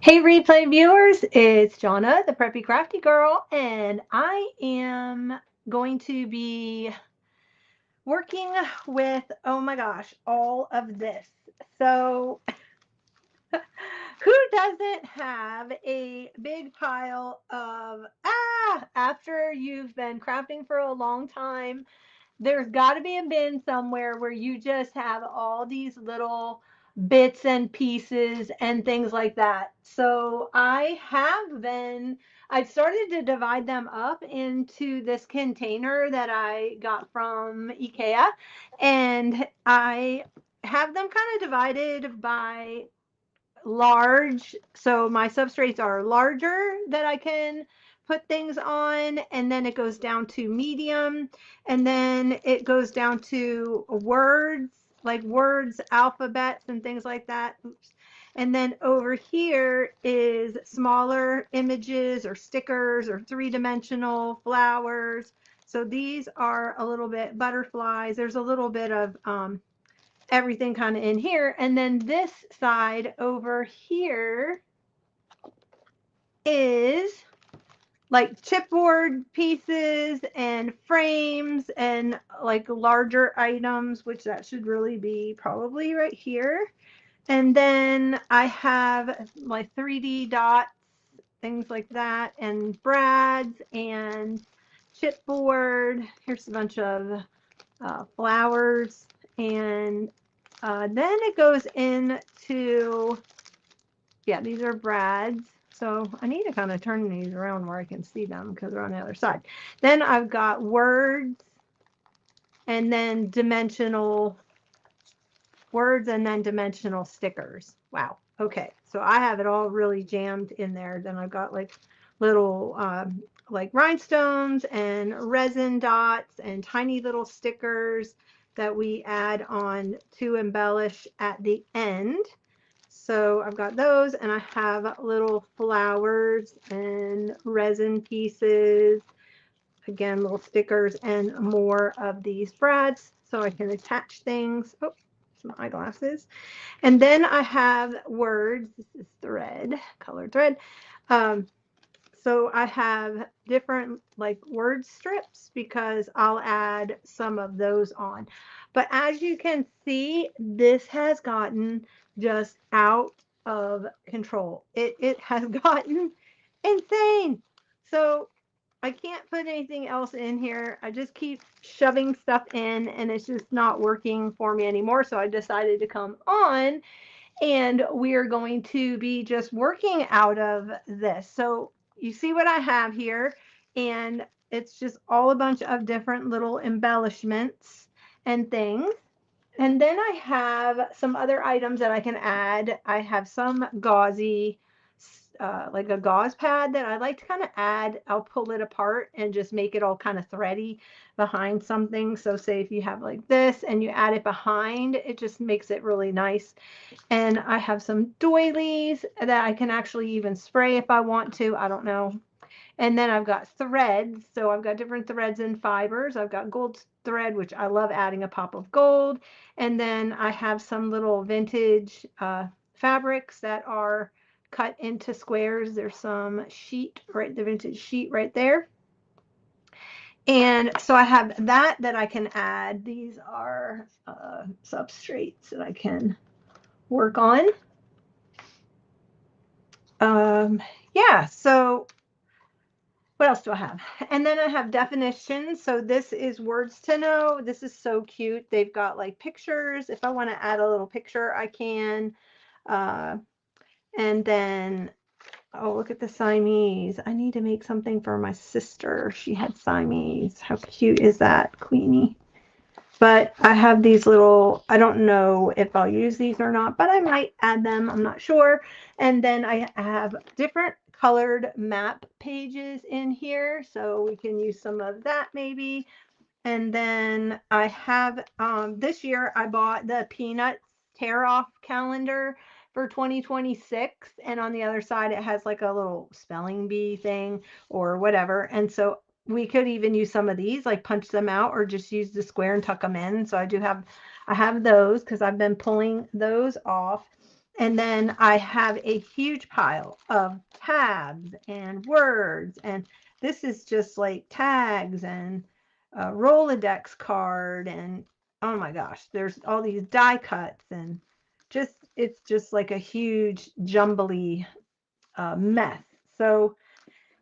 Hey, replay viewers, it's Jonna, the Preppy Crafty Girl, and I am going to be working with, oh my gosh, all of this. So, who doesn't have a big pile of, after you've been crafting for a long time, there's got to be a bin somewhere where you just have all these little bits and pieces and things like that. So I started to divide them up into this container that I got from IKEA, and I have them kind of divided by large. So my substrates are larger that I can put things on, and then it goes down to medium, and then it goes down to words, like words, alphabets, and things like that. Oops. And then over here is smaller images or stickers or three-dimensional flowers. So these are a little bit butterflies. There's a little bit of everything kind of in here. And then this side over here is like chipboard pieces and frames and like larger items, which that should really be probably right here. And then I have like 3D dots, things like that, and brads and chipboard. Here's a bunch of flowers, and then it goes into, yeah, these are brads. So I need to kind of turn these around where I can see them because they're on the other side. Then I've got words, and then dimensional words, and then dimensional stickers. Wow. Okay. So I have it all really jammed in there. Then I've got like little like rhinestones and resin dots and tiny little stickers that we add on to embellish at the end. So I've got those, and I have little flowers and resin pieces, again, little stickers, and more of these brads so I can attach things. Oh, some eyeglasses. And then I have words. This is thread, colored thread. Um, so I have different like word strips because I'll add some of those on. But as you can see, this has gotten just out of control. It has gotten insane. So I can't put anything else in here. I just keep shoving stuff in, and it's just not working for me anymore. So I decided to come on, and we are going to be just working out of this. So you see what I have here, and it's just all a bunch of different little embellishments and things. And then I have some other items that I can add. I have some gauzy, like a gauze pad that I like to kind of add. I'll pull it apart and just make it all kind of thready behind something. So say if you have like this and you add it behind, it just makes it really nice. And I have some doilies that I can actually even spray if I want to. I don't know. And then I've got threads. So I've got different threads and fibers. I've got gold thread, which I love adding a pop of gold. And then I have some little vintage fabrics that are cut into squares. There's some sheet, right, the vintage sheet right there. And so I have that I can add. These are substrates that I can work on. Yeah, so what else do I have? And then I have definitions. So this is words to know. This is so cute. They've got like pictures. If I want to add a little picture, I can. Uh, and then, oh, look at the Siamese. I need to make something for my sister. She had Siamese. How cute is that, Queenie? But I have these little, I don't know if I'll use these or not, but I might add them. I'm not sure. And then I have different colored map pages in here. So we can use some of that maybe. And then I have, this year I bought the Peanuts Tear Off calendar for 2026. And on the other side, it has like a little spelling bee thing or whatever. And so we could even use some of these, like punch them out or just use the square and tuck them in. So I have those because I've been pulling those off. And then I have a huge pile of tabs and words. And this is just like tags and a Rolodex card. And oh my gosh, there's all these die cuts and it's just like a huge jumbly mess. So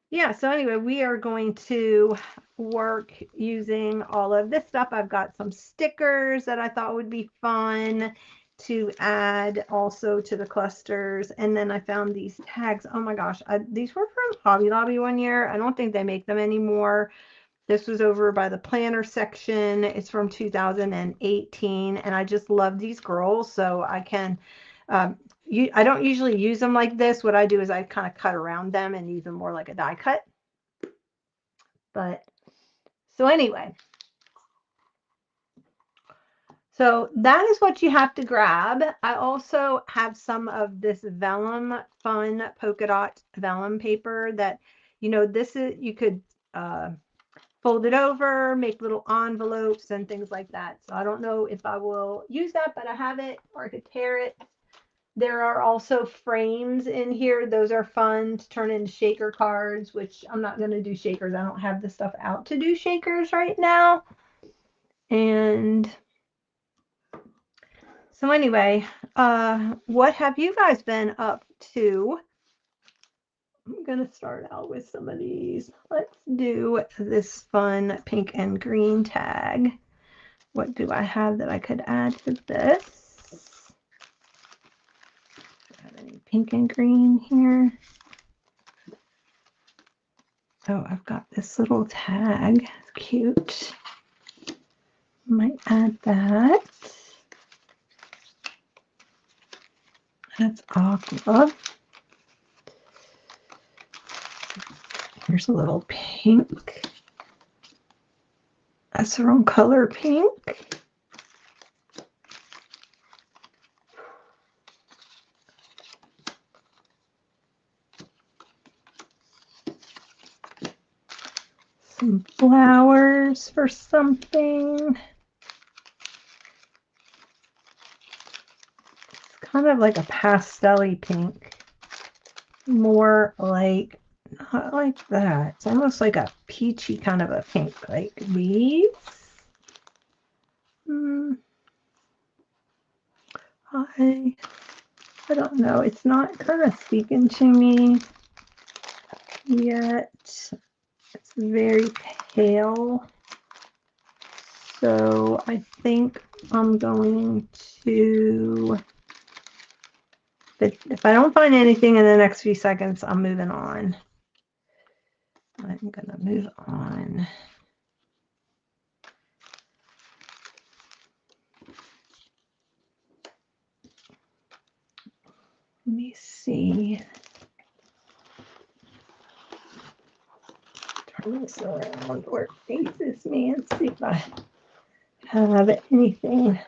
yeah, so anyway, we are going to work using all of this stuff. I've got some stickers that I thought would be fun to add also to the clusters. And then I found these tags. Oh my gosh, these were from Hobby Lobby one year. I don't think they make them anymore. This was over by the planner section. It's from 2018, and I just love these girls, so I can I don't usually use them like this. What I do is I kind of cut around them and use them more like a die cut. But so anyway, so that is what you have to grab. I also have some of this vellum, fun polka dot vellum paper that, you know, this is, you could fold it over, make little envelopes and things like that. So I don't know if I will use that, but I have it, or I could tear it. There are also frames in here. Those are fun to turn into shaker cards, which I'm not going to do shakers. I don't have the stuff out to do shakers right now. And so anyway, what have you guys been up to? I'm going to start out with some of these. Let's do this fun pink and green tag. What do I have that I could add to this? Do I have any pink and green here? Oh, I've got this little tag. It's cute. Might add that. That's aqua. Here's a little pink. That's the wrong color pink. Some flowers for something. It's kind of like a pastel-y pink. More like, not like that. It's almost like a peachy kind of a pink, like these. I don't know. It's not kind of speaking to me yet. It's very pale. So I think I'm going to, if I don't find anything in the next few seconds, I'm moving on. I'm going to move on. Let me see. Turn this around where it faces me and see if I have anything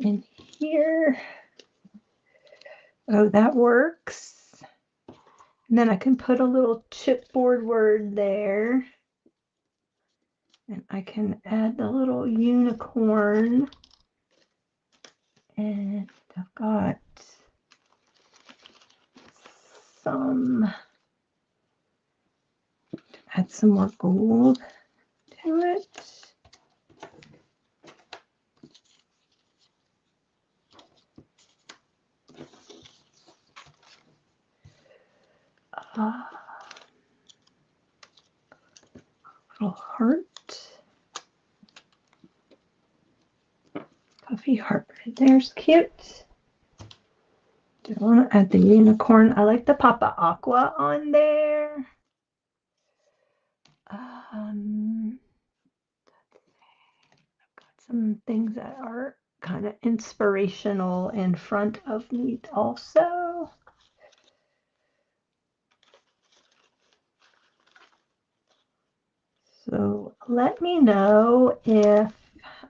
in here. Oh, that works. And then I can put a little chipboard word there. And I can add the little unicorn. And I've got some, add some more gold to it. Little heart. Puffy heart right there's cute. Do I want to add the unicorn? I like the Papa Aqua on there. I've got some things that are kind of inspirational in front of me also. So let me know if,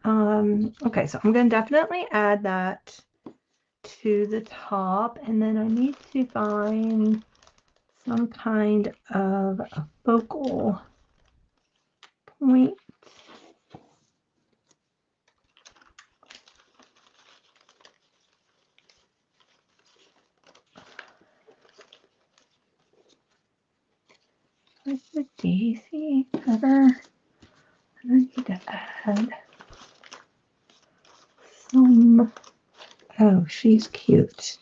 okay, so I'm going to definitely add that to the top, and then I need to find some kind of a focal point. With the daisy cutter, I need to add some. Oh, she's cute.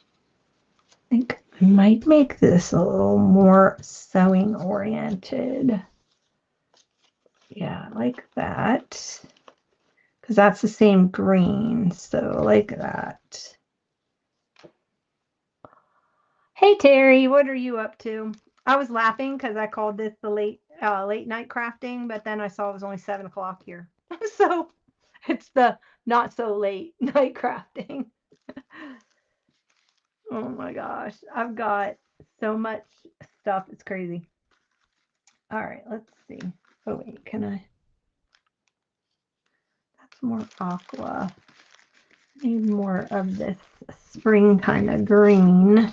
I think I might make this a little more sewing oriented. Yeah, like that. Because that's the same green, so like that. Hey Terry, what are you up to? I was laughing because I called this the late night crafting, but then I saw it was only 7 o'clock here. So it's the not so late night crafting. Oh my gosh, I've got so much stuff, it's crazy. All right, let's see. Oh wait, can I? That's more aqua. Need more of this spring kind of green.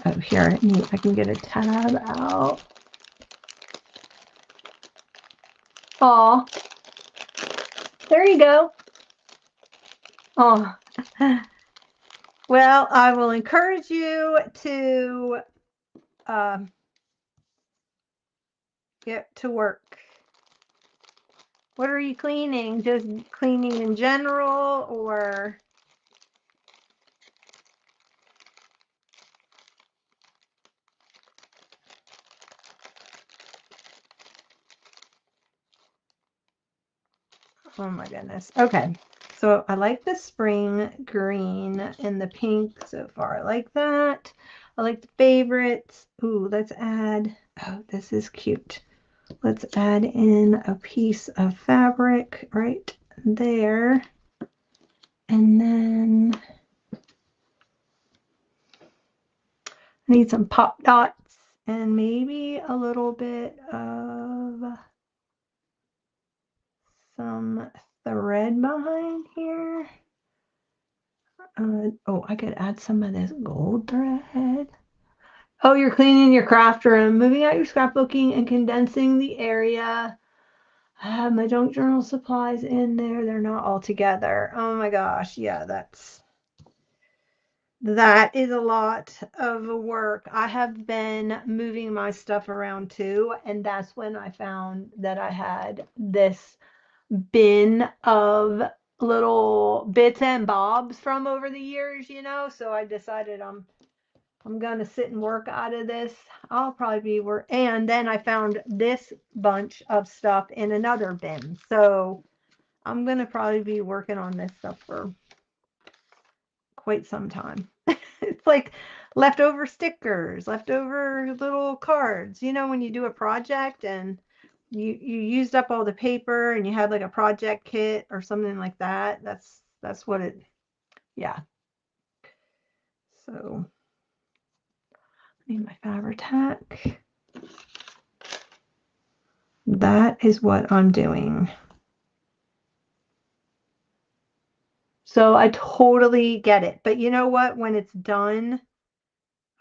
Oh, here, I can get a tab out. Oh, there you go. Oh, well, I will encourage you to get to work. What are you cleaning? Just cleaning in general, or? Oh my goodness. Okay. So I like the spring green and the pink so far. I like that. I like the favorites. Ooh, let's add, oh, this is cute. Let's add in a piece of fabric right there. And then I need some pop dots and maybe a little bit of some thread behind here. Oh, I could add some of this gold thread. Oh, you're cleaning your craft room, moving out your scrapbooking and condensing the area. I have my junk journal supplies in there. They're not all together. Oh my gosh. Yeah, that is a lot of work. I have been moving my stuff around too, and that's when I found that I had this bin of little bits and bobs from over the years, so I decided I'm gonna sit and work out of this. I'll probably be and then I found this bunch of stuff in another bin, so I'm gonna probably be working on this stuff for quite some time. It's like leftover stickers, leftover little cards. When you do a project and you used up all the paper and you had like a project kit or something like that. That's what it. Yeah. So I need my Fabri-Tac. That is what I'm doing. So I totally get it. But you know what? When it's done,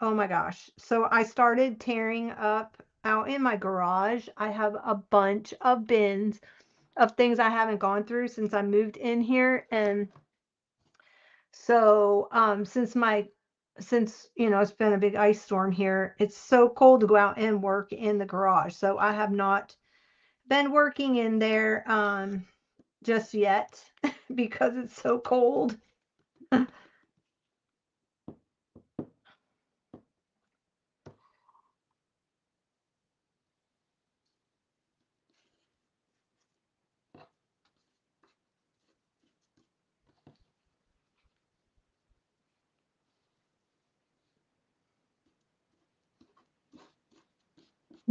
oh my gosh. So I started tearing up out in my garage. I have a bunch of bins of things I haven't gone through since I moved in here. And so since it's been a big ice storm here, it's so cold to go out and work in the garage. So I have not been working in there just yet because it's so cold.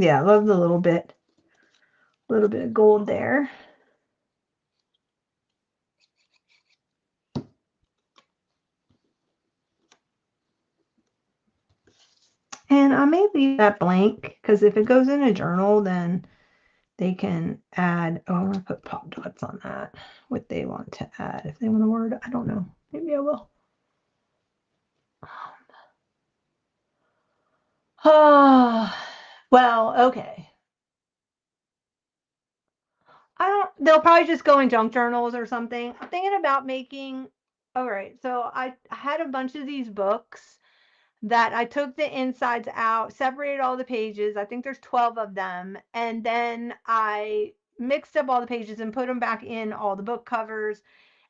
Yeah, I love the little bit of gold there. And I may leave that blank because if it goes in a journal, then they can add, oh, I'm going to put pop dots on that, what they want to add. If they want a word, I don't know. Maybe I will. Well, okay. They'll probably just go in junk journals or something. I'm thinking about making, all right, so I had a bunch of these books that I took the insides out, separated all the pages. I think there's 12 of them. And then I mixed up all the pages and put them back in all the book covers.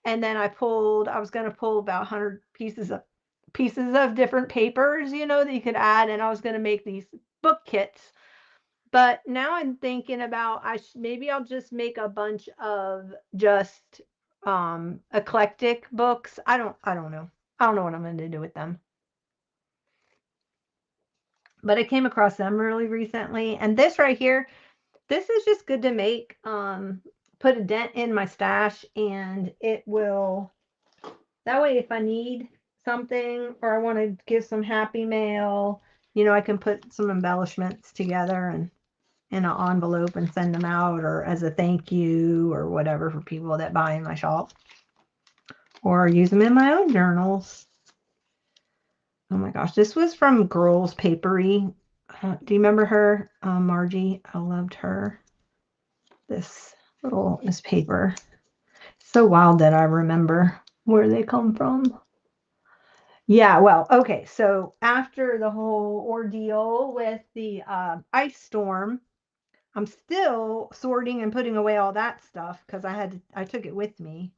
And then I was going to pull about 100 pieces of different papers, you know, that you could add. And I was going to make these book kits. But now I'm thinking about maybe I'll just make a bunch of just eclectic books. I don't know. I don't know what I'm going to do with them. But I came across them really recently. And this right here, this is just good to make. Put a dent in my stash, and it will, that way if I need something or I want to give some happy mail, you know, I can put some embellishments together and in an envelope and send them out, or as a thank you or whatever for people that buy in my shop, or use them in my own journals. Oh my gosh, this was from Girls Papery. Do you remember her, Margie? I loved her. This paper. So wild that I remember where they come from. Yeah, well, okay. So after the whole ordeal with the ice storm, I'm still sorting and putting away all that stuff because I took it with me.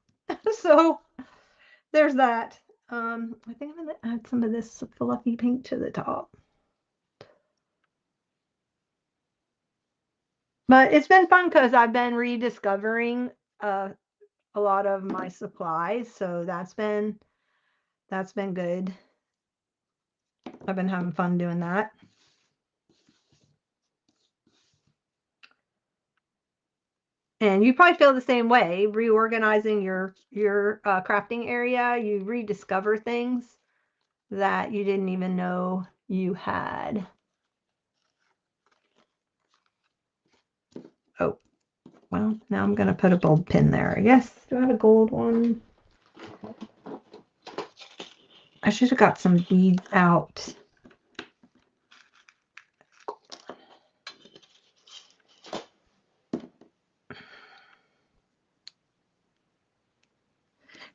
So there's that. I think I'm gonna add some of this fluffy pink to the top. But it's been fun because I've been rediscovering a lot of my supplies, so that's been good. I've been having fun doing that. And you probably feel the same way, reorganizing your crafting area. You rediscover things that you didn't even know you had. Oh, well, now I'm going to put a gold pin there, I guess. Do I have a gold one? I should have got some beads out.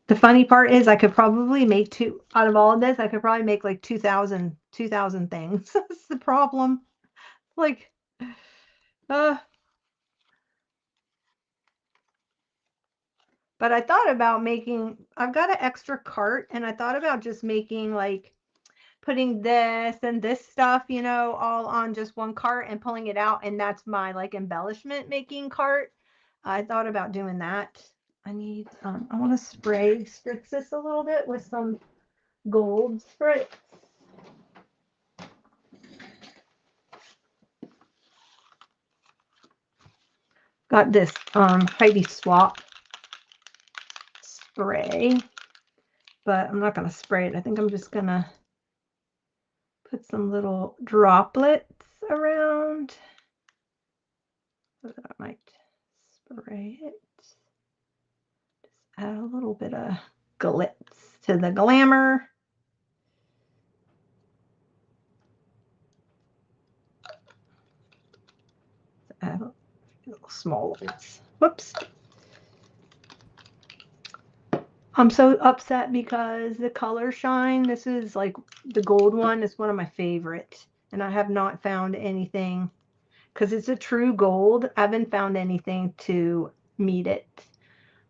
The funny part is I could probably make out of all of this, I could probably make like 2,000 things. That's the problem. Like, but I thought about I've got an extra cart, and I thought about just making like putting this and this stuff, you know, all on just one cart and pulling it out. And that's my like embellishment making cart. I thought about doing that. I want to spritz this a little bit with some gold spritz. Got this Heidi Swap spray, but I'm not going to spray it. I think I'm just going to put some little droplets around. So that I might spray it. Just add a little bit of glitz to the glamour. Add a little small ones. Whoops. I'm so upset because the color shine, this is like the gold one, is one of my favorites. And I have not found anything, because it's a true gold. I haven't found anything to meet it.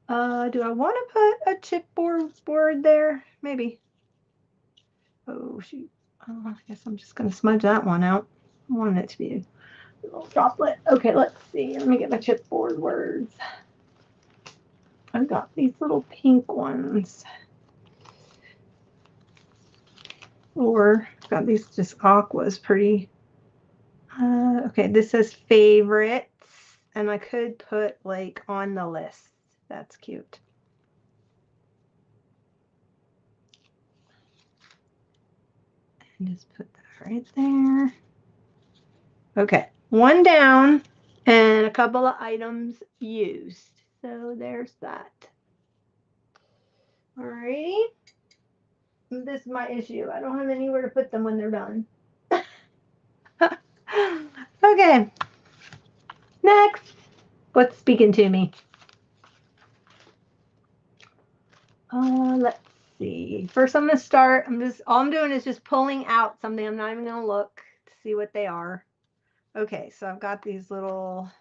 Do I want to put a chipboard there? Maybe. Oh, shoot. Oh, I guess I'm just going to smudge that one out. I want it to be a little droplet. Okay, let's see. Let me get my chipboard words. I've got these little pink ones. Or I've got these just aquas, pretty. Okay, this says favorites, and I could put like on the list. That's cute. And just put that right there. Okay, one down and a couple of items used. So there's that. Alrighty. This is my issue. I don't have anywhere to put them when they're done. Okay. Next. What's speaking to me? Let's see. First, I'm going to start. All I'm doing is just pulling out something. I'm not even going to look to see what they are. Okay, so I've got these little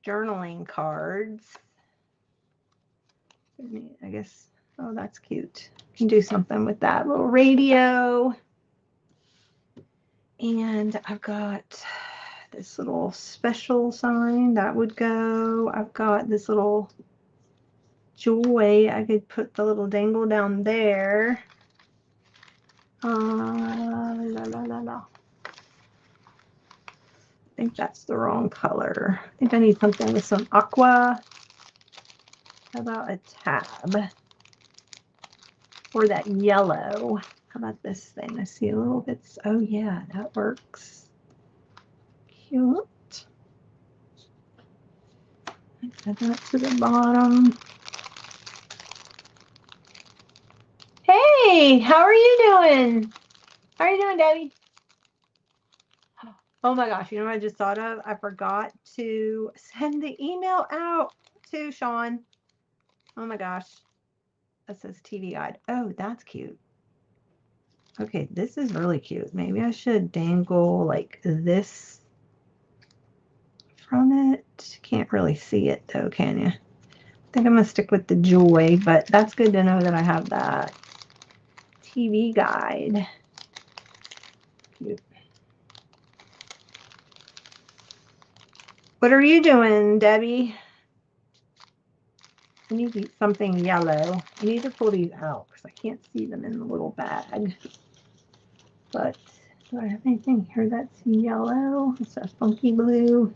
journaling cards. I guess, oh, that's cute. Can do something with that little radio. And I've got this little special sign that would go. I've got this little joy. I could put the little dangle down there. La, la, la, la. I think that's the wrong color. I think I need something with some aqua. How about a tab? Or that yellow. How about this thing? I see a little bit. Oh yeah, that works. Cute. Add that to the bottom. Hey, how are you doing? How are you doing, Debbie? Oh my gosh, you know what I just thought of? I forgot to send the email out to Sean. Oh my gosh. That says TV guide. Oh, that's cute. Okay, this is really cute. Maybe I should dangle like this from it. Can't really see it though, can you? I think I'm gonna stick with the joy, but that's good to know that I have that TV guide. Cute. What are you doing, Debbie? I need something yellow. I need to pull these out because I can't see them in the little bag. But do I have anything here that's yellow? It's a funky blue.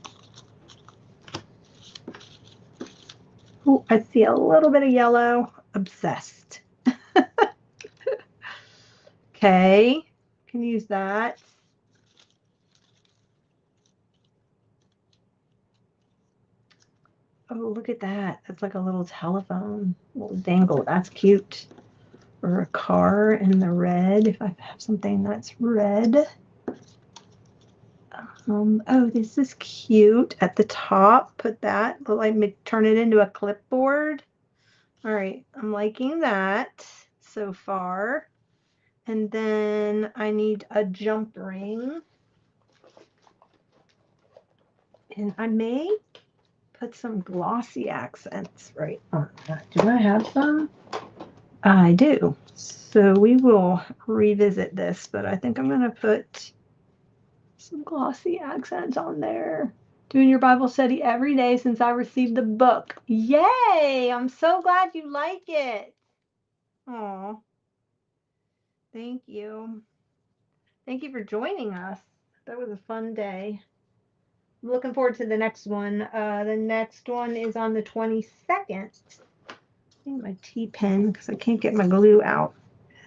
Oh, I see a little bit of yellow. Obsessed. Okay, can use that. Oh, look at that. That's like a little telephone, little dangle. That's cute. Or a car in the red, if I have something that's red. Oh, this is cute. At the top, put that. Like turn it into a clipboard. All right, I'm liking that so far. And then I need a jump ring. And I may put some glossy accents right on that. Do I have some? I do. So we will revisit this, but I think I'm going to put some glossy accents on there. Doing your Bible study every day since I received the book. Yay! I'm so glad you like it. Oh, thank you. Thank you for joining us. That was a fun day. I'm looking forward to the next one. The next one is on the 22nd. I need my tea pen because I can't get my glue out.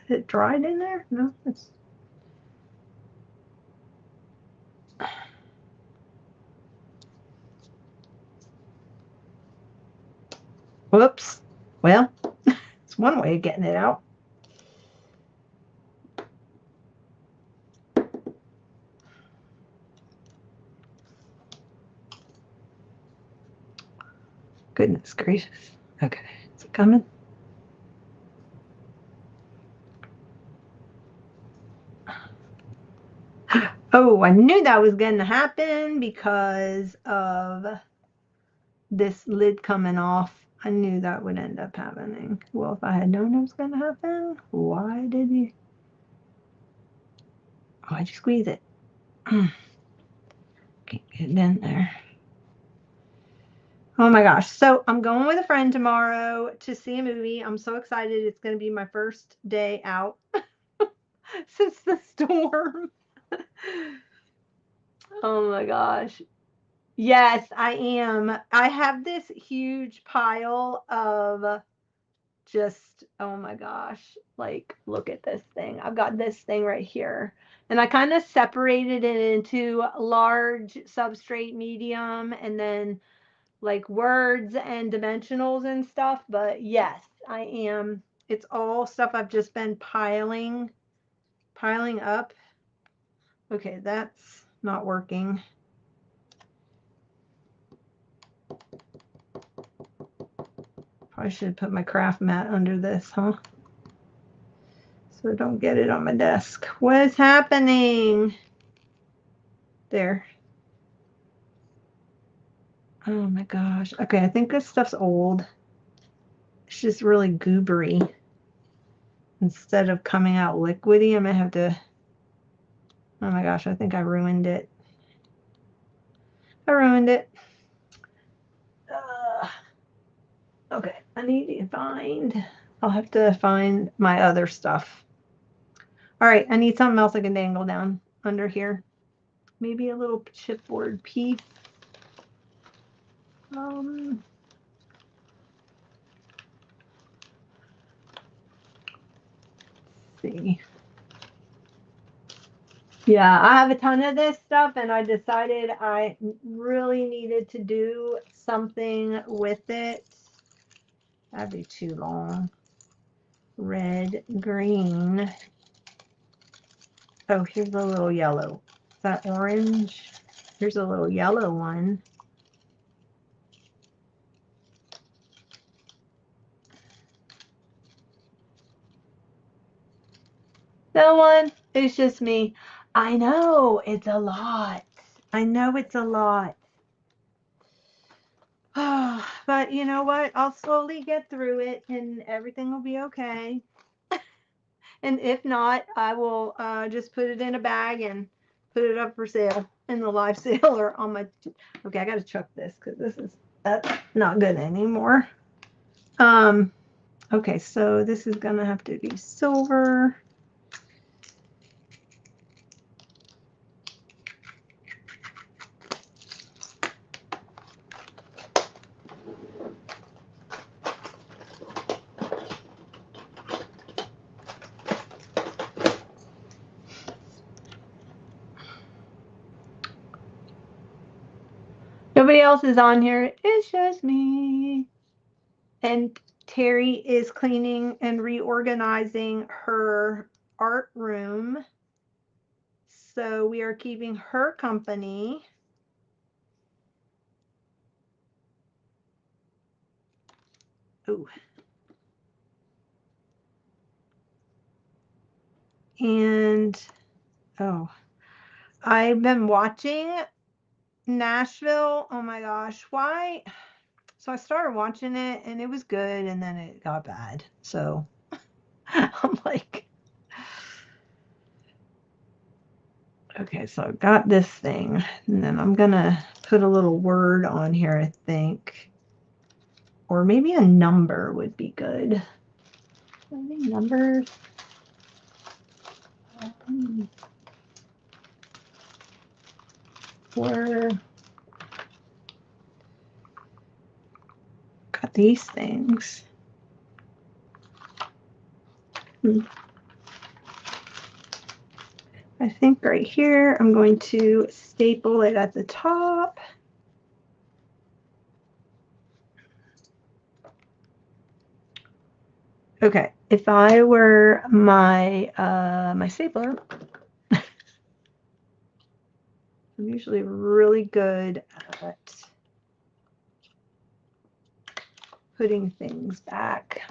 Is it dried in there? No, it's. Whoops. Well, it's one way of getting it out. Goodness gracious. Okay, is it coming? Oh, I knew that was going to happen because of this lid coming off. I knew that would end up happening. Well, if I had known it was going to happen, why'd you squeeze it? Can't get it in there. Oh my gosh. So I'm going with a friend tomorrow to see a movie. I'm so excited. It's going to be my first day out since the storm. Oh my gosh. Yes, I am. I have this huge pile of just, oh my gosh, like, look at this thing. I've got this thing right here. And I kind of separated it into large, substrate, medium, and then like words and dimensionals and stuff. But yes, I am. It's all stuff I've just been piling up. Okay, that's not working. Probably should put my craft mat under this, huh? so I don't get it on my desk. What is happening? There. Oh my gosh. Okay, I think this stuff's old. It's just really goobery. Instead of coming out liquidy, I'm gonna have to, oh my gosh, I think I ruined it. I ruined it. Okay, I need to find, I'll have to find my other stuff. All right, I need something else I can dangle down under here. Maybe a little chipboard piece. Let's see. Yeah, I have a ton of this stuff, and I decided I really needed to do something with it. That'd be too long. Red, green. Oh, here's a little yellow. Is that orange? Here's a little yellow one. That one is just me. I know it's a lot. I know it's a lot. But you know what? I'll slowly get through it and everything will be okay. And if not, I will just put it in a bag and put it up for sale in the live sale or on my. Okay, I got to chuck this because that's not good anymore. Okay, so this is gonna have to be silver. Nobody else is on here. It's just me. And Terry is cleaning and reorganizing her art room. So we are keeping her company. Ooh. And, oh, I've been watching Nashville. Oh my gosh. Why? So I started watching it and it was good and then it got bad. So I'm like, okay, so I've got this thing and then I'm going to put a little word on here, I think. Or maybe a number would be good. Any numbers? Where got these things? I think right here, I'm going to staple it at the top. Okay, if I were my my stapler, I'm usually really good at putting things back.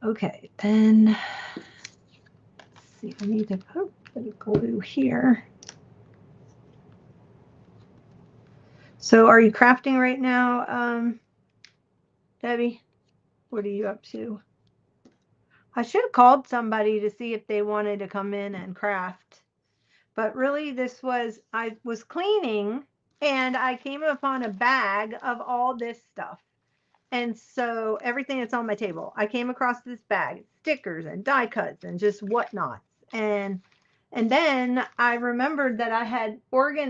Okay, then let's see, I need to put a glue here. So are you crafting right now, Debbie? What are you up to? I should have called somebody to see if they wanted to come in and craft. But really, I was cleaning and I came upon a bag of all this stuff. And so everything that's on my table, I came across this bag, stickers and die cuts and just whatnot. And then I remembered that I had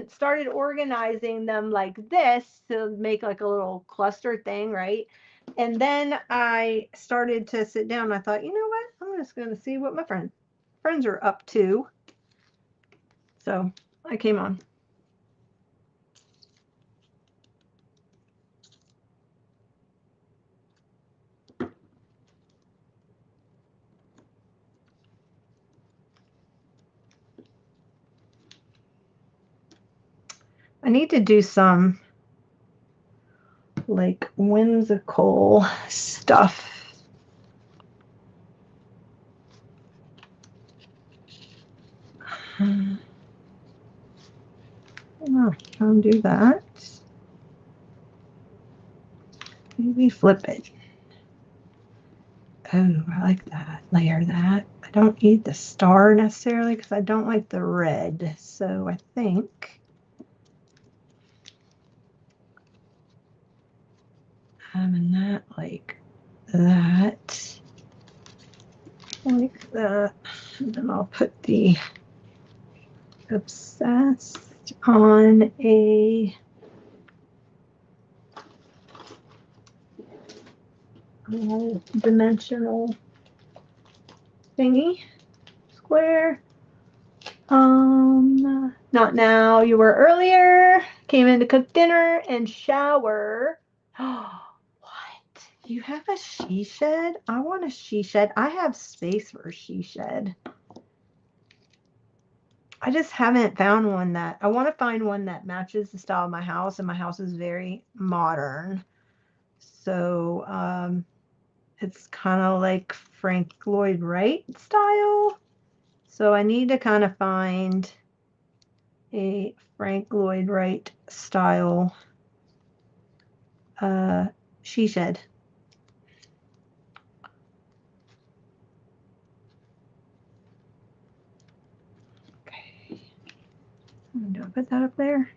started organizing them like this to make like a little cluster thing, right? And then I started to sit down. I thought, you know what? I'm just going to see what my friends are up to. So I came on. I need to do some like whimsical stuff Don't do that. Maybe flip it. Oh, I like that. Layer that. I don't need the star necessarily because I don't like the red. So I think having that like that. Like that. And then I'll put the Obsessed on a dimensional thingy square. Not now. You were earlier. Came in to cook dinner and shower. What? You have a she shed? I want a she shed. I have space for a she shed. I just haven't found one that I want to find one that matches the style of my house, and my house is very modern. So it's kind of like Frank Lloyd Wright style. So I need to kind of find a Frank Lloyd Wright style she shed. Okay. Do I put that up there?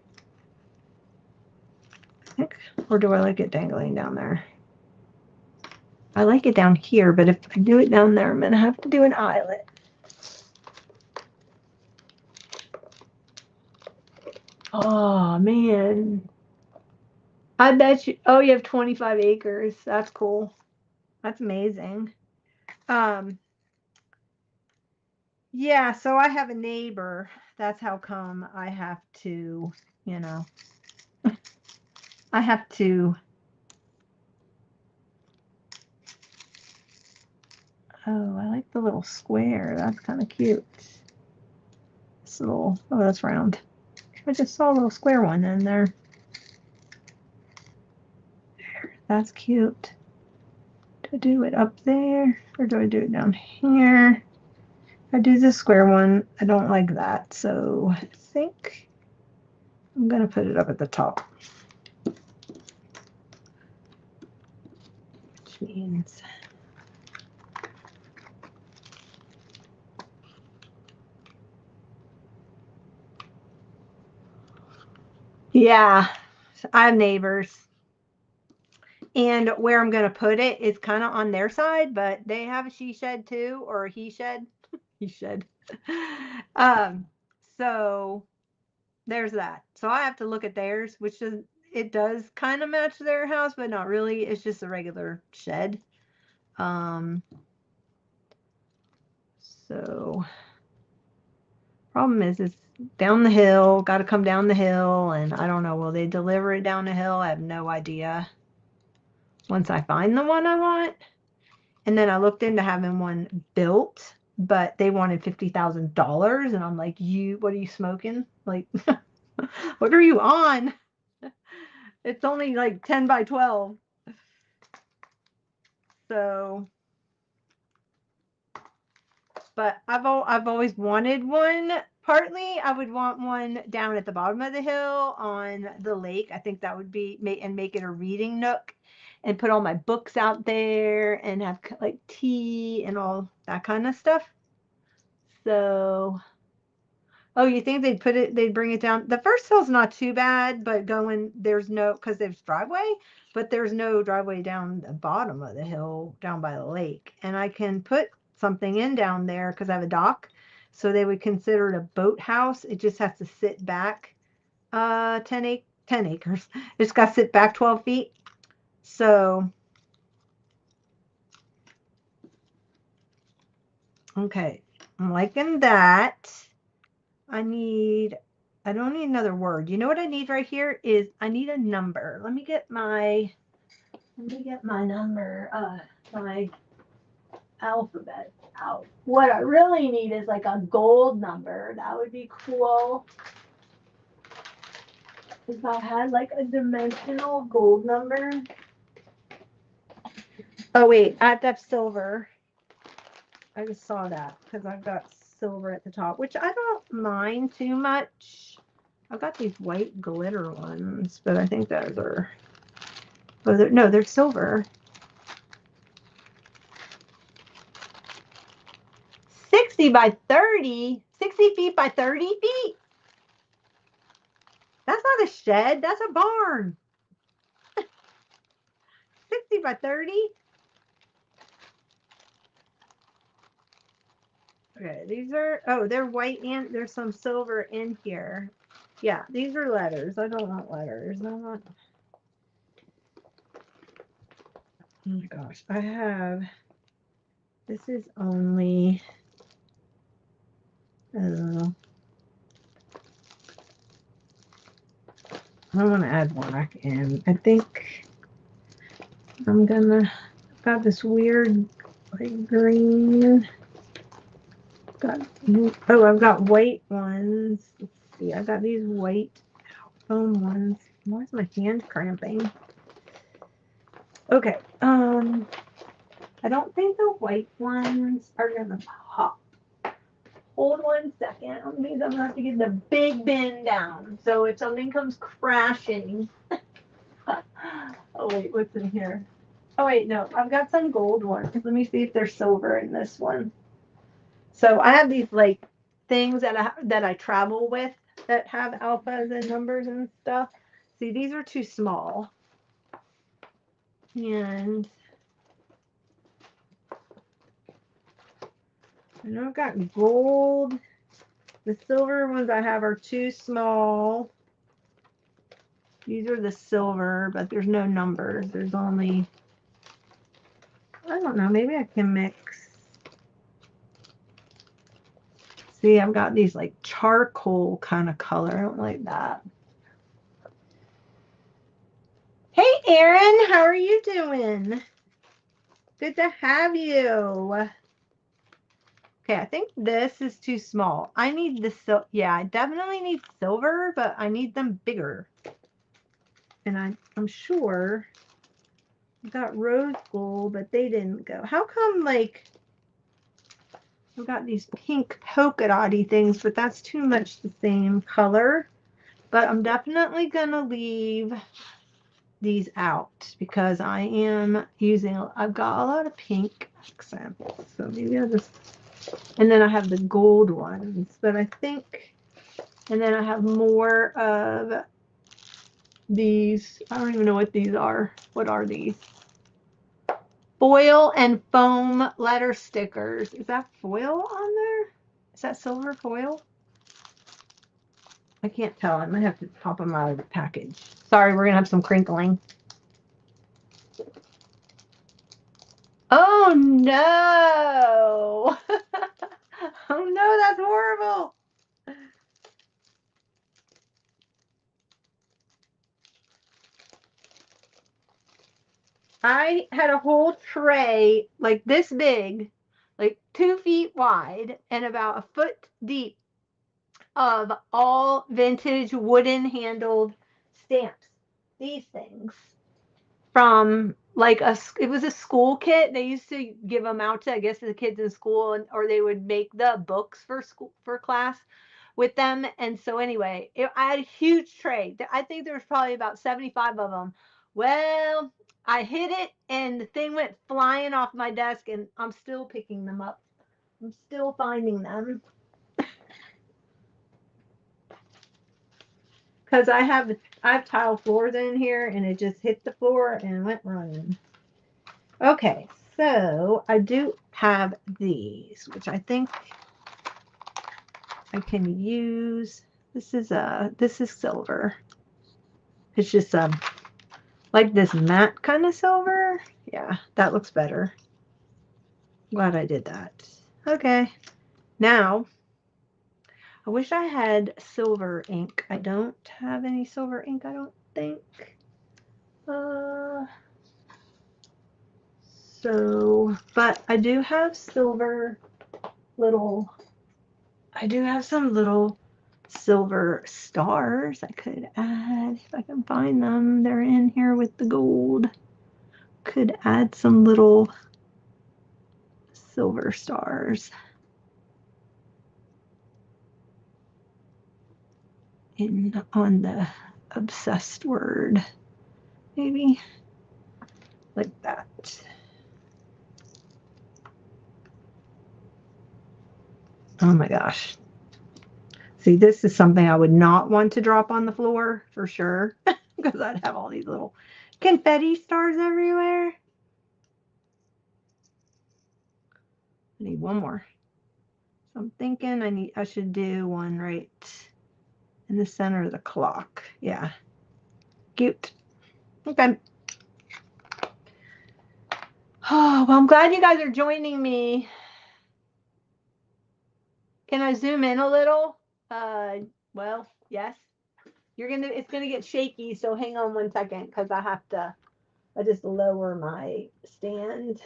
I think, or do I like it dangling down there? I like it down here, but if I do it down there, I'm going to have to do an eyelet. Oh, man. I bet you. Oh, you have 25 acres. That's cool. That's amazing. Yeah, so I have a neighbor. That's how come I have to, you know, I have to. Oh, I like the little square. That's kind of cute. This little, oh, that's round. I just saw a little square one in there. There, that's cute. Do I do it up there or do I do it down here? If I do the square one, I don't like that. So I think I'm going to put it up at the top. Which means yeah, I have neighbors. And where I'm going to put it is kind of on their side, but they have a she shed too, or a he shed. He shed. So there's that. So I have to look at theirs, which is, it does kind of match their house, but not really. It's just a regular shed. So problem is it's down the hill, got to come down the hill, and I don't know, will they deliver it down the hill? I have no idea. Once I find the one I want. And then I looked into having one built, but they wanted $50,000, and I'm like, what are you smoking? Like, what are you on? It's only like 10 by 12. So, but I've always wanted one. Partly, I would want one down at the bottom of the hill on the lake. I think that would be make it a reading nook, and put all my books out there and have like tea and all that kind of stuff. So, oh, you think they'd bring it down? The first hill's not too bad, but there's no, because there's driveway, but there's no driveway down the bottom of the hill, down by the lake. And I can put something in down there because I have a dock. So they would consider it a boathouse. It just has to sit back 10 acres. It's got to sit back 12 feet. So, okay, I'm liking that. I don't need another word. You know what I need right here is I need a number. Let me get my number, my alphabet out. What I really need is like a gold number. That would be cool. If I had like a dimensional gold number. Oh wait, I have to have silver. I just saw that because I've got silver at the top, which I don't mind too much. I've got these white glitter ones, but I think those are, oh, no, they're silver. 60 by 30, 60 feet by 30 feet. That's not a shed, that's a barn. 60 by 30. Okay, these are, oh, they're white and there's some silver in here. Yeah, these are letters. I don't want letters. I want, oh my gosh, I have, this is only, I want to add black in. I think I'm gonna, got this weird like green. Got, oh, I've got white ones. Let's see, I got these white foam ones. Why is my hand cramping? Okay, I don't think the white ones are gonna pop. Hold 1 second. I'm gonna have to get the big bin down. So if something comes crashing. Oh wait, what's in here? Oh wait, no, I've got some gold ones. Let me see if there's silver in this one. So I have these like things that I travel with that have alphas and numbers and stuff. See, these are too small. And I know I've got gold. The silver ones I have are too small. These are the silver, but there's no numbers. There's only, I don't know, maybe I can mix. See, I've got these like charcoal kind of color. I don't like that. Hey, Erin, how are you doing? Good to have you. Okay, I think this is too small. I need the yeah, I definitely need silver, but I need them bigger. And I'm sure I got rose gold, but they didn't go. How come like I've got these pink polka dotty things, but that's too much the same color. But I'm definitely gonna leave these out because I am using, I've got a lot of pink samples. So maybe I'll just, and then I have the gold ones, but I think, and then I have more of these. I don't even know what these are. What are these? Foil and foam letter stickers. Is that foil on there? Is that silver foil? I can't tell. I might have to pop them out of the package. Sorry, we're going to have some crinkling. Oh, no. Oh, no, that's horrible. I had a whole tray like this big, like 2 feet wide and about a foot deep of all vintage wooden handled stamps. These things from like it was a school kit. They used to give them out to, I guess, the kids in school, and or they would make the books for school for class with them. And so anyway, I had a huge tray. I think there was probably about 75 of them. Well, I hit it and the thing went flying off my desk, and I'm still picking them up. I'm still finding them. Because I have tile floors in here, and it just hit the floor and went running. Okay, so I do have these, which I think I can use. This is silver. It's just like this matte kind of silver. Yeah, that looks better. Glad I did that. Okay, now I wish I had silver ink. I don't have any silver ink, I don't think. So, but I do have silver little, I do have some little silver stars I could add if I can find them. They're in here with the gold. Could add some little silver stars. on the obsessed word. Maybe like that. Oh my gosh. See, this is something I would not want to drop on the floor for sure, because I'd have all these little confetti stars everywhere. I need one more. So I'm thinking I should do one right in the center of the clock. Yeah. Cute. Okay. Oh, well, I'm glad you guys are joining me. Can I zoom in a little? Well, yes. It's gonna get shaky, so hang on 1 second, because I just lower my stand.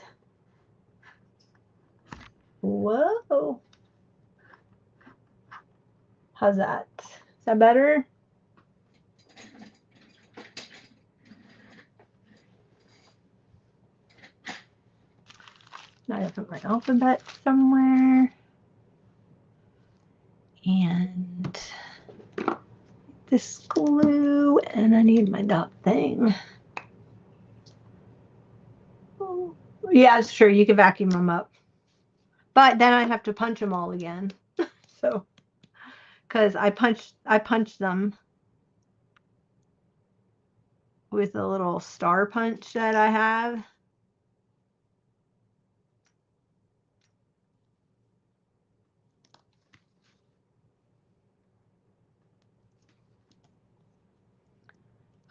Whoa. How's that? Is that better? Now I put my alphabet somewhere. And this glue, and I need my dot thing. Oh, yeah, it's true. You can vacuum them up. But then I have to punch them all again. So, because I punched them with a little star punch that I have.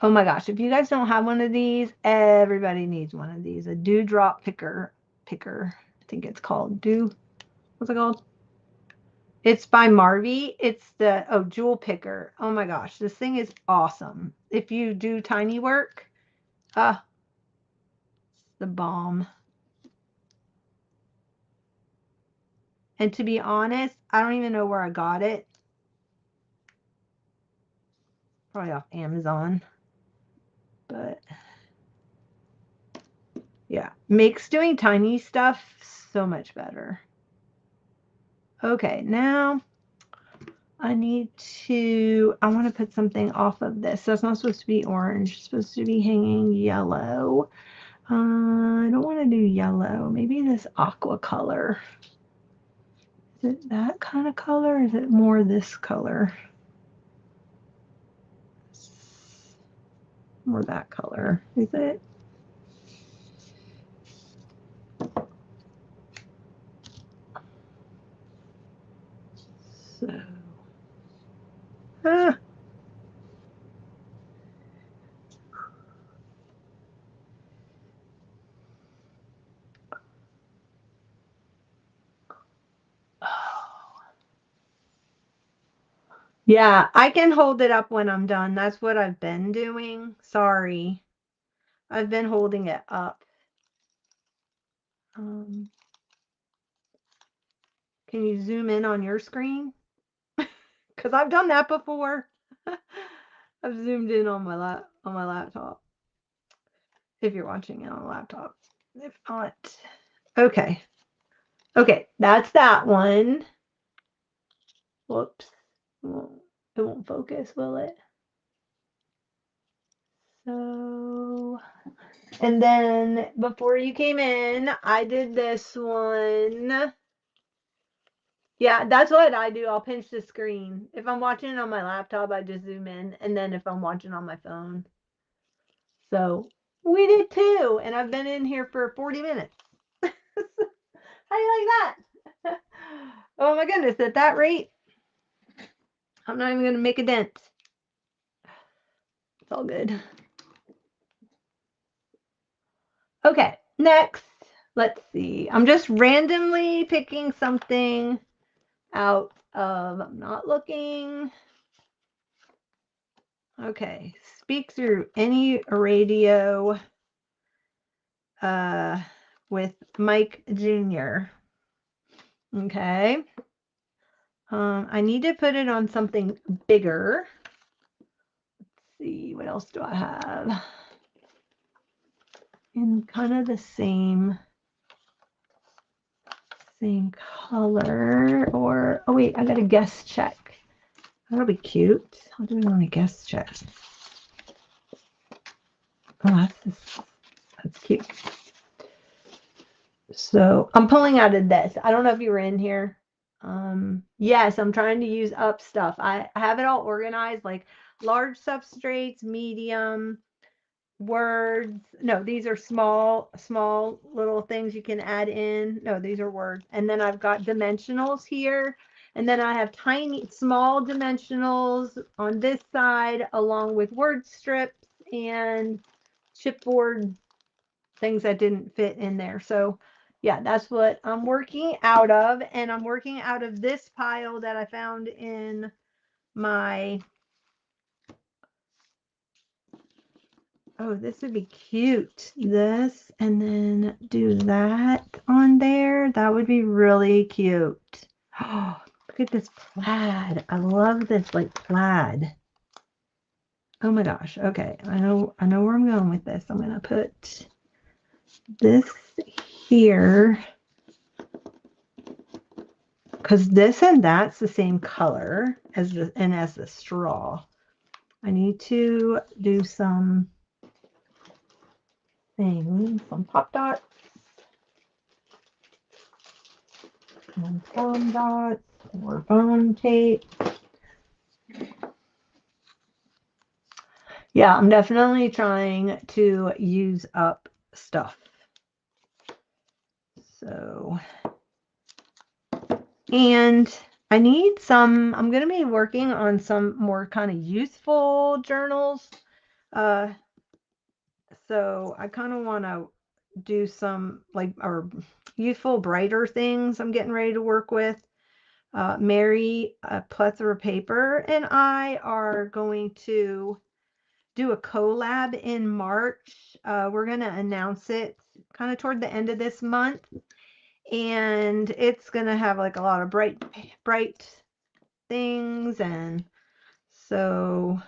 Oh my gosh, if you guys don't have one of these, everybody needs one of these. A dewdrop picker. I think it's called what's it called? It's by Marvy. It's the jewel picker. Oh my gosh, this thing is awesome. If you do tiny work, it's the bomb. And to be honest, I don't even know where I got it. Probably off Amazon. But yeah, makes doing tiny stuff so much better. Okay, now I want to put something off of this. So it's not supposed to be orange. It's supposed to be hanging yellow. I don't want to do yellow. Maybe this aqua color. Is it that kind of color? Or is it more this color? More that color. Is it? So. Yeah, I can hold it up when I'm done. That's what I've been doing. Sorry. I've been holding it up. Can you zoom in on your screen? Because I've done that before. I've zoomed in on my laptop. If you're watching it on a laptop. If not, okay. Okay, that's that one. Whoops. It won't focus, will it? So, and then before you came in, I did this one. Yeah, that's what I do. I'll pinch the screen. If I'm watching it on my laptop, I just zoom in. And then if I'm watching on my phone. So we did too. And I've been in here for 40 minutes. How do you like that? Oh my goodness, at that rate, I'm not even going to make a dent. It's all good. Okay, next, let's see. I'm just randomly picking something out of, I'm not looking. Okay, speak through any radio with Mike Jr. Okay. I need to put it on something bigger. Let's see, what else do I have? In kind of the same color, or oh wait, I got a guest check. That'll be cute. I'll do it on a guest chest. Oh, that's cute. So I'm pulling out of this. I don't know if you were in here. Yes, I'm trying to use up stuff. I have it all organized, like large substrates, medium, words. No, these are small little things you can add in. No, these are words. And then I've got dimensionals here. And then I have tiny, small dimensionals on this side, along with word strips and chipboard things that didn't fit in there. So yeah, that's what I'm working out of. And I'm working out of this pile that I found in my, oh, this would be cute. This, and then do that on there. That would be really cute. Oh, look at this plaid. I love this like plaid. Oh my gosh. Okay. I know where I'm going with this. I'm going to put this here, because this and that's the same color as the straw. I need to do some things, some pop dots and foam dots or foam tape. Yeah, I'm definitely trying to use up stuff. So, and I need some, I'm going to be working on some more kind of useful journals. So I kind of want to do some like or useful, brighter things I'm getting ready to work with. Mary, Plethora Paper, and I are going to do a collab in March. We're going to announce it kind of toward the end of this month. And it's going to have like a lot of bright things. And so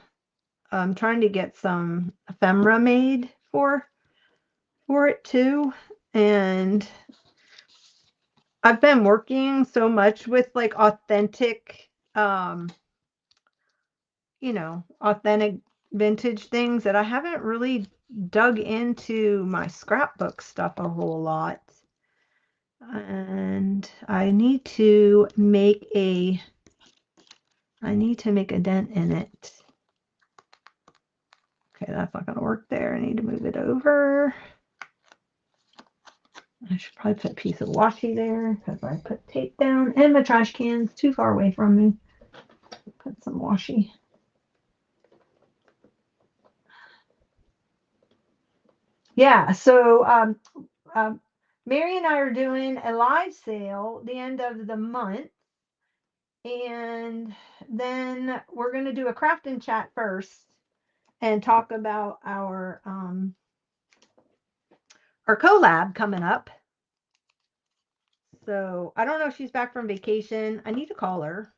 I'm trying to get some ephemera made for it too. And I've been working so much with like authentic, authentic vintage things that I haven't really dug into my scrapbook stuff a whole lot. And I need to make a dent in it. Okay, that's not going to work there. I need to move it over. I should probably put a piece of washi there because I put tape down and my trash can's too far away from me. Put some washi. Yeah, so Mary and I are doing a live sale the end of the month. And then we're going to do a craft and chat first and talk about our collab coming up. So I don't know if she's back from vacation. I need to call her.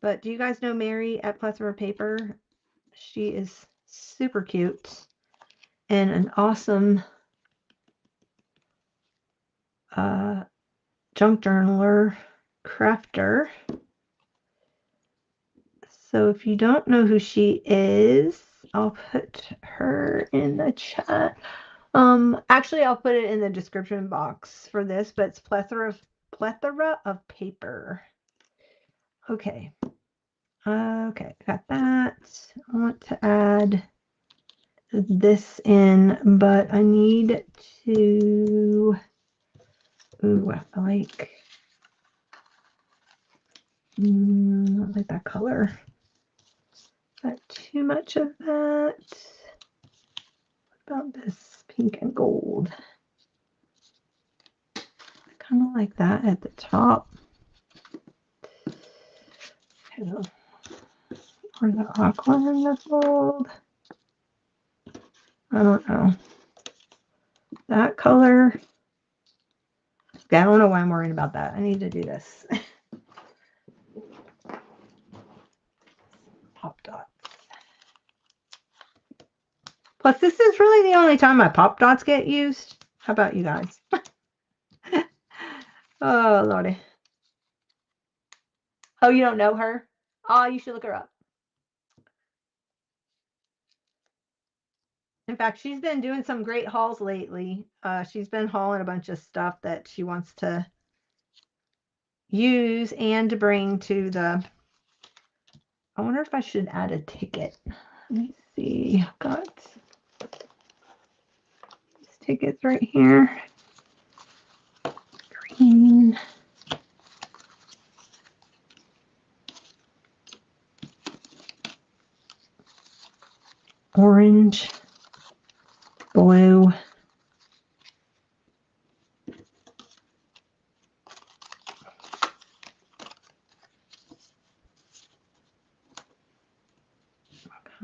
But do you guys know Mary at Plethora Paper? She is super cute and an awesome junk journaler crafter. So if you don't know who she is, I'll put her in the chat. Actually, I'll put it in the description box for this, but it's plethora of paper. Okay. Okay, got that. I want to add this in, but I need to. Ooh, I like. I like that color. Not too much of that. What about this pink and gold? I kind of like that at the top. Or the aqua and the gold. I don't know. That color. Okay, I don't know why I'm worrying about that. I need to do this. Pop dots. Plus, this is really the only time my pop dots get used. How about you guys? Oh, Lordy. Oh, you don't know her? Oh, you should look her up. In fact, she's been doing some great hauls lately. She's been hauling a bunch of stuff that she wants to use and to bring to the. I wonder if I should add a ticket. Let me see. I've got these tickets right here. Green. Orange. Blue.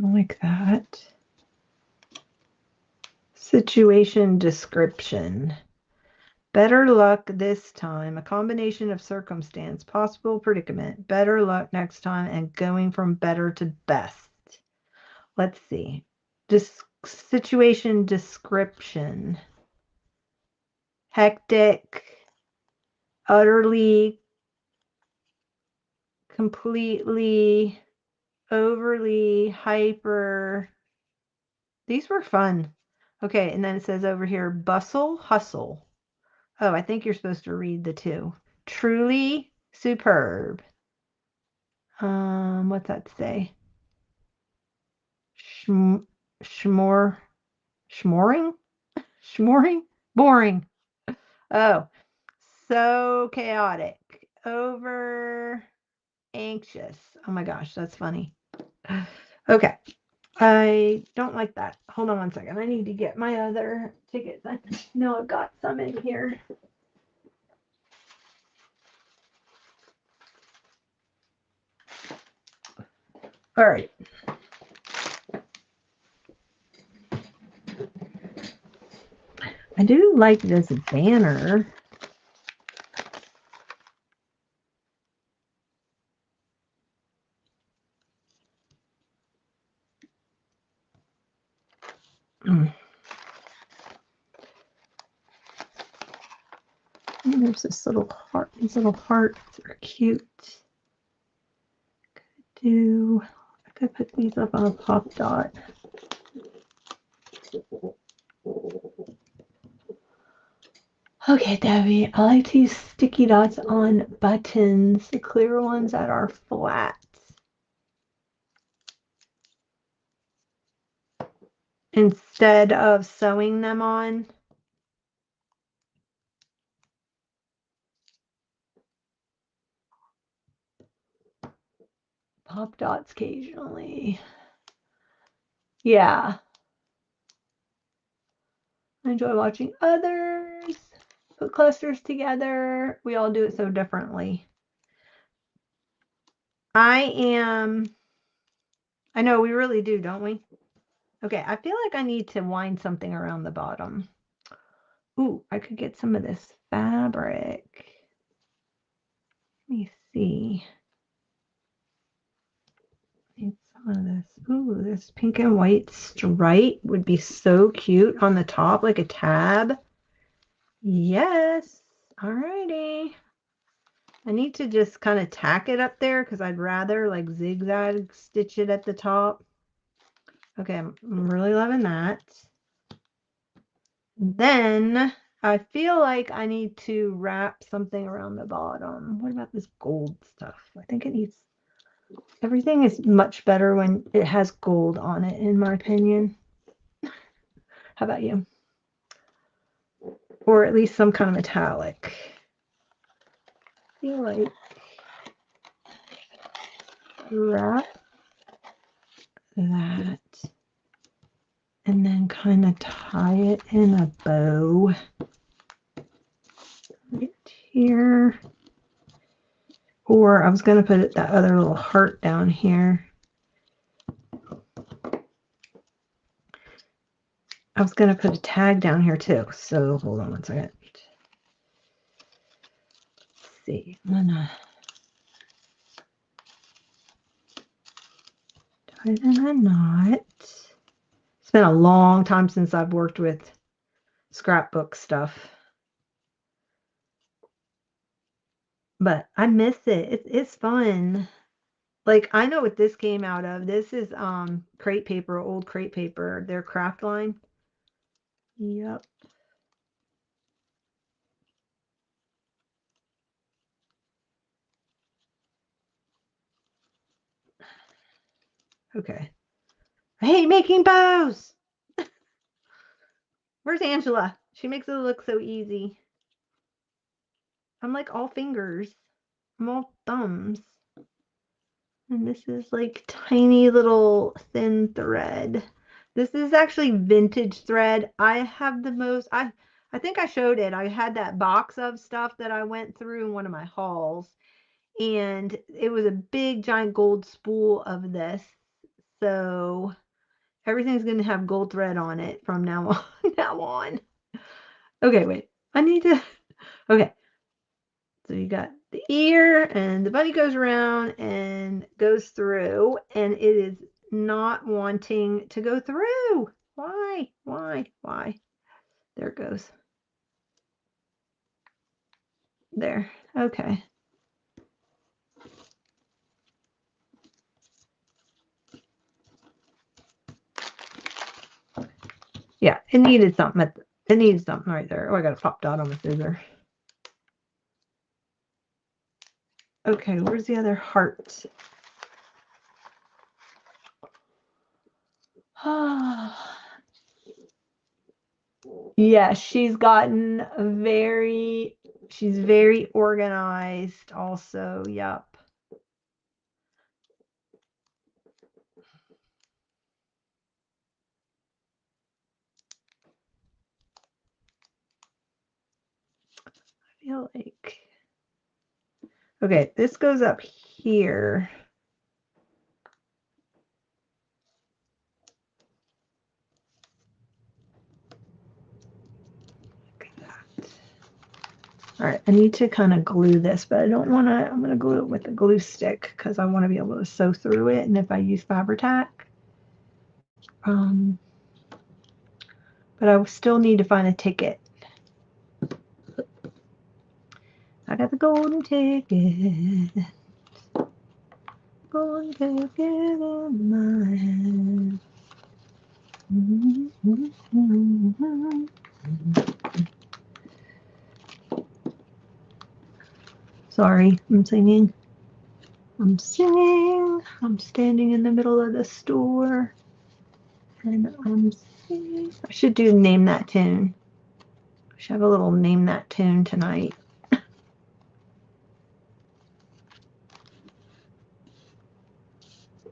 Like that. Situation description. Better luck this time. A combination of circumstance, possible predicament, better luck next time, and going from better to best. Let's see. Situation description. Hectic, utterly, completely, overly, hyper. These were fun. Okay, and then it says over here, bustle, hustle. Oh, I think you're supposed to read the two. Truly superb. What's that say? Schmoring? Schmoring? Boring. Oh, so chaotic. Over anxious. Oh my gosh, that's funny. Okay. I don't like that. Hold on one second. I need to get my other tickets. I know I've got some in here. All right. I do like this banner. And there's this little heart. These little hearts are cute. I could put these up on a pop dot. Okay, Debbie, I like to use sticky dots on buttons, the clear ones that are flat. Instead of sewing them on. Pop dots occasionally. Yeah. I enjoy watching others put clusters together. We all do it so differently. I know we really do, don't we? Okay, I feel like I need to wind something around the bottom. Ooh, I could get some of this fabric. Let me see. Need some of this. Ooh, this pink and white stripe would be so cute on the top, like a tab. Yes. Alrighty. I need to just kind of tack it up there because I'd rather like zigzag stitch it at the top. Okay, I'm really loving that. Then I feel like I need to wrap something around the bottom. What about this gold stuff? I think it needs, everything is much better when it has gold on it, in my opinion. How about you? Or at least some kind of metallic. I feel like wrap that and then kind of tie it in a bow right here. Or I was going to put that other little heart down here. I was going to put a tag down here too. So hold on one second. Let's see. I'm going to tie it in a knot. It's been a long time since I've worked with scrapbook stuff. but I miss it. It's fun. Like I know what this came out of. This is crepe paper, old crepe paper, their craft line. Yep. Okay. I hate making bows. Where's Angela? She makes it look so easy. I'm like all fingers. I'm all thumbs. And this is like tiny little thin thread. This is actually vintage thread. I have the most, I think I showed it. I had that box of stuff that I went through in one of my hauls. And it was a big giant gold spool of this. So everything's going to have gold thread on it from now on. Now on. Okay, wait. I need to. Okay. So you got the ear, and the bunny goes around and goes through, and it is not wanting to go through. Why? Why? There it goes. There. Okay. Yeah, it needed something. It needed something right there. Oh, I got a pop dot on my scissor. Okay, where's the other heart? Yeah, she's very organized also. Yep. I feel like, okay, this goes up here. All right, I need to kind of glue this, but I don't want to, I'm going to glue it with a glue stick because I want to be able to sew through it. And if I use Fabri-Tac, but I still need to find a ticket. I got the golden ticket. Golden ticket in my hand. Sorry, I'm singing. I'm standing in the middle of the store. And I'm singing. I should do Name That Tune. I should have a little Name That Tune tonight.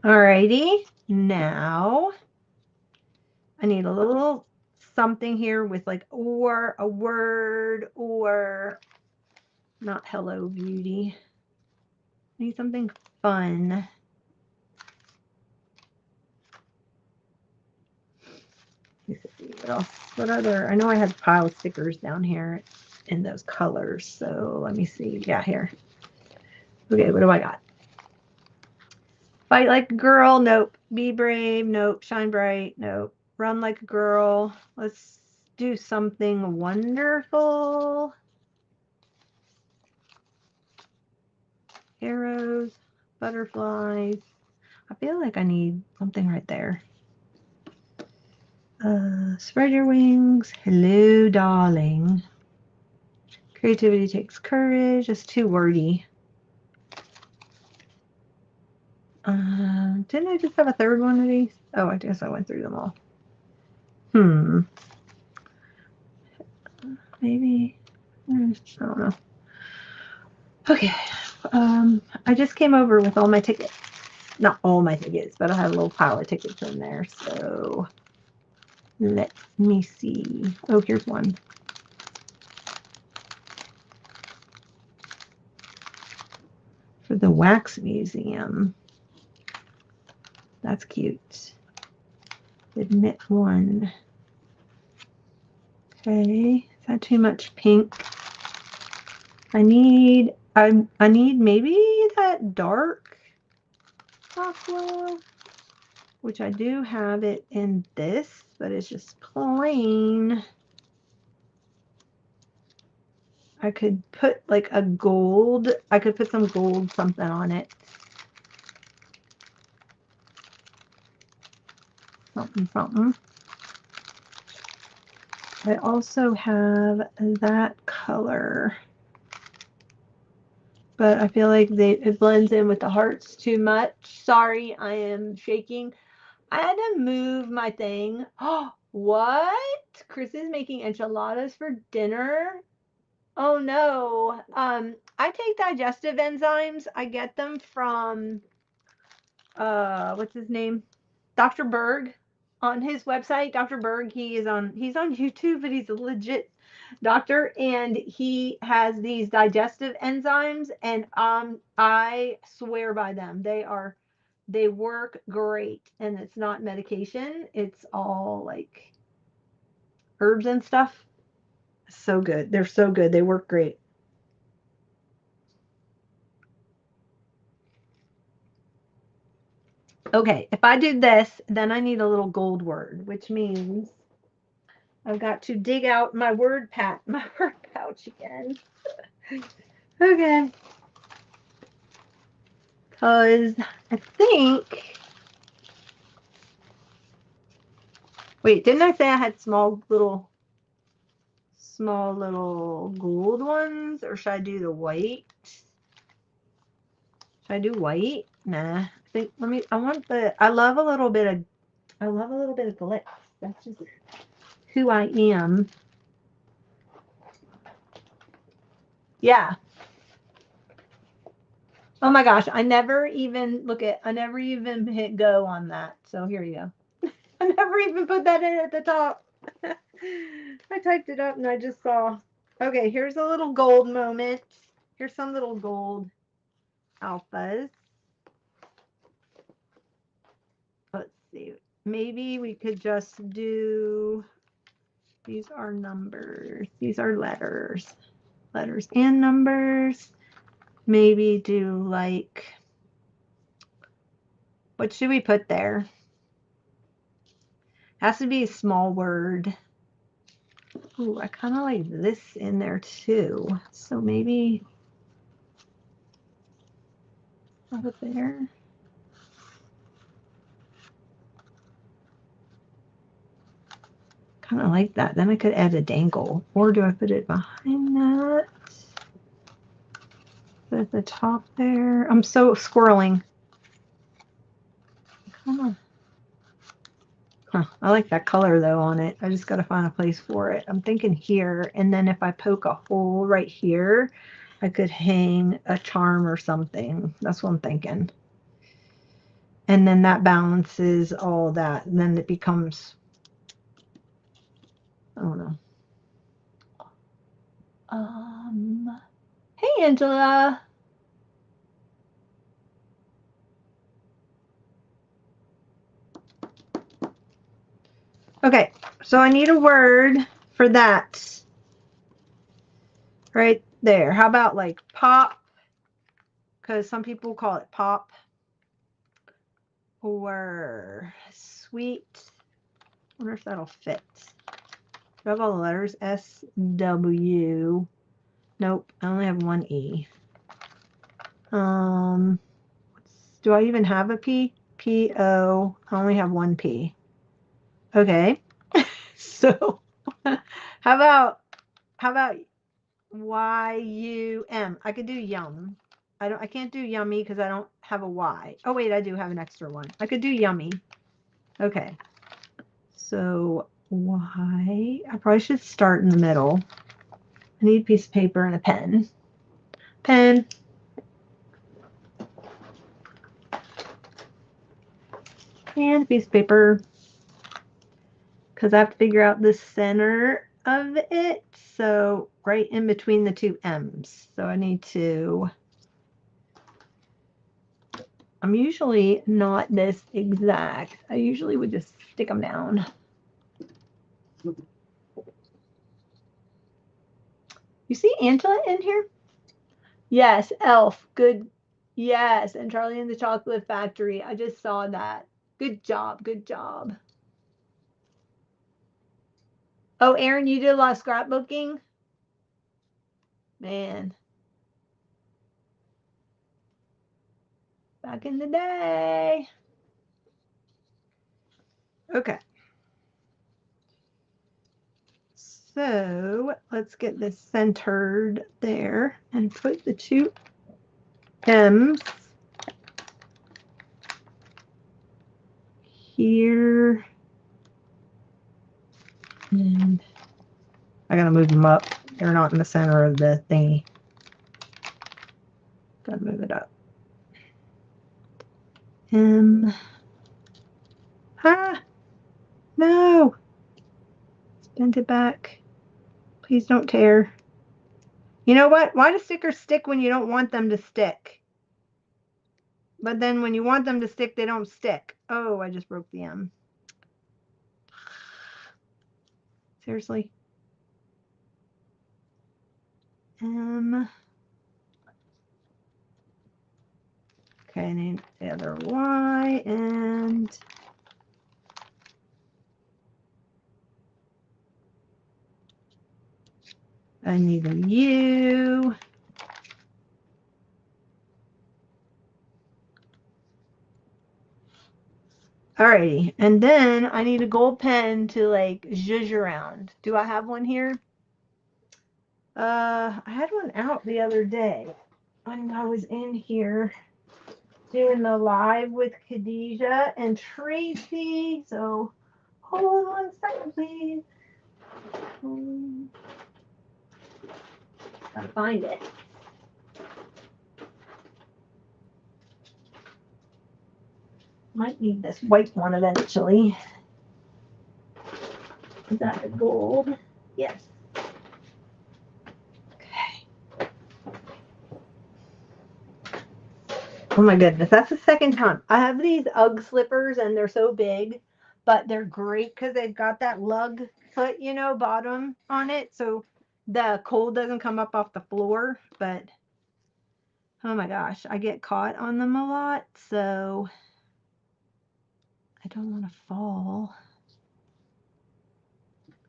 Alrighty. Now, I need a little something here with like or a word or not Hello Beauty. I need something fun. What else? What other? I know I had a pile of stickers down here in those colors. So let me see. Yeah, here. Okay, what do I got? Fight like a girl. Nope. Be brave. Nope. Shine bright. Nope. Run like a girl. Let's do something wonderful. Arrows, butterflies. I feel like I need something right there. Spread your wings. Hello, darling. Creativity takes courage. It's too wordy. Didn't I just have a third one of these? Oh, I guess I went through them all. Maybe. I don't know. Okay. I just came over with all my tickets. Not all my tickets, but I have a little pile of tickets in there. So let me see. Oh, here's one. For the Wax Museum. That's cute. Admit one. Okay. Is that too much pink? I need maybe that dark aqua, which I do have it in this, but it's just plain. I could put like a gold, I could put some gold something on it. Something, something. I also have that color, but I feel like it blends in with the hearts too much. Sorry, I am shaking. I had to move my thing. Oh, what? Chris is making enchiladas for dinner. Oh no. I take digestive enzymes. I get them from what's his name? Dr. Berg on his website. Dr. Berg, he's on YouTube, but he's a legit doctor and he has these digestive enzymes and I swear by them. They work great and it's not medication. It's all like herbs and stuff. So good. They're so good. They work great. Okay, if I do this, then I need a little gold word, which means I've got to dig out my my word pouch again. Okay. Because I think, wait, didn't I say I had small little gold ones? Or should I do the white? Should I do white? Nah. I think, I love a little bit of, glitz. That's just who I am. Yeah. Oh my gosh, I never even hit go on that. So here you go. I never even put that in at the top. I typed it up and I just saw. Okay, here's a little gold moment. Here's some little gold alphas. Let's see. Maybe we could just do, these are numbers. These are letters. Letters and numbers. Maybe do like, what should we put there? Has to be a small word. Ooh, I kind of like this in there too. So maybe over there. Kind of like that. Then I could add a dangle. Or do I put it behind that? Put it at the top there. I'm so squirreling. Come on. Huh, I like that color though on it. I just got to find a place for it. I'm thinking here, and then if I poke a hole right here, I could hang a charm or something. That's what I'm thinking. And then that balances all that. And then it becomes, I don't know. Hey, Angela. Okay, so I need a word for that right there. How about like pop? Because some people call it pop. Or sweet. I wonder if that'll fit. Do I have all the letters? S, W. Nope, I only have one E. Do I even have a P? P, O. I only have one P. Okay. So how about Y-U-M? I could do yum. I can't do yummy because I don't have a Y. Oh wait, I do have an extra one. I could do yummy. Okay. So Y, I probably should start in the middle. I need a piece of paper and a pen. Pen. And a piece of paper. Because I have to figure out the center of it. So right in between the two M's. So I need to, I'm usually not this exact. I usually would just stick them down. You see Angela in here? Yes, Elf. Good. Yes, and Charlie and the Chocolate Factory. I just saw that. Good job. Good job. Oh, Aaron, you did a lot of scrapbooking? Man. Back in the day. Okay. So let's get this centered there and put the two M's here. And I gotta move them up. They're not in the center of the thingy. Gotta move it up. M. Ah! No! Bend it back. Please don't tear. You know what? Why do stickers stick when you don't want them to stick? But then when you want them to stick, they don't stick. Oh, I just broke the M. Seriously? M. Okay, name the other Y and I need a U. Alrighty, and then I need a gold pen to like zhuzh around. Do I have one here? I had one out the other day when I was in here doing the live with Khadijah and Tracy. So hold on a second, please. Gotta find it. Might need this white one eventually. Is that the gold? Yes. Okay. Oh my goodness, that's the second time. I have these UGG slippers and they're so big, but they're great because they've got that lug foot, you know, bottom on it. So the cold doesn't come up off the floor. But oh my gosh, I get caught on them a lot. So I don't want to fall.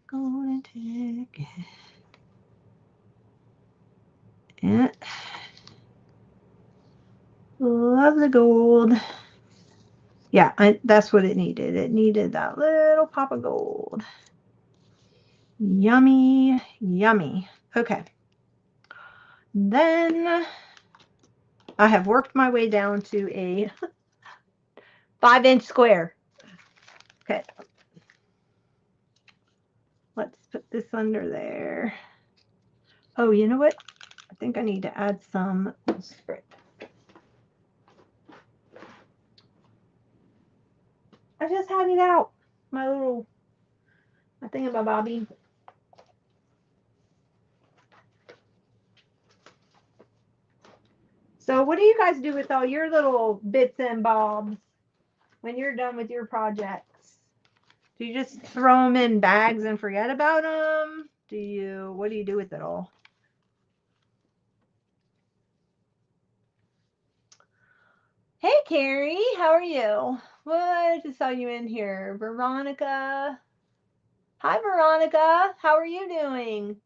Golden ticket. Yeah. Love the gold. Yeah, that's what it needed. It needed that little pop of gold. Yummy, yummy. Okay. Then I have worked my way down to a 5-inch square. Okay. Let's put this under there. Oh, you know what? I think I need to add some spray. I just had it out. My thingamabobby. So what do you guys do with all your little bits and bobs when you're done with your projects? Do you just throw them in bags and forget about them? What do you do with it all? Hey, Carrie, how are you? Well, I just saw you in here. Veronica. Hi, Veronica. How are you doing?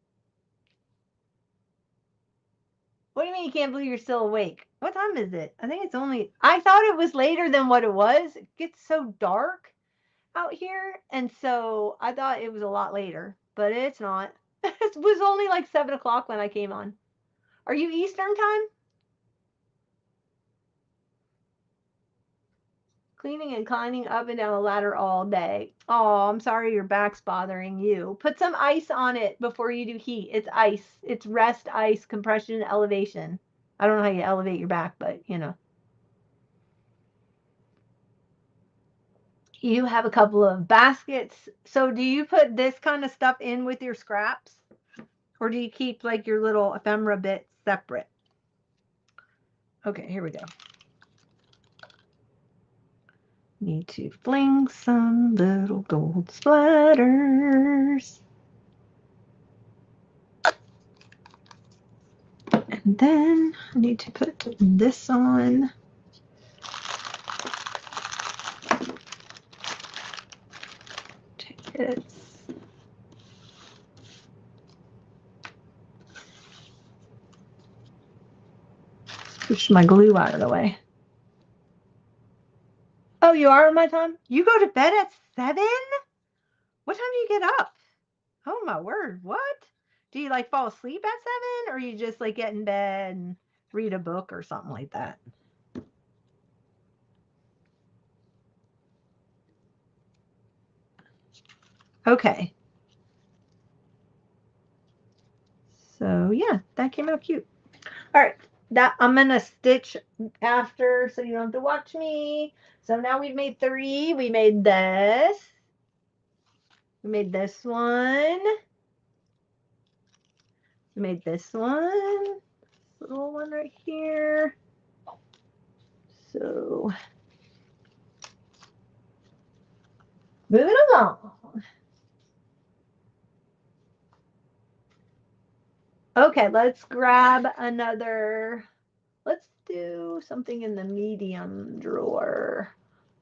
What do you mean you can't believe you're still awake? What time is it? I think I thought it was later than what it was. It gets so dark out here. And so I thought it was a lot later, but it's not. It was only like 7 o'clock when I came on. Are you Eastern time? Cleaning and climbing up and down a ladder all day. Oh, I'm sorry your back's bothering you. Put some ice on it before you do heat. It's ice. It's rest ice, compression, elevation. I don't know how you elevate your back, but you know. You have a couple of baskets. So do you put this kind of stuff in with your scraps? Or do you keep like your little ephemera bits separate? Okay, here we go. Need to fling some little gold splatters. And then I need to put this on. Tickets. Push my glue out of the way. Oh, you are on my time? You go to bed at 7? What time do you get up? Oh my word, what? Do you like fall asleep at 7, or you just like get in bed and read a book or something like that? Okay. So yeah, that came out cute. All right, that I'm gonna stitch after so you don't have to watch me. So now we've made 3. We made this. We made this one. We made this one. This little one right here. So moving along. Okay, let's grab another. Let's do something in the medium drawer.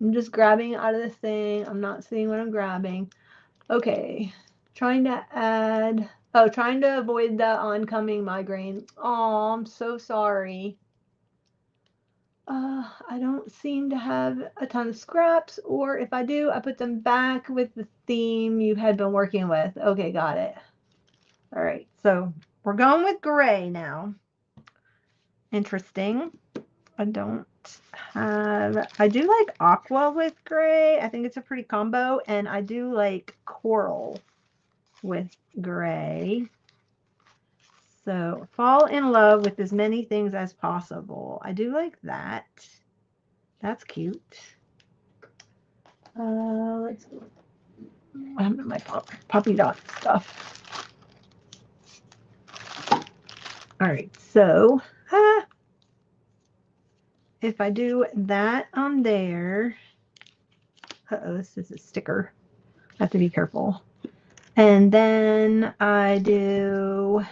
I'm just grabbing out of this thing. I'm not seeing what I'm grabbing. Okay, trying to add. Oh, trying to avoid the oncoming migraine. Oh, I'm so sorry. I don't seem to have a ton of scraps, or if I do, I put them back with the theme you had been working with. Okay, got it. All right, so we're going with gray now. Interesting. I don't have, I do like aqua with gray. I think it's a pretty combo, and I do like coral with gray. So fall in love with as many things as possible. I do like that. That's cute. Let's see. I'm my puppy dog stuff. All right, so if I do that on there, this is a sticker. I have to be careful. And then I do,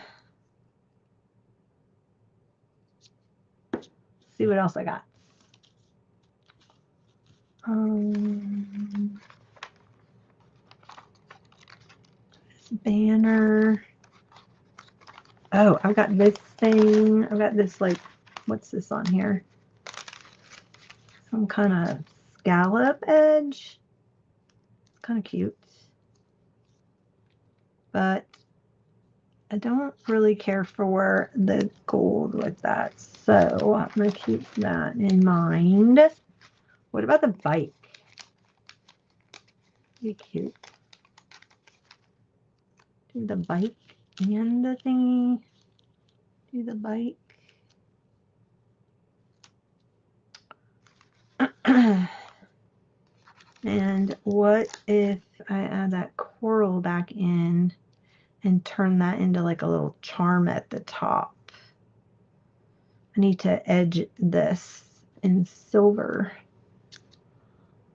see what else I got. This banner. Oh, I've got this thing. I've got this, like, what's this on here? Some kind of scallop edge. It's kind of cute. But I don't really care for the gold with that. So I'm going to keep that in mind. What about the bike? Be cute. Do the bike and the thingy. Do the bike. And what if I add that coral back in and turn that into like a little charm at the top? I need to edge this in silver.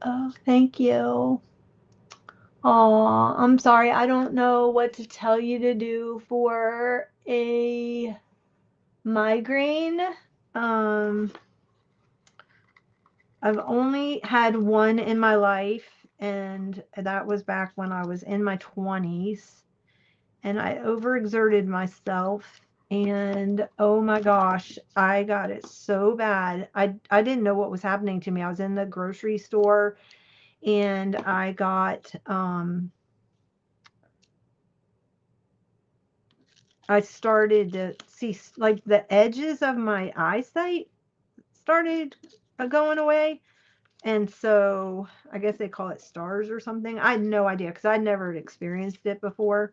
Oh, thank you. Oh, I'm sorry. I don't know what to tell you to do for a migraine. I've only had one in my life, and that was back when I was in my 20s, and I overexerted myself, and oh my gosh, I got it so bad. I didn't know what was happening to me. I was in the grocery store, and I got I started to see like the edges of my eyesight started going away. And so I guess they call it stars or something. I had no idea because I'd never experienced it before.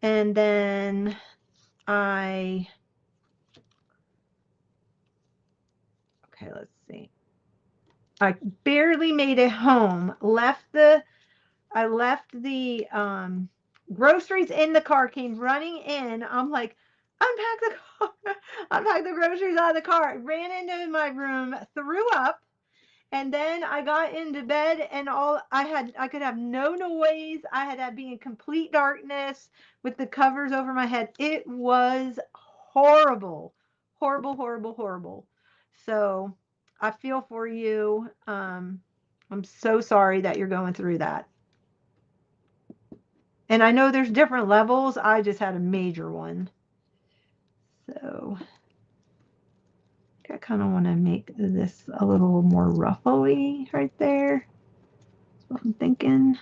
And then okay, let's see. I barely made it home. I left the groceries in the car, came running in. I'm like, unpack the car, unpack the groceries out of the car. Ran into my room, threw up. And then I got into bed, and I could have no noise. I had to be in complete darkness with the covers over my head. It was horrible, horrible, horrible, horrible. So I feel for you. I'm so sorry that you're going through that. And I know there's different levels. I just had a major one. So, I kind of want to make this a little more ruffly right there. That's what I'm thinking.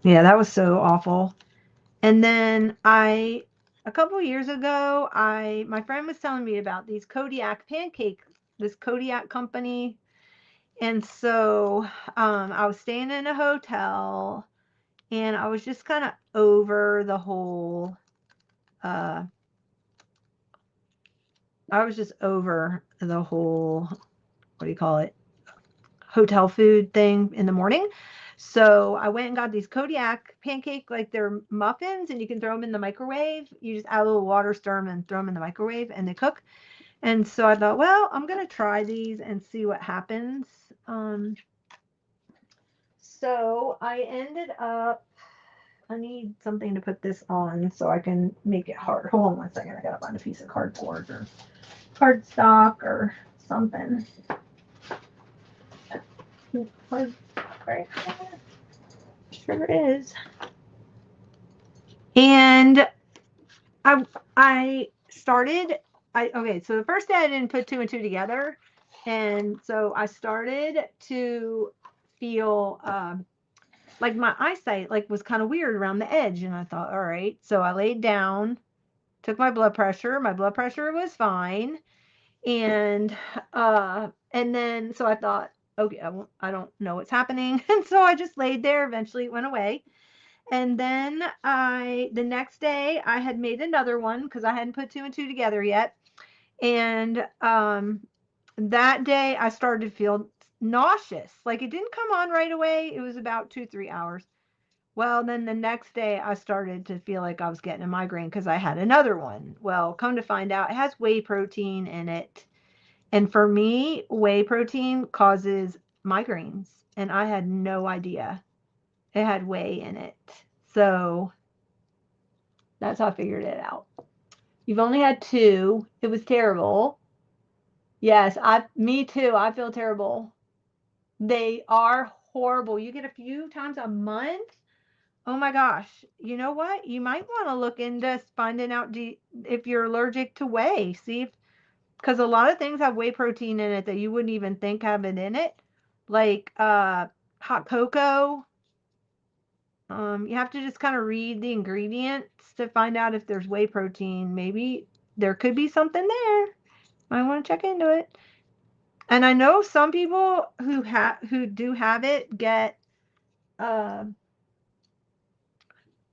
Yeah, that was so awful. And then a couple years ago, my friend was telling me about these Kodiak pancake, this Kodiak company. And so I was staying in a hotel and I was just kind of over the whole, I was just over the whole, what do you call it? Hotel food thing in the morning. So I went and got these Kodiak pancake, like they're muffins, and you can throw them in the microwave. You just add a little water, stir them, and throw them in the microwave, and they cook. And so I thought, well, I'm going to try these and see what happens. So I ended up, I need something to put this on so I can make it hard. Hold on one second. I got to find a piece of cardboard or cardstock or something. Right. Sure is. And I started, okay, so the first day I didn't put two and two together. And so I started to feel like my eyesight like was kind of weird around the edge. And I thought, all right. So I laid down, took my blood pressure. My blood pressure was fine. And then so I thought, okay, I don't know what's happening. And so I just laid there. Eventually it went away. And then the next day I had made another one because I hadn't put two and two together yet. And that day I started to feel nauseous. Like it didn't come on right away. It was about 2-3 hours. Well, then the next day I started to feel like I was getting a migraine because I had another one. Well, come to find out, it has whey protein in it. And for me, whey protein causes migraines. And I had no idea it had whey in it. So that's how I figured it out. You've only had two. It was terrible. Yes, me too. I feel terrible. They are horrible. You get a few times a month. Oh my gosh. You know what? You might want to look into finding out if you're allergic to whey. See if, because a lot of things have whey protein in it that you wouldn't even think have it in it. Like hot cocoa. You have to just kind of read the ingredients to find out if there's whey protein. Maybe there could be something there. I want to check into it. And I know some people who do have it get. Uh,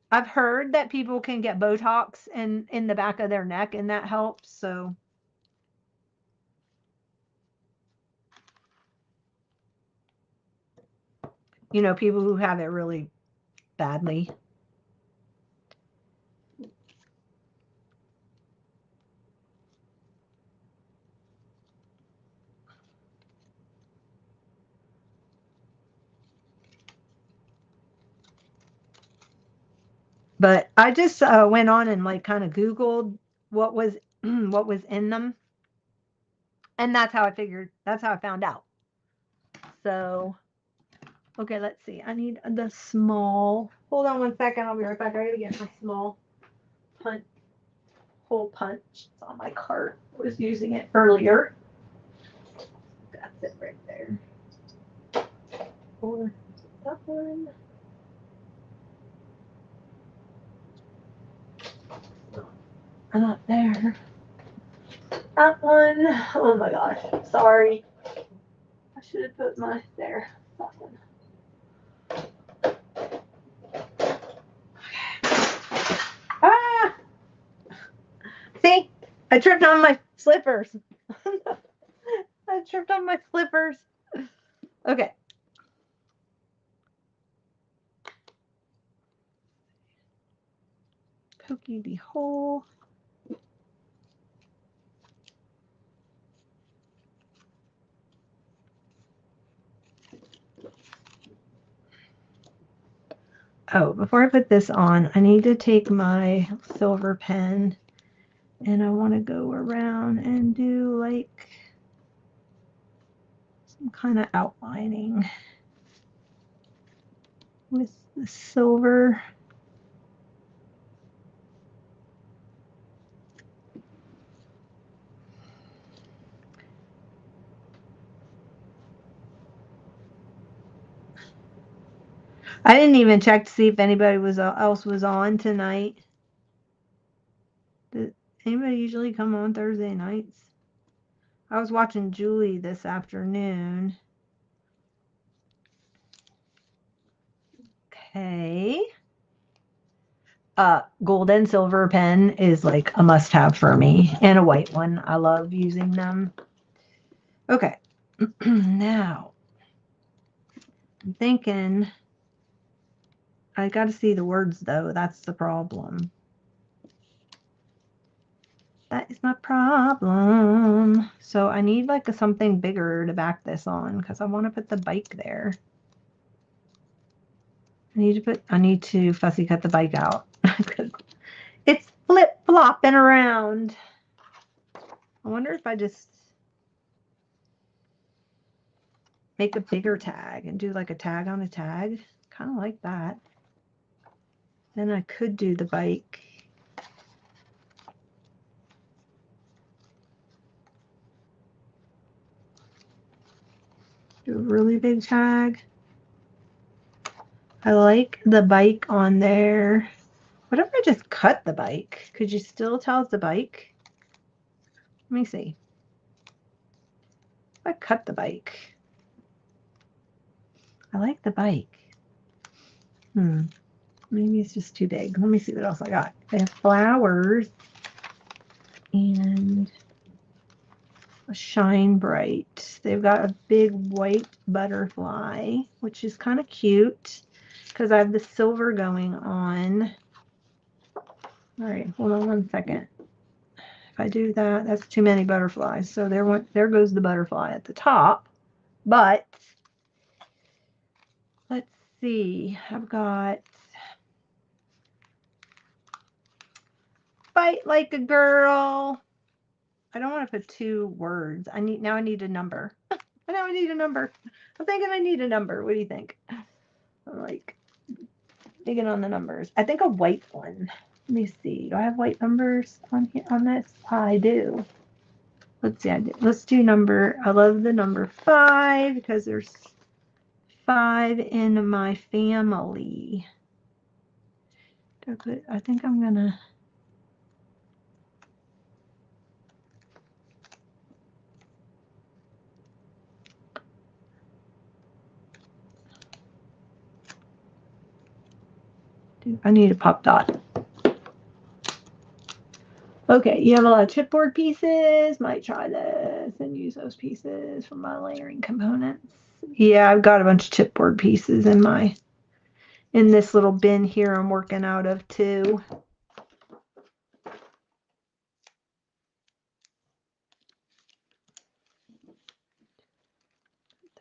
I've heard that people can get Botox in the back of their neck, and that helps. So, people who have it really badly. But I just went on and like kind of Googled what was what was in them, and that's how I figured. That's how I found out. So, okay, let's see. I need the small. Hold on one second. I'll be right back. I gotta get my small punch, hole punch. It's on my cart. I was using it earlier. That's it right there. Or that one. Not there. That one. Oh my gosh. Sorry. I should have put my there. That one. Ah! See? I tripped on my slippers. I tripped on my slippers. Okay. Poking the hole. Oh, before I put this on, I need to take my silver pen and I want to go around and do like some kind of outlining with the silver. I didn't even check to see if anybody else was on tonight. Does anybody usually come on Thursday nights? I was watching Julie this afternoon. Okay. Gold and silver pen is like a must-have for me, and a white one. I love using them. Okay. Now, I'm thinking I got to see the words though. That's the problem. That is my problem. So I need like something bigger to back this on because I want to put the bike there. I need to fussy cut the bike out because it's flip-flopping around. I wonder if I just make a bigger tag and do like a tag on a tag. Kind of like that. Then I could do the bike. Do a really big tag. I like the bike on there. What if I just cut the bike? Could you still tell it's a bike? Let me see. If I cut the bike. I like the bike. Maybe it's just too big. Let me see what else I got. I have flowers and a Shine Bright. They've got a big white butterfly, which is kind of cute because I have the silver going on. All right, hold on one second. If I do that, that's too many butterflies. So there goes the butterfly at the top. But let's see. I've got Fight Like a Girl. I don't want to put 2 words. I need a number. Now I need a number. I'm thinking I need a number. What do you think? I'm like digging on the numbers. I think a white one. Let me see. Do I have white numbers on here on this? I do. Let's see. Let's do number. I love the number 5 because there's 5 in my family. I think I'm gonna. I need a pop dot. Okay, you have a lot of chipboard pieces. Might try this and use those pieces for my layering components. Yeah, I've got a bunch of chipboard pieces in this little bin here I'm working out of too. Put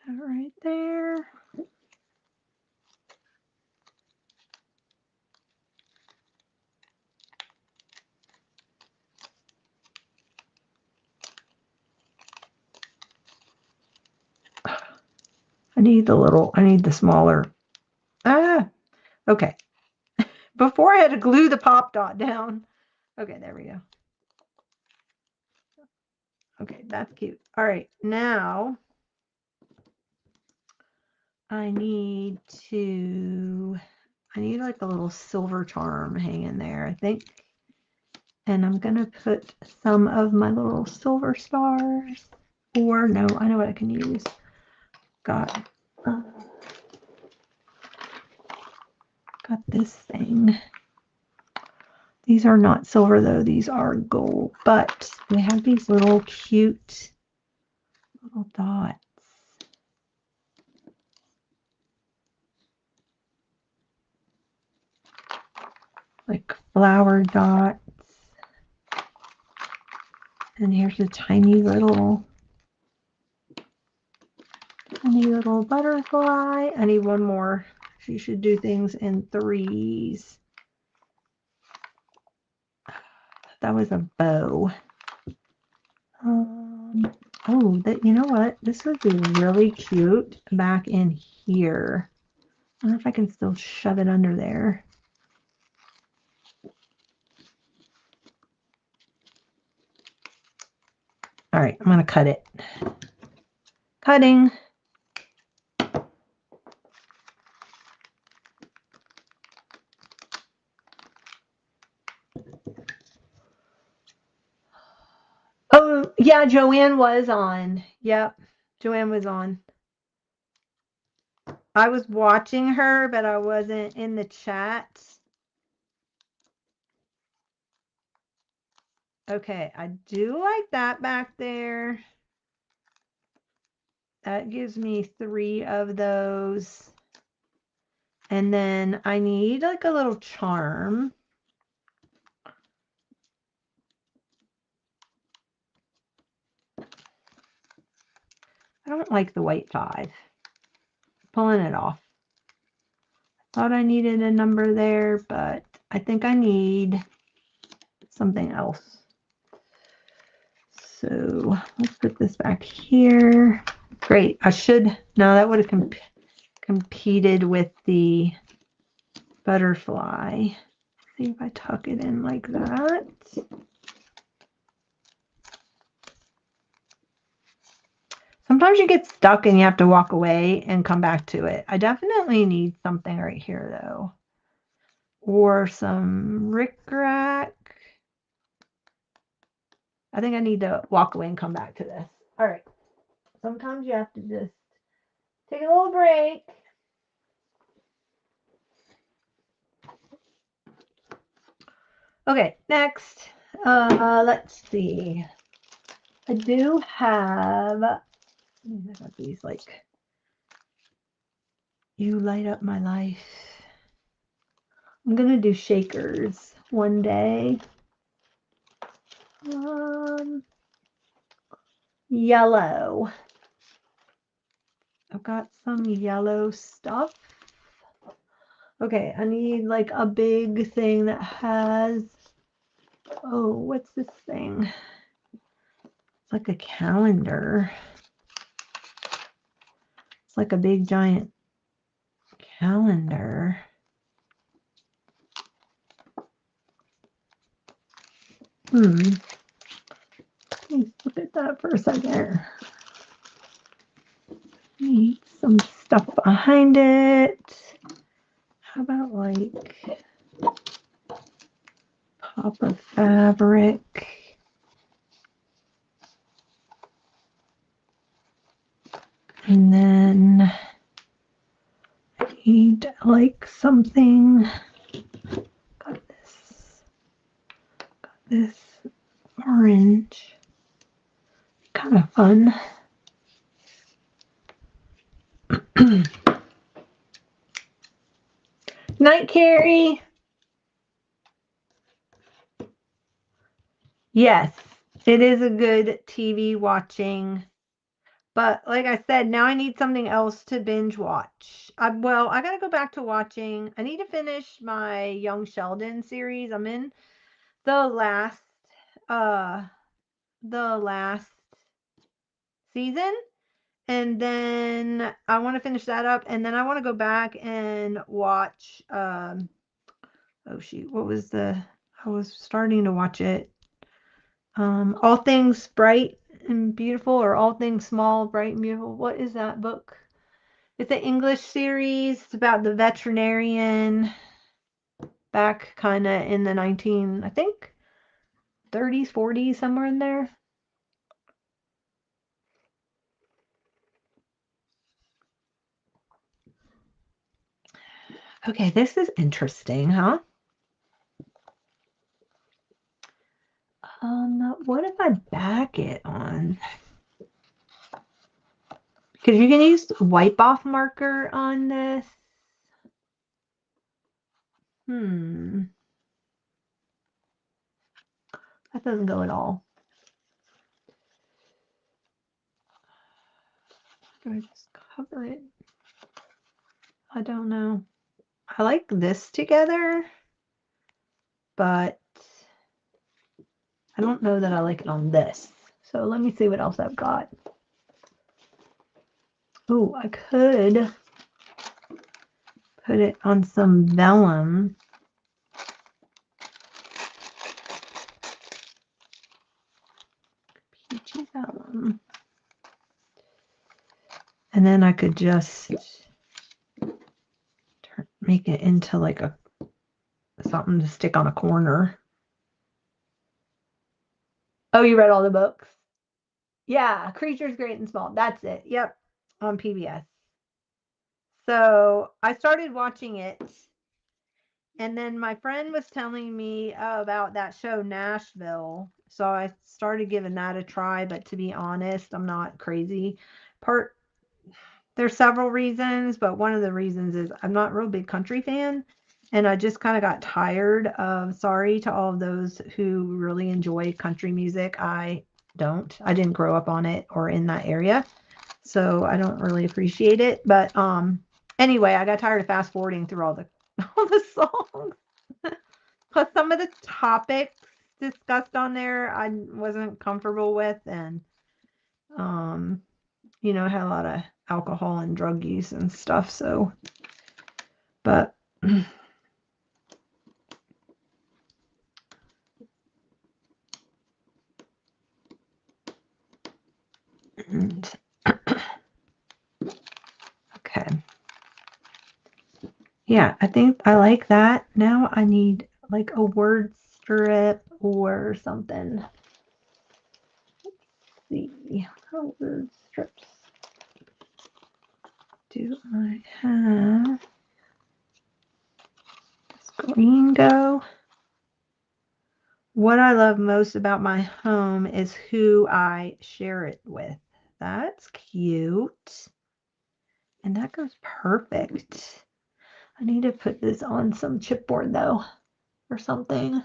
that right there. I need the smaller. Okay. Before I had to glue the pop dot down. Okay, there we go. Okay, that's cute. All right, now I need like a little silver charm hanging there, I think. And I'm going to put some of my little silver stars. Or no, I know what I can use. Got this thing. These are not silver though, these are gold, but we have these little cute little dots. Like flower dots. And here's a tiny little butterfly. I need one more. She should do things in 3s. That was a bow. Oh, you know what? This would be really cute back in here. I wonder if I can still shove it under there. All right, I'm going to cut it. Cutting. Yeah, Joanne was on. Yep, Joanne was on. I was watching her, but I wasn't in the chat. Okay, I do like that back there. That gives me 3 of those. And then I need like a little charm. I don't like the white 5. Pulling it off. Thought I needed a number there, but I think I need something else. So let's put this back here. Great. I should, no, that would have competed with the butterfly. See if I tuck it in like that. Sometimes you get stuck and you have to walk away and come back to it. I definitely need something right here though. Or some rickrack. I think I need to walk away and come back to this. All right. Sometimes you have to just take a little break. Okay, next. Let's see. I do have, I got these like, you light up my life. I'm gonna do shakers one day. Yellow. I've got some yellow stuff. Okay, I need like a big thing that has, oh, what's this thing? It's like a calendar. It's like a big giant calendar. Let's look at that for a second. Need some stuff behind it. How about like pop of fabric? And then I need like something. Got this orange. Kind of fun. Night, Carrie. Yes, it is a good TV watching. But like I said, now I need something else to binge watch. Well, I got to go back to watching. I need to finish my Young Sheldon series. I'm in the last season. And then I want to finish that up. And then I want to go back and watch, oh shoot, what was I was starting to watch it. All Things Bright and Beautiful, or All Things Small, Bright and Beautiful. What is that book? It's an English series. It's about the veterinarian back kind of in the 19, I think, 30s, 40s, somewhere in there. Okay, this is interesting, huh? What if I back it on? Because you can use wipe off marker on this. That doesn't go at all. Do I just cover it? I don't know. I like this together, but I don't know that I like it on this. So let me see what else I've got. Oh, I could put it on some vellum. Peachy vellum. And then I could just make it into like something to stick on a corner. Oh, you read all the books? Yeah, Creatures Great and Small. That's it. Yep, on PBS. So I started watching it, and then my friend was telling me about that show Nashville. So I started giving that a try, but to be honest, I'm not crazy. Part There's several reasons, but one of the reasons is I'm not a real big country fan. And I just kind of got tired of, sorry to all of those who really enjoy country music. I don't. I didn't grow up on it or in that area. So I don't really appreciate it. But anyway, I got tired of fast forwarding through all the all the songs. Plus some of the topics discussed on there I wasn't comfortable with, and um it had a lot of alcohol and drug use and stuff. So, but okay. Yeah, I think I like that. Now I need like a word strip or something. Let's see. How word strips do I have? Green go. What I love most about my home is who I share it with. That's cute. And that goes perfect. I need to put this on some chipboard though, or something.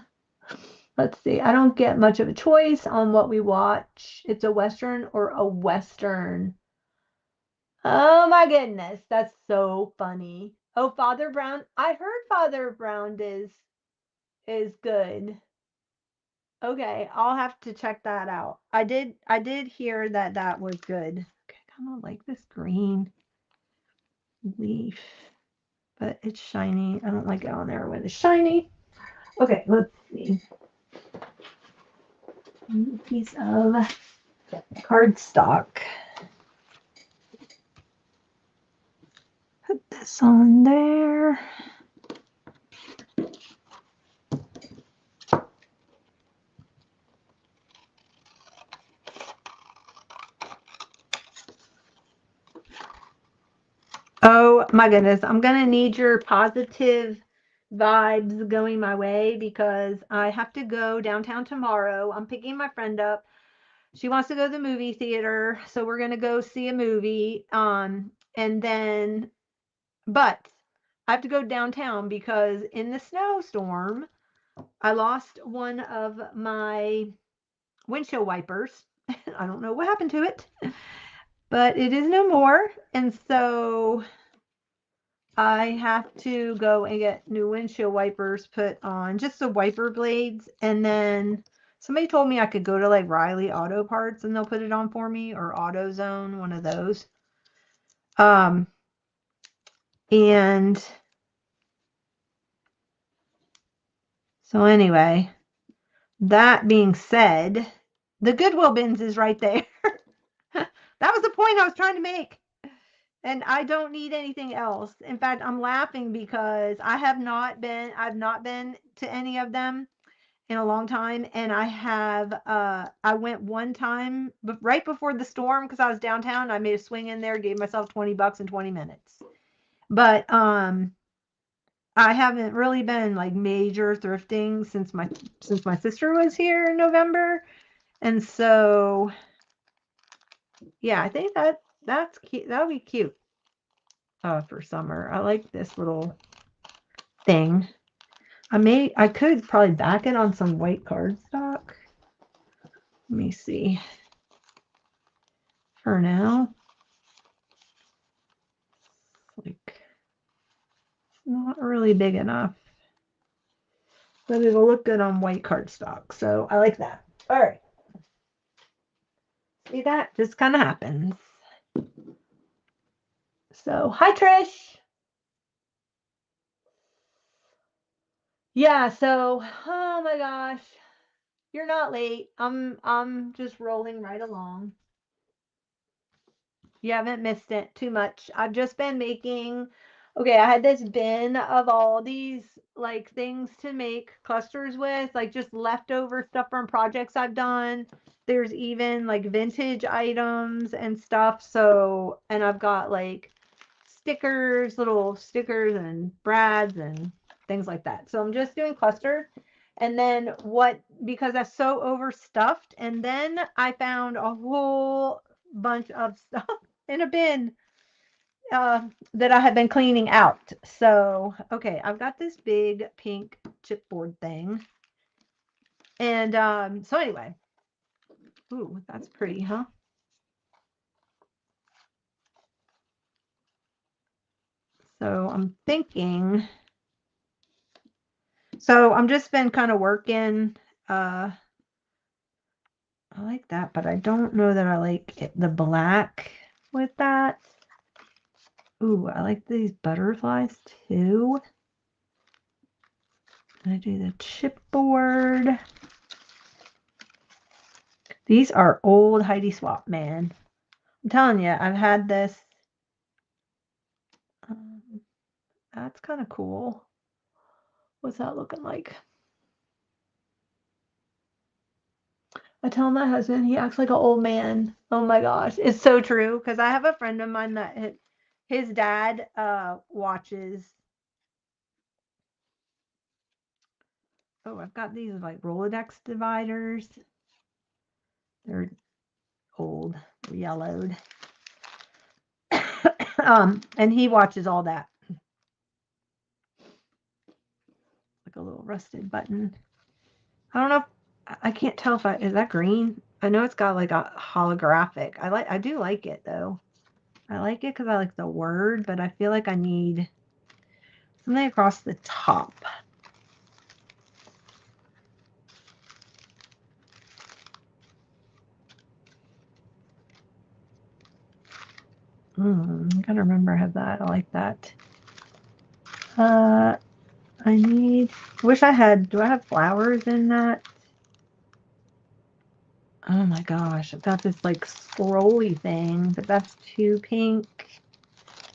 Let's see. I don't get much of a choice on what we watch. It's a Western or a Western. Oh my goodness, that's so funny. Oh, Father Brown. I heard Father Brown is good. Okay, I'll have to check that out. I did hear that that was good. Okay, I kind of like this green leaf, but it's shiny. I don't like it on there when it's shiny. Okay, let's see. Piece of cardstock. Put this on there. Oh my goodness, I'm gonna need your positive vibes going my way because I have to go downtown tomorrow. I'm picking my friend up. She wants to go to the movie theater, so we're gonna go see a movie. And then, but I have to go downtown because in the snowstorm, I lost one of my windshield wipers. I don't know what happened to it, but it is no more. And so I have to go and get new windshield wipers put on, just the wiper blades. And then somebody told me I could go to like Riley Auto Parts and they'll put it on for me, or AutoZone, one of those. Um, and so anyway, that being said, the Goodwill bins is right there. That was the point I was trying to make. And I don't need anything else. In fact, I'm laughing because I've not been to any of them in a long time. And I went one time right before the storm because I was downtown. I made a swing in there, gave myself $20 in 20 minutes. But I haven't really been like major thrifting since my sister was here in November. And so yeah, I think that's cute. That'll be cute for summer. I like this little thing. I could probably back it on some white cardstock. Let me see. For now, like not really big enough, but it'll look good on white cardstock. So I like that. All right. See, that just kind of happens. So hi Trish. Yeah, so oh my gosh. You're not late. I'm just rolling right along. You haven't missed it too much. I've just been making Okay, I had this bin of all these like things to make clusters with, like just leftover stuff from projects I've done. There's even like vintage items and stuff. So, and I've got like stickers, little stickers and brads and things like that. So I'm just doing clusters. And then because that's so overstuffed, and then I found a whole bunch of stuff in a bin that I have been cleaning out. So, okay, I've got this big pink chipboard thing. And so anyway, ooh, that's pretty, huh? So I'm thinking, so I'm just been kind of working. I like that, but I don't know that I like the black with that. Ooh, I like these butterflies too. I do the chipboard. These are old Heidi Swapp, man. I'm telling you, I've had this. That's kind of cool. What's that looking like? I tell my husband he acts like an old man. Oh my gosh, it's so true. Because I have a friend of mine that his dad watches. Oh, I've got these like Rolodex dividers. They're old, yellowed. And he watches all that. Like a little rusted button. I don't know. I can't tell if is that green. I know it's got like a holographic. I do like it though. I like it because I like the word, but I feel like I need something across the top. I gotta remember I have that. I like that. Wish I had, do I have flowers in that? Oh my gosh, I've got this like scrolly thing, but that's too pink.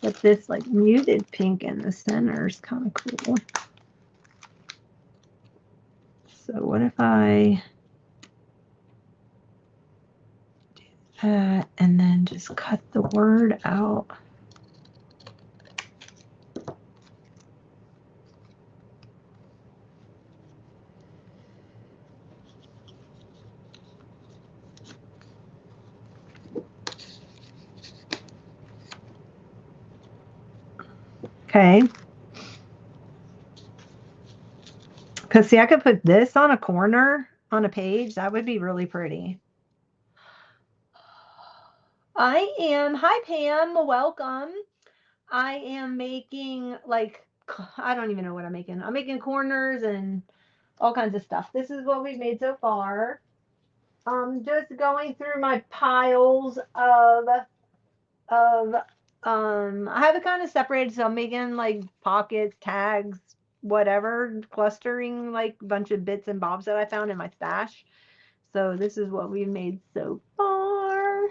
But this like muted pink in the center is kind of cool. So what if I do that and then just cut the word out? Okay. Because see, I could put this on a corner on a page. That would be really pretty. Hi Pam, welcome. I am making like, I don't even know what I'm making. I'm making corners and all kinds of stuff. This is what we've made so far. Just going through my piles of I have it kind of separated, so I'm making like pockets, tags, whatever, clustering like a bunch of bits and bobs that I found in my stash. So this is what we've made so far.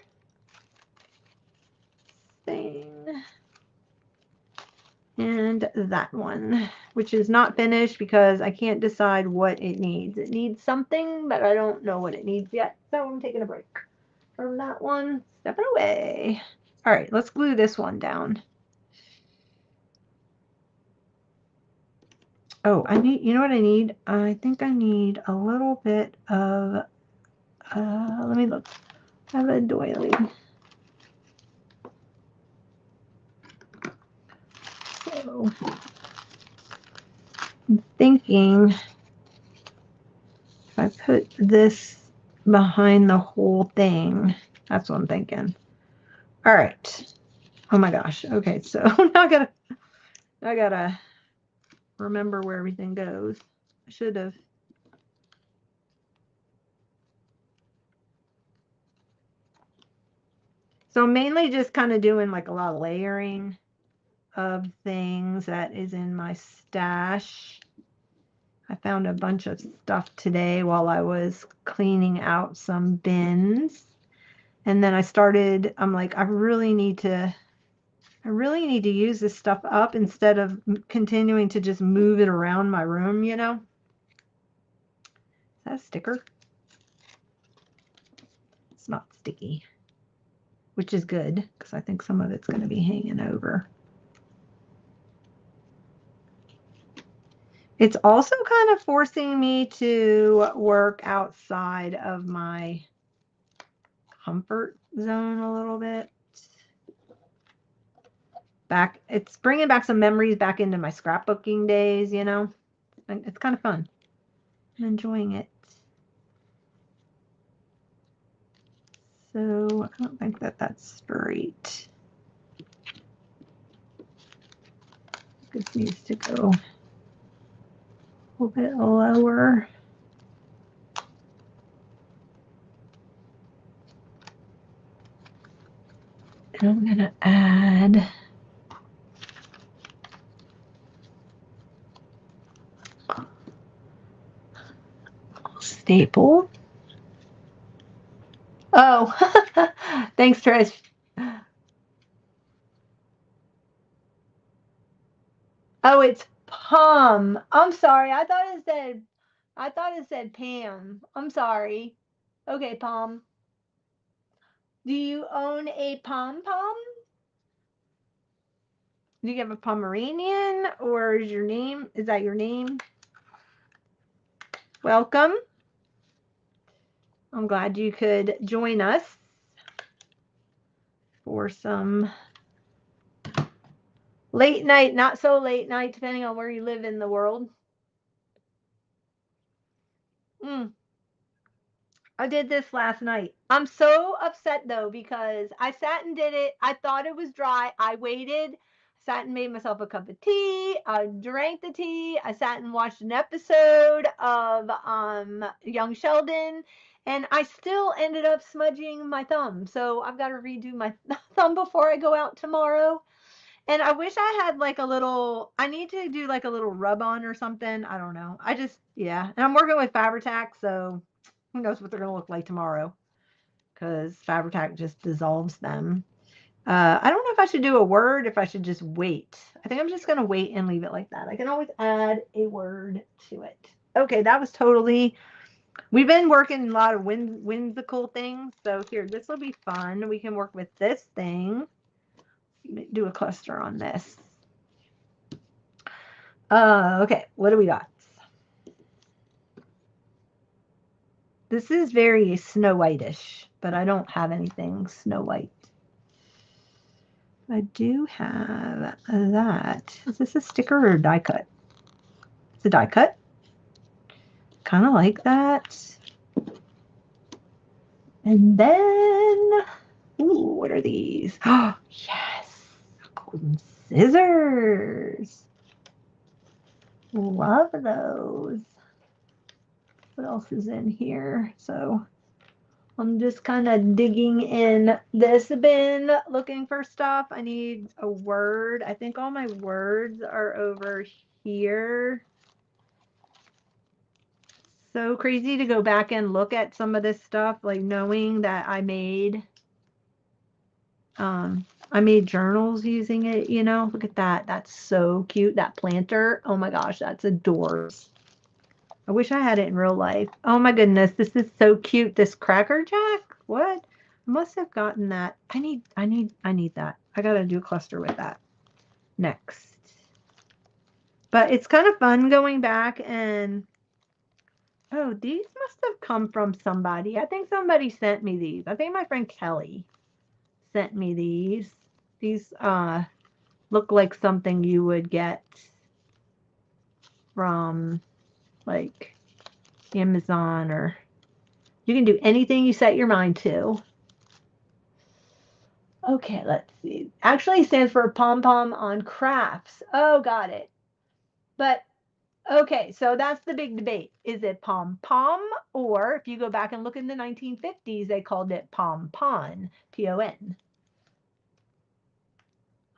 Thing. And that one, which is not finished because I can't decide what it needs. It needs something, but I don't know what it needs yet. So I'm taking a break from that one. Stepping away. All right, let's glue this one down. Oh, you know what I need? I think I need a little bit of, let me look. I have a doily. So I'm thinking if I put this behind the whole thing, that's what I'm thinking. All right. Oh my gosh. Okay, so now I gotta remember where everything goes. I should have. So mainly just kind of doing like a lot of layering of things that is in my stash. I found a bunch of stuff today while I was cleaning out some bins. And then I'm like, I really need to I really need to use this stuff up instead of continuing to just move it around my room, you know? Is that a sticker? It's not sticky, which is good because I think some of it's going to be hanging over. It's also kind of forcing me to work outside of my comfort zone a little bit. It's bringing back some memories back into my scrapbooking days, you know? And it's kind of fun. I'm enjoying it. So I don't think that that's straight. This needs to go a little bit lower. And I'm going to add staple. Oh, thanks, Trish. Oh, it's Pom. I'm sorry. I thought it said Pam. I'm sorry. Okay, Pom. Do you own a pom-pom? Do you have a Pomeranian, or is that your name? Welcome. I'm glad you could join us for some late night, not so late night, depending on where you live in the world. I did this last night. I'm so upset though because I sat and did it. I thought it was dry. I waited, sat and made myself a cup of tea. I drank the tea. I sat and watched an episode of Young Sheldon, and I still ended up smudging my thumb. So I've got to redo my thumb before I go out tomorrow. And I wish I had like I need to do like a little rub on or something. I don't know. Yeah. And I'm working with Fabri-Tac, so who knows what they're going to look like tomorrow because Fabri-Tac just dissolves them. I don't know if I should do a word, if I should just wait. I think I'm just going to wait and leave it like that. I can always add a word to it. Okay, that was we've been working a lot of whimsical things. So here, this will be fun. We can work with this thing. Do a cluster on this. Okay, what do we got? This is very Snow White-ish, but I don't have anything Snow White. I do have that. Is this a sticker or a die cut? It's a die cut. Kind of like that. And then, ooh, what are these? Oh, yes, golden scissors. Love those. What else is in here? So I'm just kind of digging in this bin, looking for stuff. I need a word. I think all my words are over here. So crazy to go back and look at some of this stuff, like knowing that I made journals using it, you know. Look at that. That's so cute. That planter. Oh my gosh, that's adorable. I wish I had it in real life. Oh my goodness, this is so cute. This Cracker Jack? What? I must have gotten that. I need that. I gotta do a cluster with that next. But it's kind of fun going back and oh, these must have come from somebody. I think somebody sent me these. I think my friend Kelly sent me these. These look like something you would get from like Amazon, or you can do anything you set your mind to. Okay, let's see. Actually stands for Pom Pom on Crafts. Oh, got it. But okay, so that's the big debate. Is it pom pom, or if you go back and look in the 1950s, they called it pom pon, P-O-N.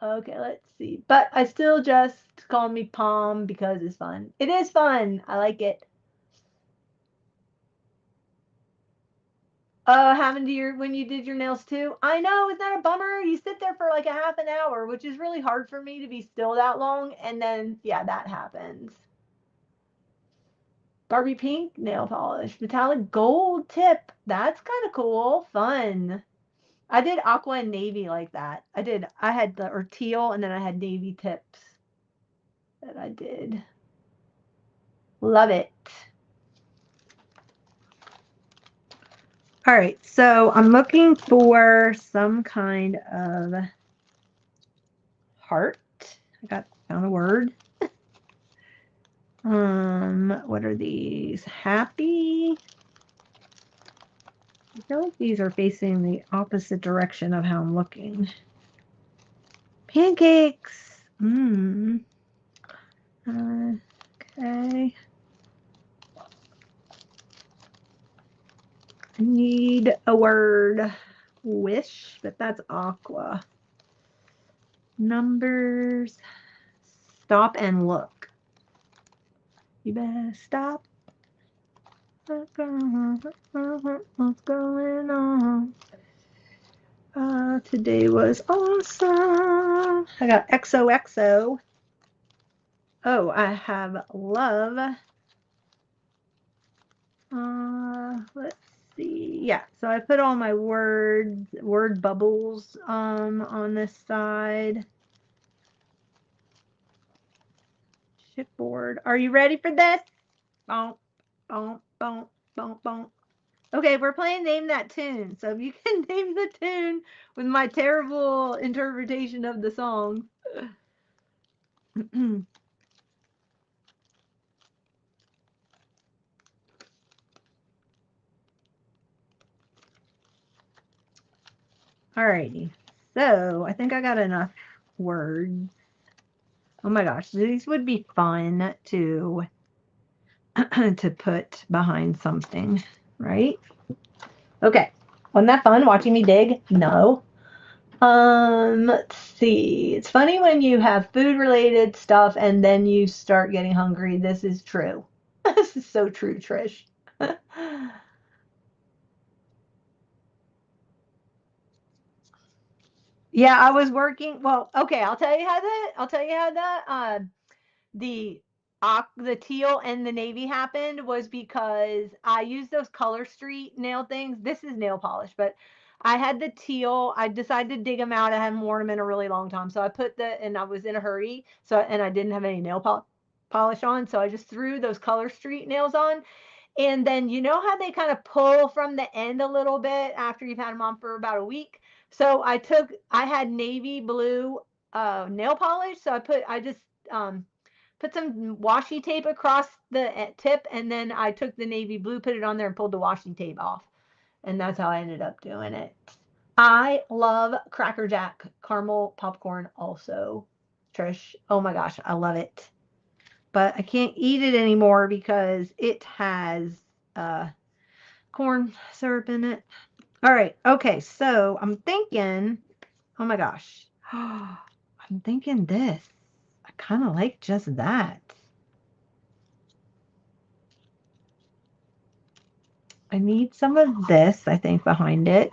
Okay, let's see. But I still just call me Pom because it's fun. It is fun. I like it. Oh, having to your when you did your nails too? I know, isn't that a bummer? You sit there for like a half an hour, which is really hard for me to be still that long, and then yeah, that happens. Barbie pink nail polish, metallic gold tip. That's kind of cool, fun. I did aqua and navy like that. I had the or teal, and then I had navy tips that I did. Love it. All right, so I'm looking for some kind of heart. Found a word. What are these? Happy. I feel like these are facing the opposite direction of how I'm looking. Pancakes. Okay. I need a word. Wish, but that's aqua. Numbers. Stop and look. You better stop. What's going on? Today was awesome. I got XOXO. Oh, I have love. Let's see. Yeah, so I put all my word bubbles on this side. Chipboard. Are you ready for this? Bonk, bonk, bonk, bonk, bonk. Okay, we're playing Name That Tune. So if you can name the tune with my terrible interpretation of the song. Alrighty. So I think I got enough words. Oh my gosh, these would be fun to to put behind something, right? Okay. Wasn't that fun watching me dig? No. Let's see. It's funny when you have food related stuff and then you start getting hungry. This is true. This is so true, Trish. Yeah, I was working. Well, okay, I'll tell you how that the the teal and the navy happened was because I used those color street nail things. This is nail polish, but I had the teal. I decided to dig them out. I hadn't worn them in a really long time, so I put and I was in a hurry, so and I didn't have any polish on, so I just threw those color street nails on. And then you know how they kind of pull from the end a little bit after you've had them on for about a week. So I had navy blue nail polish. So I just put some washi tape across the tip, and then I took the navy blue, put it on there, and pulled the washi tape off. And that's how I ended up doing it. I love Cracker Jack caramel popcorn also, Trish. Oh my gosh, I love it. But I can't eat it anymore because it has uh, corn syrup in it. All right. Okay. So I'm thinking, oh my gosh. I'm thinking this. I kind of like just that. I need some of this, I think, behind it.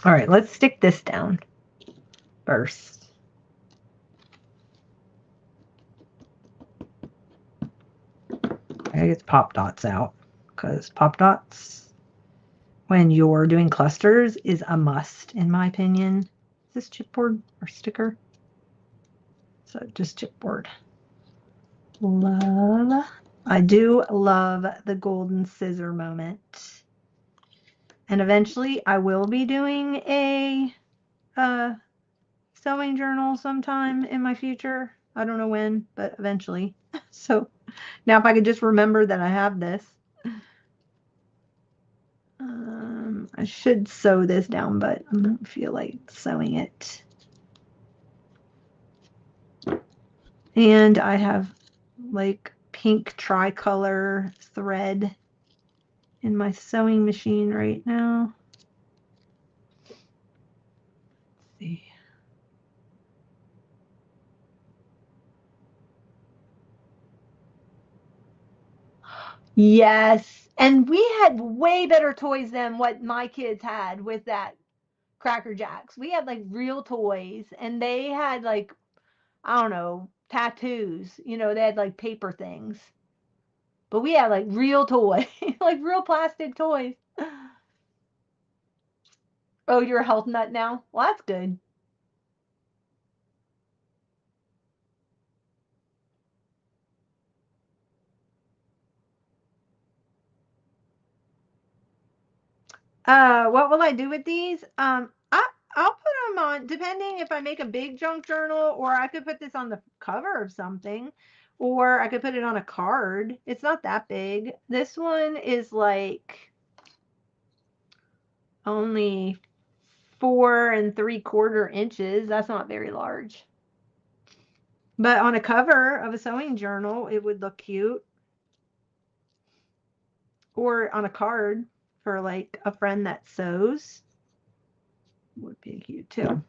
All right. Let's stick this down first. I get Pop Dots out because Pop Dots, when you're doing clusters, is a must, in my opinion. Is this chipboard or sticker? So just chipboard. Love. I do love the golden scissor moment. And eventually I will be doing a sewing journal sometime in my future. I don't know when, but eventually. So now if I could just remember that I have this. I should sew this down, but I don't feel like sewing it. And I have like pink tricolor thread in my sewing machine right now. Let's see. Yes. And we had way better toys than what my kids had with that Cracker Jacks. We had like real toys and they had like, I don't know, tattoos. You know, they had like paper things. But we had like real toys, like real plastic toys. Oh, you're a health nut now? Well, that's good. What will I do with these? I'll put them on, depending if I make a big junk journal, or I could put this on the cover of something, or I could put it on a card. It's not that big. This one is like only 4 3/4 inches. That's not very large. But on a cover of a sewing journal, it would look cute. Or on a card for like a friend that sews would be cute too.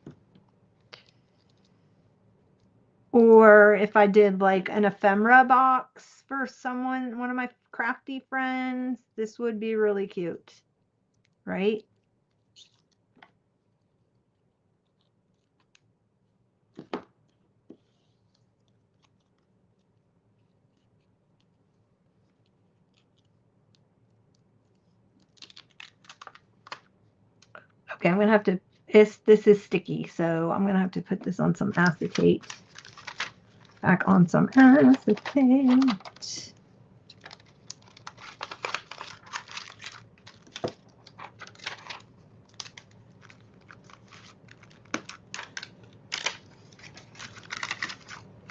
Or if I did like an ephemera box for someone, one of my crafty friends, this would be really cute, right? Okay, I'm gonna have to, this is sticky, so I'm gonna have to put this on some acetate. Back on some acetate.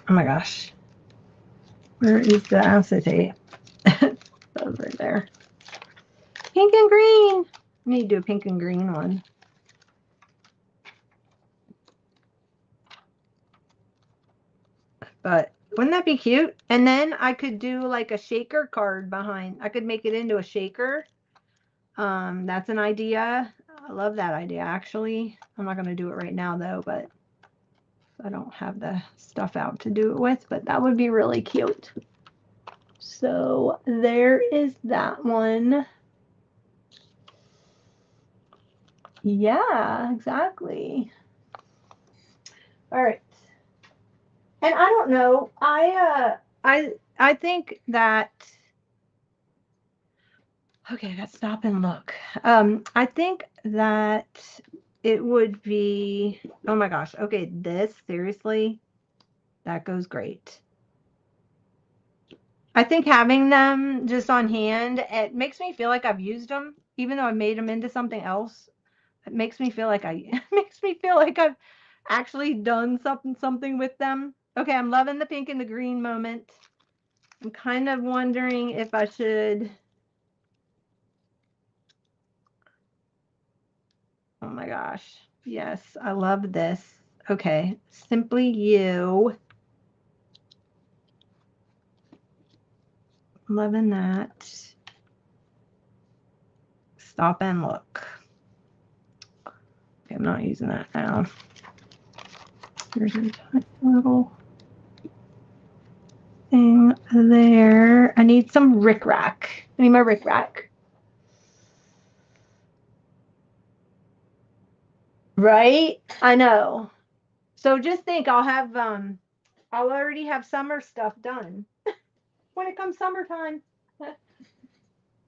Oh my gosh. Where is the acetate? Over there. Pink and green. I need to do a pink and green one. But wouldn't that be cute? And then I could do like a shaker card behind. I could make it into a shaker. That's an idea. I love that idea, actually. I'm not going to do it right now, though, but I don't have the stuff out to do it with, but that would be really cute. So there is that one. Yeah, exactly. All right. And I don't know. I think that, okay, let's stop and look. I think that it would be, oh my gosh. Okay, this seriously, that goes great. I think having them just on hand, it makes me feel like I've used them, even though I made them into something else. It makes me feel like it makes me feel like I've actually done something with them. Okay, I'm loving the pink and the green moment. I'm kind of wondering if I should. Oh my gosh. Yes, I love this. Okay, Simply You. Loving that. Stop and look. Okay, I'm not using that now. There's a little thing there. I need some rickrack. I need my rickrack. Right? I know. So just think I'll already have summer stuff done when it comes summertime.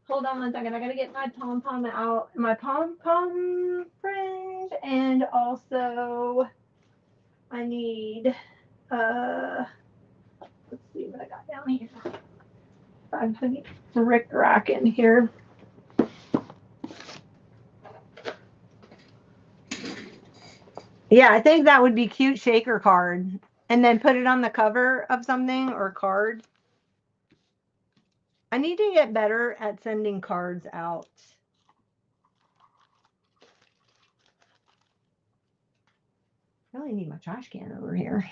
Hold on 1 second. I gotta get my pom pom out, my pom pom fringe, and also I need let's see what I got down here. I'm putting rick rack in here. Yeah, I think that would be cute shaker card, and then put it on the cover of something or card. I need to get better at sending cards out. I really need my trash can over here.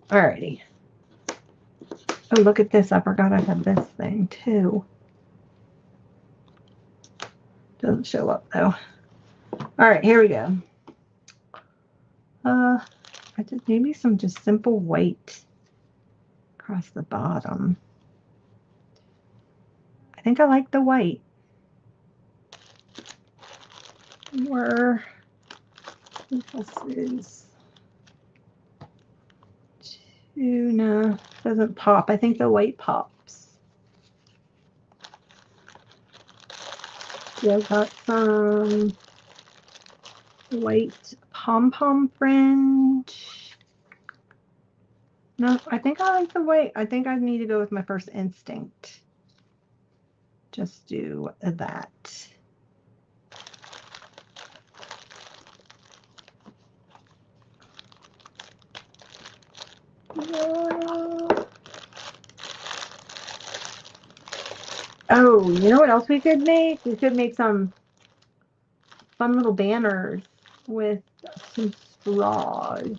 Alrighty. Oh, look at this. I forgot I had this thing too. Doesn't show up though. All right, here we go. I just maybe some just simple white. across the bottom. I think I like the white. Or this is tuna. Doesn't pop. I think the white pops. Yeah, I've got some white pom-pom fringe. No, I think I like the white. I think I need to go with my first instinct. Just do that. Oh, you know what else we could make? We could make some fun little banners with some straws.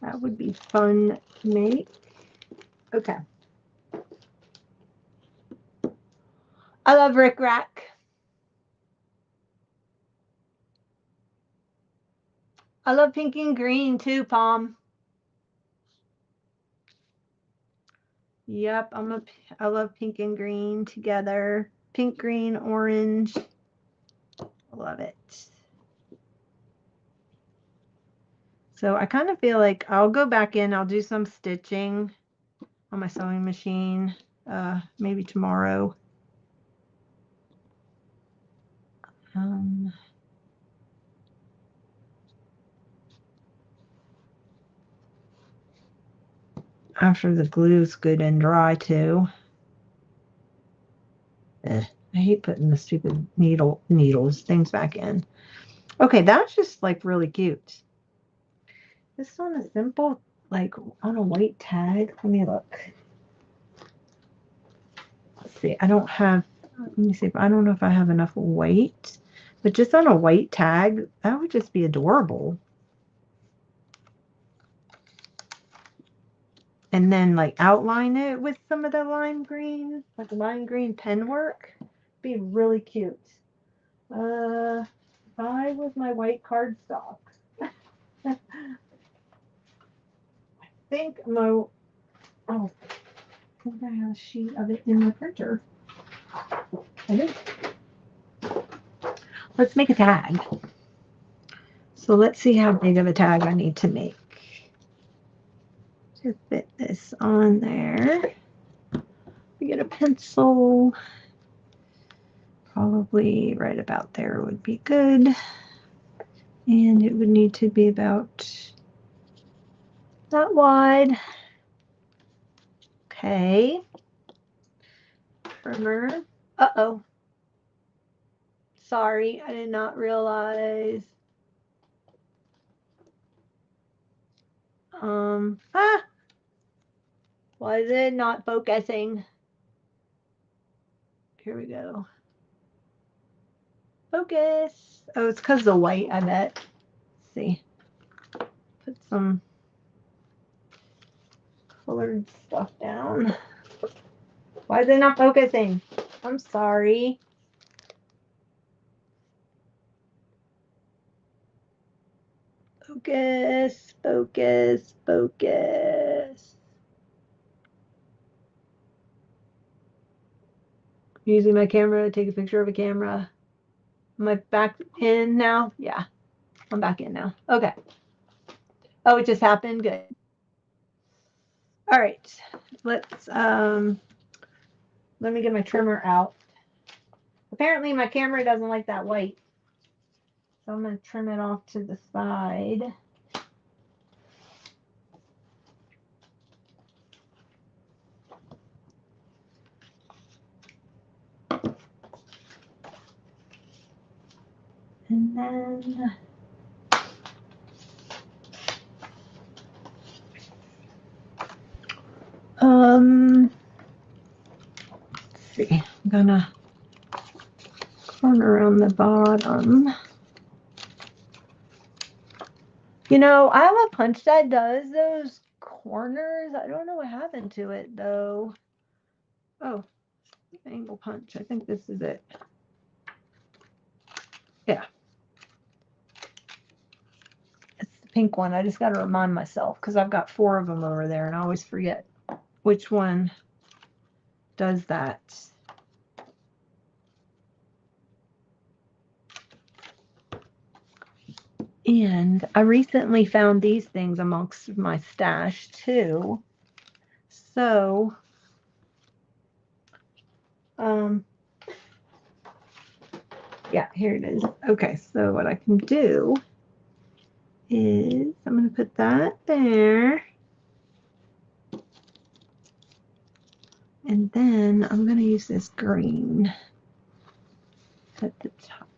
That would be fun to make. Okay. I love Rick Rack. I love pink and green too, Palm. Yep, I love pink and green together. Pink, green, orange. I love it. So I kind of feel like I'll go back in, I'll do some stitching on my sewing machine, maybe tomorrow. After the glue's good and dry too. I hate putting the stupid needles things back in. Okay, that's just like really cute. This on a simple, like on a white tag. Let me look. Let's see. Let me see. I don't know if I have enough white, but just on a white tag, that would just be adorable. And then like outline it with some of the lime green, like lime green pen work. Be really cute. Buy with my white cardstock. I think I think I have a sheet of it in my printer. I do. Let's make a tag. So let's see how big of a tag I need to make to fit this on there. We get a pencil. Probably right about there would be good. And it would need to be about that wide. Okay. Trimmer. Uh-oh. Sorry, I did not realize. Why is it not focusing? Here we go. Focus. Oh, it's because of the white, I bet. Let's see. Put some colored stuff down. Why is it not focusing? I'm sorry. Focus, focus, focus. Using my camera to take a picture of a camera. Am I back in now? Yeah, I'm back in now. Okay. Oh, it just happened. Good. All right. Let's let me get my trimmer out. Apparently my camera doesn't like that white. So I'm going to trim it off to the side. And then let's see. I'm gonna corner around the bottom. You know, I have a punch that does those corners. I don't know what happened to it though. Oh, angle punch. I think this is it. Yeah. It's the pink one. I just got to remind myself because I've got 4 of them over there and I always forget which one does that. And I recently found these things amongst my stash too. So, yeah, here it is. Okay, so what I can do is I'm going to put that there. And then I'm going to use this green at the top.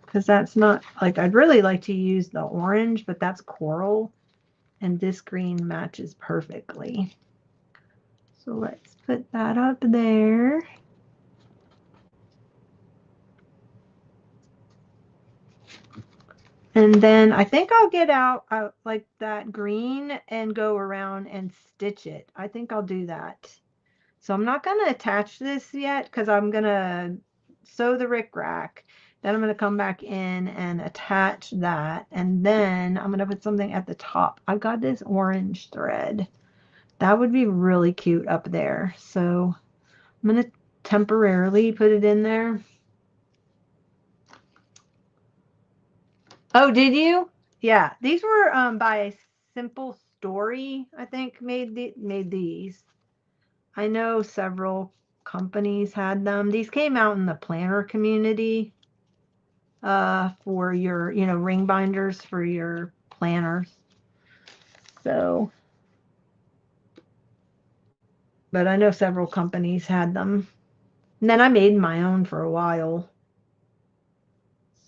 Because that's not, like, I'd really like to use the orange, but that's coral. And this green matches perfectly. So let's put that up there. And then I think I'll get out like that green and go around and stitch it. I think I'll do that. So I'm not going to attach this yet because I'm going to sew the rickrack. Then I'm going to come back in and attach that. And then I'm going to put something at the top. I've got this orange thread. That would be really cute up there. So I'm going to temporarily put it in there. Oh, did you? Yeah, these were by Simple Story, I think made these. I know several companies had them. These came out in the planner community for your, ring binders for your planners. So, but I know several companies had them. And then I made my own for a while.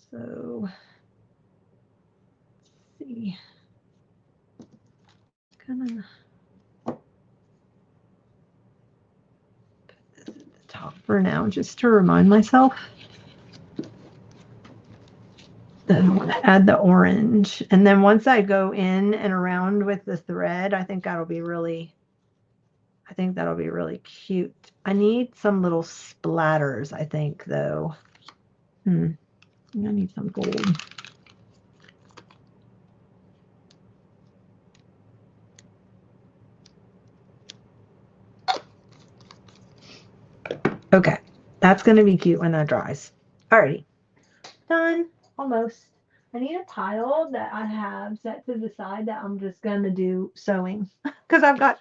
So, let's see. Kind of put this at the top for now, just to remind myself. Add the orange, and then once I go in and around with the thread, I think that'll be really cute. I need some little splatters, I think, though. I need some gold. Okay, that's going to be cute when that dries. Alrighty, done, almost. I need a tile that I have set to the side that I'm just going to do sewing because I've got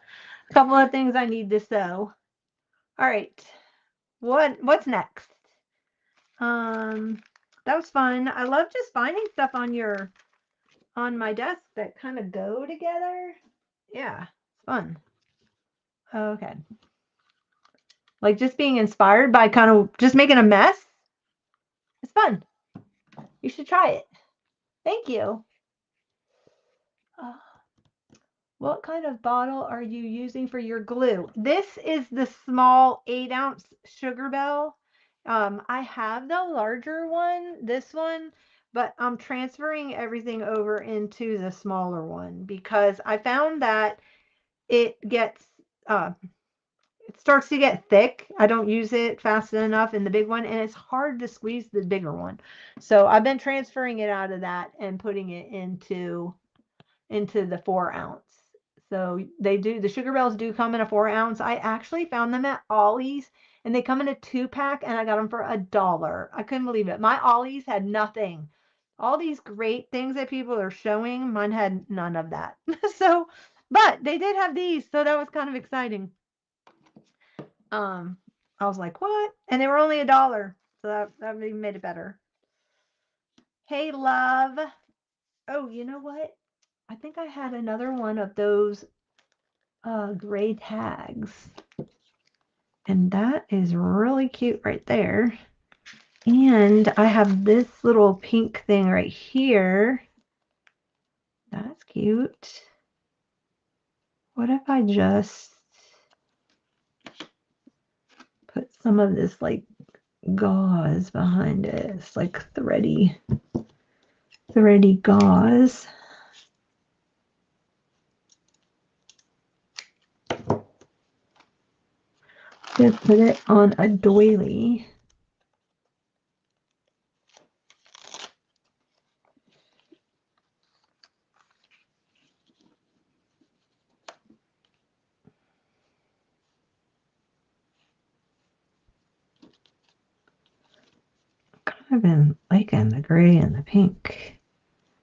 a couple of things I need to sew. All right, what's next? That was fun. I love just finding stuff on my desk that kind of go together. Yeah, it's fun. Okay. Like just being inspired by kind of just making a mess. It's fun. You should try it. Thank you. What kind of bottle are you using for your glue? This is the small 8-ounce Sugar Bell. I have the larger one, this one, but I'm transferring everything over into the smaller one because I found that it starts to get thick. I don't use it fast enough in the big one, and it's hard to squeeze the bigger one. So I've been transferring it out of that and putting it into the 4-ounce. So the Sugar Bells do come in a 4-ounce. I actually found them at Ollie's and they come in a 2-pack and I got them for $1. I couldn't believe it. My Ollie's had nothing. All these great things that people are showing, mine had none of that. So, but they did have these, so that was kind of exciting. I was like, what? And they were only $1. So that even made it better. Hey, love. Oh, you know what? I think I had another one of those gray tags. And that is really cute right there. And I have this little pink thing right here. That's cute. What if I just put some of this like gauze behind it? It's like thready gauze. Just put it on a doily. I've been liking the gray and the pink.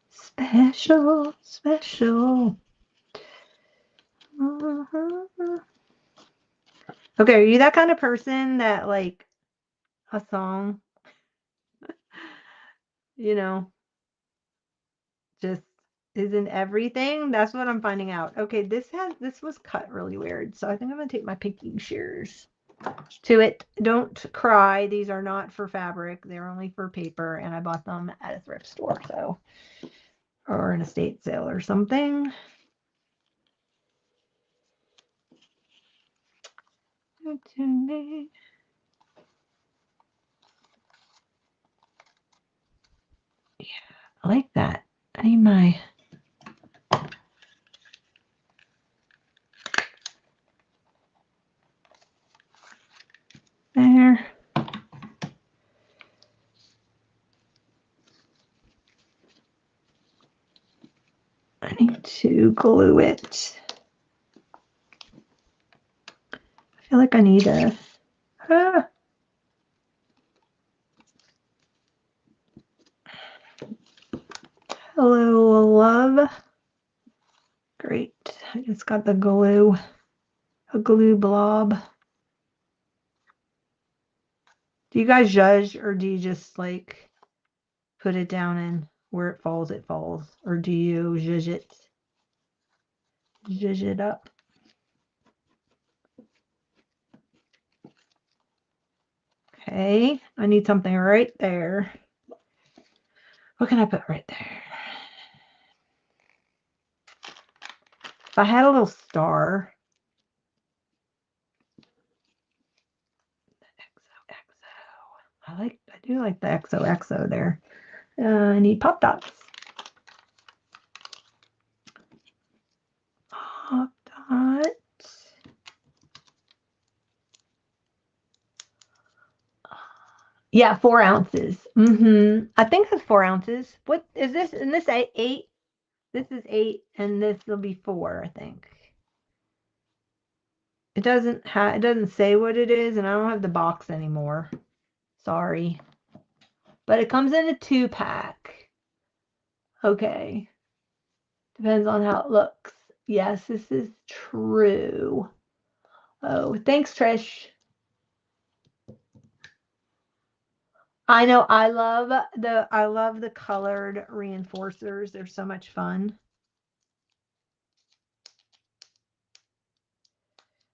Special, special. Okay, are you that kind of person that like a song, you know, just isn't everything? That's what I'm finding out. Okay, this was cut really weird, so I think I'm gonna take my pinking shears to it. Don't cry. These are not for fabric. They're only for paper, and I bought them at a thrift store, so or an estate sale or something. Yeah, I like that. I need my there. I need to glue it. I feel like I need a hello love. Great. I just got the glue. A glue blob. Do you guys judge or do you just like put it down and where it falls, or do you zhuzh it up? Okay, I need something right there. What can I put right there? If I had a little star. I do like the XOXO there. I need pop dots. Pop dot. Yeah, 4 ounces. I think it's 4 ounces. What is this? And this 8? This is 8, and this will be 4, I think. It doesn't say what it is, and I don't have the box anymore. Sorry. But it comes in a 2-pack. Okay. Depends on how it looks. Yes, this is true. Oh, thanks, Trish. I know I love the colored reinforcers. They're so much fun.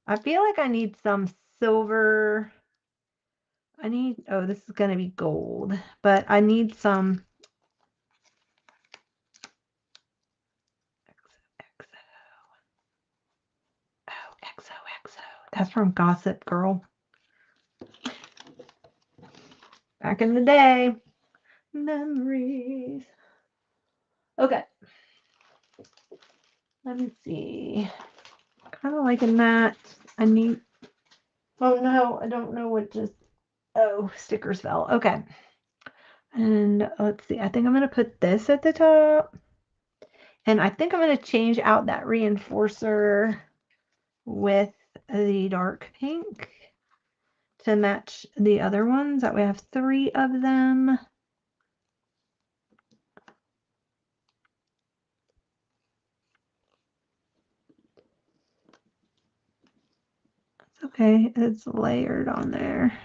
I feel like I need some silver. Oh, this is going to be gold, but I need some XOXO. That's from Gossip Girl. Back in the day. Memories. Okay. Let me see. Kind of liking that. I need. Oh no, I don't know what just. Oh, stickers fell. Okay. And let's see. I think I'm going to put this at the top. And I think I'm going to change out that reinforcer with the dark pink to match the other ones. That way I have 3 of them. It's okay. It's layered on there.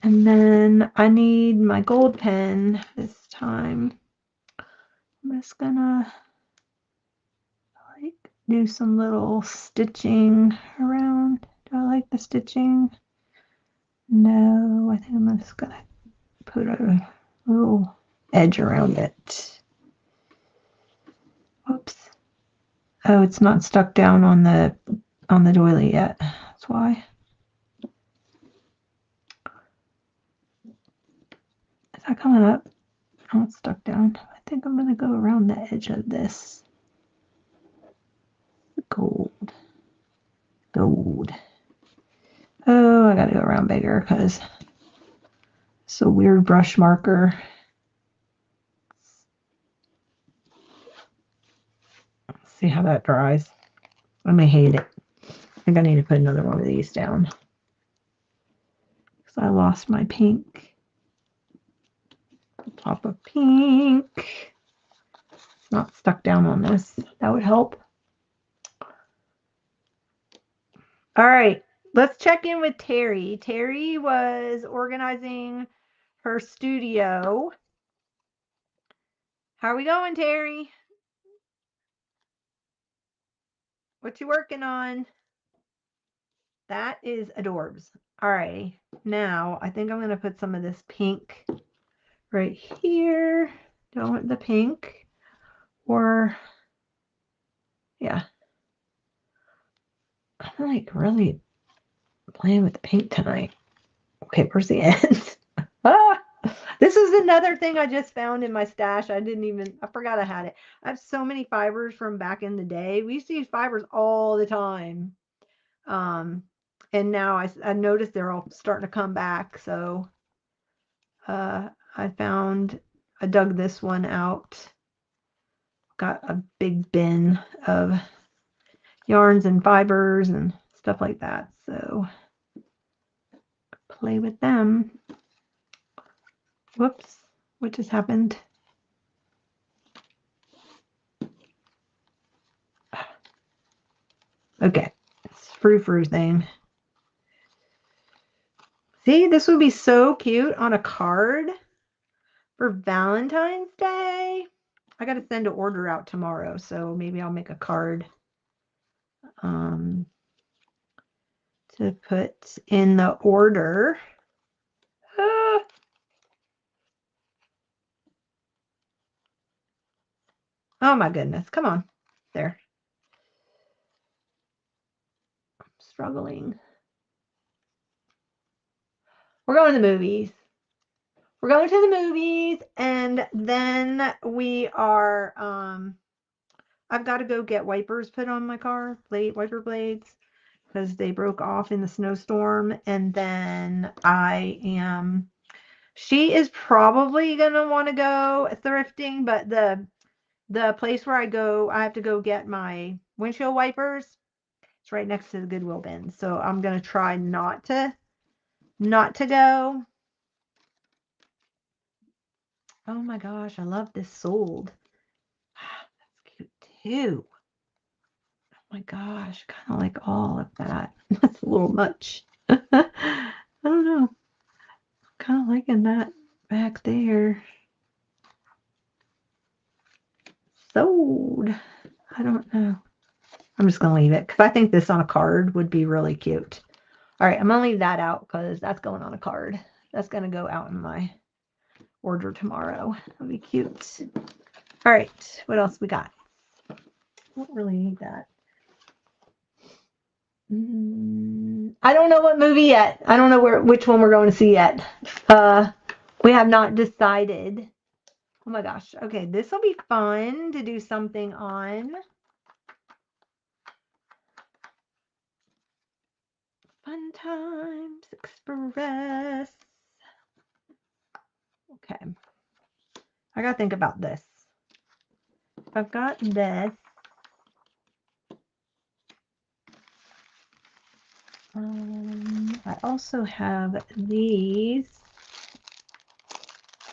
And then I need my gold pen this time. I'm just gonna like do some little stitching around. Do I like the stitching? No, I think I'm just gonna put a little edge around it. Whoops. Oh, it's not stuck down on the doily yet. That's why. Is that coming up? Oh, it's stuck down. I think I'm gonna go around the edge of this. Gold. Oh, I gotta go around bigger because it's a weird brush marker. Let's see how that dries. I may hate it. I think I need to put another one of these down. because I lost my pink. Pop of pink. It's not stuck down on this. That would help. All right, let's check in with Terry. Terry was organizing her studio. How are we going, Terry? What you working on? That is adorbs. All right, now I think I'm going to put some of this pink right here. Don't want the pink. Or, yeah. I'm like really playing with the pink tonight. Okay, where's the end? Ah! This is another thing I just found in my stash. I forgot I had it. I have so many fibers from back in the day. We used to use fibers all the time. And now I noticed they're all starting to come back. So I dug this one out. Got a big bin of yarns and fibers and stuff like that. So play with them. Whoops, what just happened? Okay, it's frou-frou thing. See, this would be so cute on a card for Valentine's Day. I got to send an order out tomorrow, so maybe I'll make a card to put in the order. Oh my goodness, come on. There. I'm struggling. We're going to the movies. We're going to the movies, and then we are, I've got to go get wipers put on my car, wiper blades, because they broke off in the snowstorm. And then she is probably going to want to go thrifting, but the place where I go, I have to go get my windshield wipers. It's right next to the Goodwill bin. So I'm going to try not to go. Oh my gosh, I love this sold. That's cute too. Oh my gosh, kind of like all of that. That's a little much. I don't know. Kind of liking that back there. Sold. I don't know. I'm just going to leave it because I think this on a card would be really cute. All right, I'm going to leave that out because that's going on a card. That's going to go out in my order tomorrow. That'll be cute. All right, what else we got? I don't really need that. I don't know what movie yet. I don't know which one we're going to see yet. We have not decided. Oh my gosh. Okay, this will be fun to do something on. Fun Times Express. Okay. I got to think about this. I've got this. I also have these.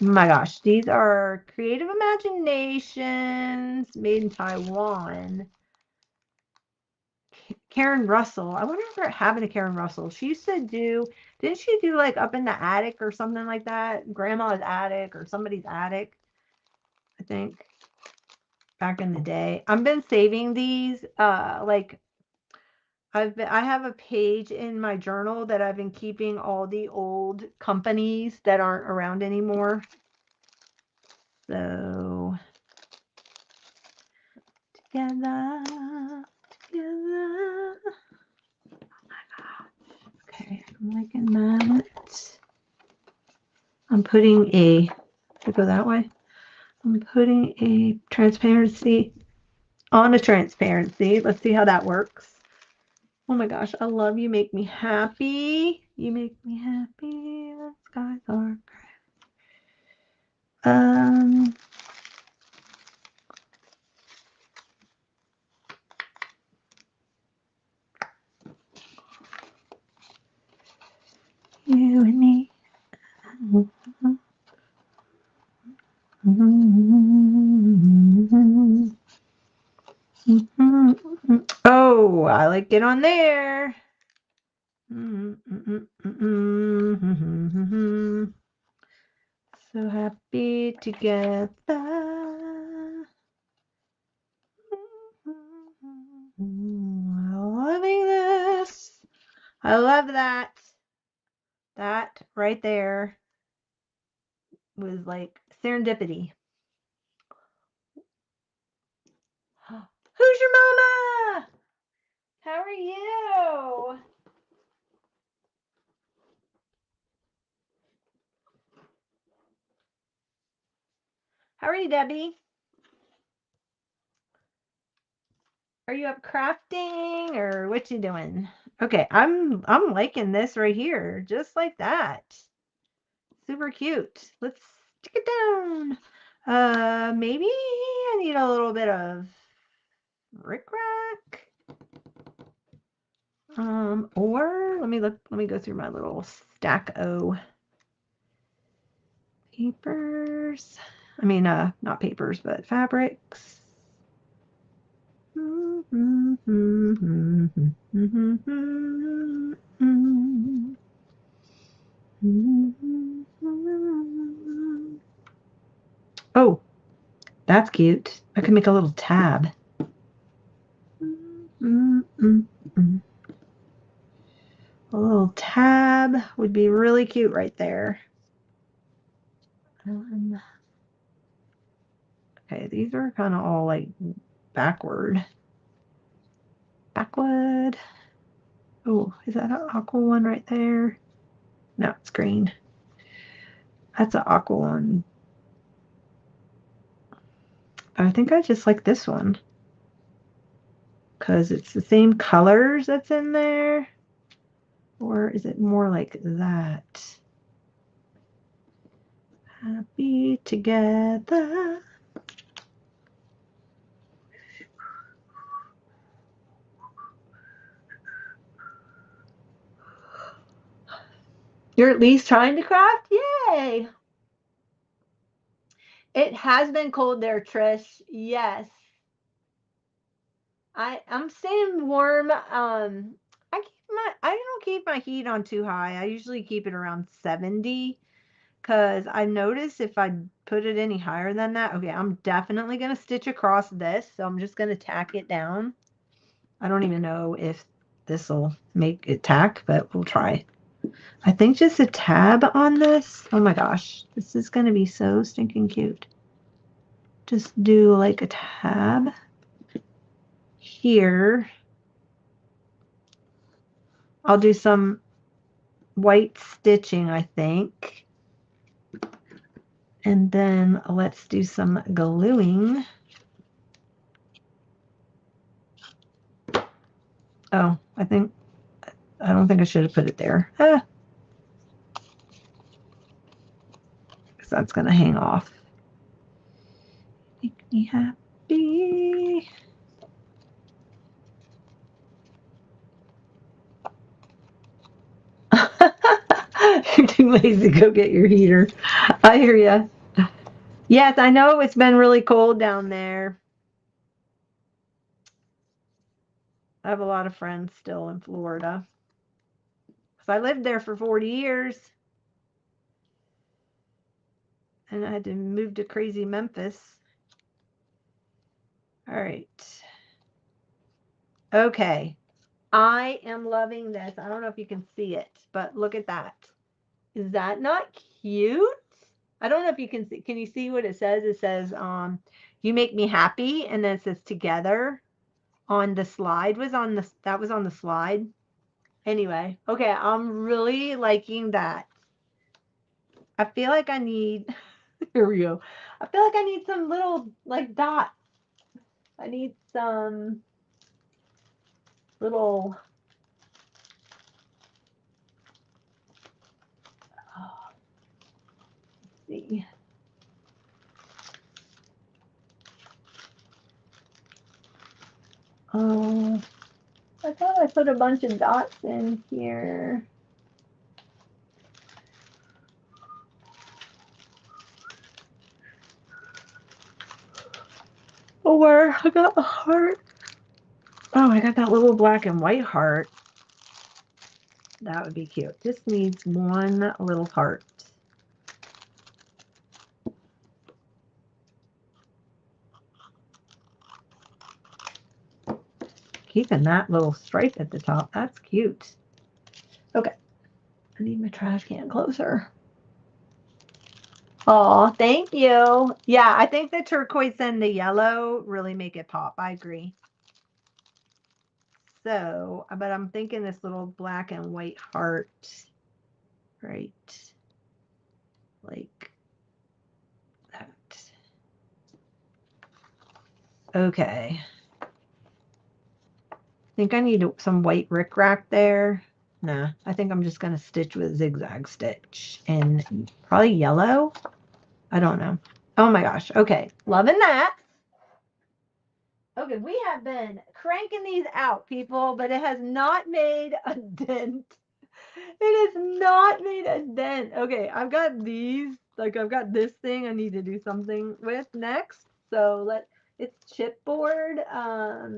Oh my gosh, these are Creative Imaginations made in Taiwan. Karen Russell. I wonder if we're having a Karen Russell. She used to do, didn't she do like Up in the Attic or something like that? Grandma's attic or somebody's attic, I think, back in the day. I've been saving these, like I have a page in my journal that I've been keeping all the old companies that aren't around anymore. So together. Oh my gosh. Okay, I'm liking that. I'm putting to go that way. I'm putting a transparency on a transparency. Let's see how that works. Oh my gosh, I love You Make Me Happy. You make me happy. The skies are gray. You and me. Oh, I like it on there. So happy together. Loving this. I love that. That right there was like serendipity. Who's your mama? How are you? How are you, Debbie? Are you up crafting or what you doing? Okay, I'm liking this right here, just like that. Super cute. Let's stick it down. Maybe I need a little bit of rickrack. Or let me go through my little stack o papers. I mean, not papers, but fabrics. Oh, that's cute. I could make a little tab. A little tab would be really cute right there. Okay, these are kind of all like backward. Backwood. Oh, is that an aqua one right there? No, it's green. That's an aqua one. I think I just like this one because it's the same colors that's in there. Or is it more like that? Happy together. You're at least trying to craft? Yay! It has been cold there, Trish. Yes. I'm staying warm. I don't keep my heat on too high. I usually keep it around 70 because I noticed if I put it any higher than that, okay, I'm definitely gonna stitch across this, so I'm just gonna tack it down. I don't even know if this will make it tack, but we'll try. I think just a tab on this. Oh my gosh, this is gonna be so stinking cute. Just do like a tab here. I'll do some white stitching, I think. And then let's do some gluing. Oh, I don't think I should have put it there. Because that's going to hang off. Make me happy. You're too lazy to go get your heater. I hear you. Yes, I know it's been really cold down there. I have a lot of friends still in Florida. Because I lived there for 40 years. And I had to move to crazy Memphis. All right. Okay. I am loving this. I don't know if you can see it, but look at that. Is that not cute? I don't know if you can see. Can you see what it says? It says, you make me happy, and then it says together on the slide. That was on the slide. Anyway, okay, I'm really liking that. I feel like I need here we go. I feel like I need some little like dots. I need some little let's see. Oh, I thought I put a bunch of dots in here. Or I got a heart. Oh, I got that little black and white heart. That would be cute. Just needs one little heart. Keeping that little stripe at the top. That's cute. Okay. I need my trash can closer. Oh, thank you. Yeah, I think the turquoise and the yellow really make it pop. I agree. So, but I'm thinking this little black and white heart, right? Like that. Okay. I think I need some white rickrack there. Nah, I think I'm just going to stitch with zigzag stitch and probably yellow. I don't know. Oh my gosh. Okay. Loving that. Okay, we have been cranking these out, people, but it has not made a dent. It has not made a dent. Okay, I've got these. Like, I've got this thing I need to do something with next. So it's chipboard. I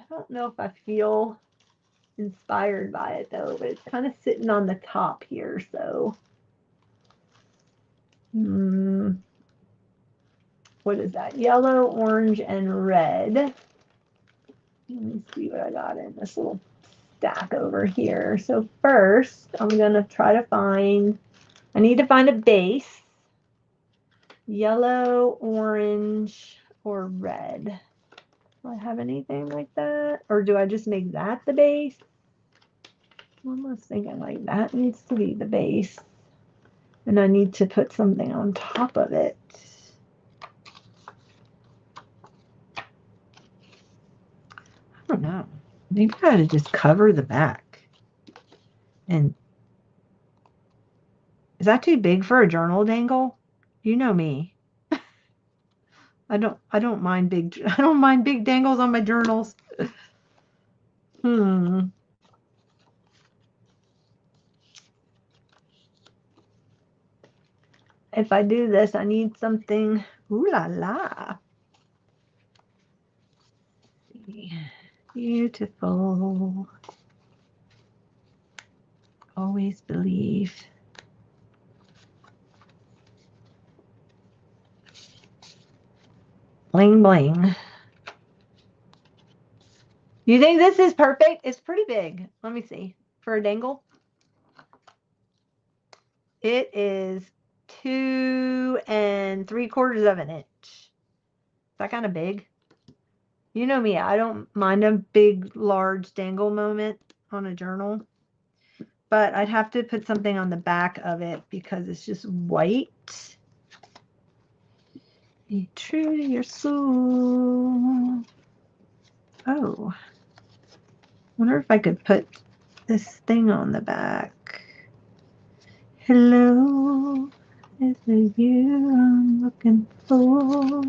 don't know if I feel inspired by it though, but it's kind of sitting on the top here. So, what is that? Yellow, orange, and red. Let me see what I got in this little stack over here. So first, I'm gonna try to I need to find a base. Yellow, orange, or red. Do I have anything like that? Or do I just make that the base? I'm almost thinking like that needs to be the base. And I need to put something on top of it. I don't know. Maybe I ought to just cover the back. And is that too big for a journal dangle? You know me. I don't mind big dangles on my journals. If I do this, I need something. Ooh la la. Beautiful. Always believe. Bling bling. You think this is perfect? It's pretty big. Let me see. For a dangle. It is 2 3/4 of an inch. Is that kind of big? You know me, I don't mind a big, large dangle moment on a journal. But I'd have to put something on the back of it because it's just white. Be true to your soul. Oh. Wonder if I could put this thing on the back. Hello, is it you I'm looking for?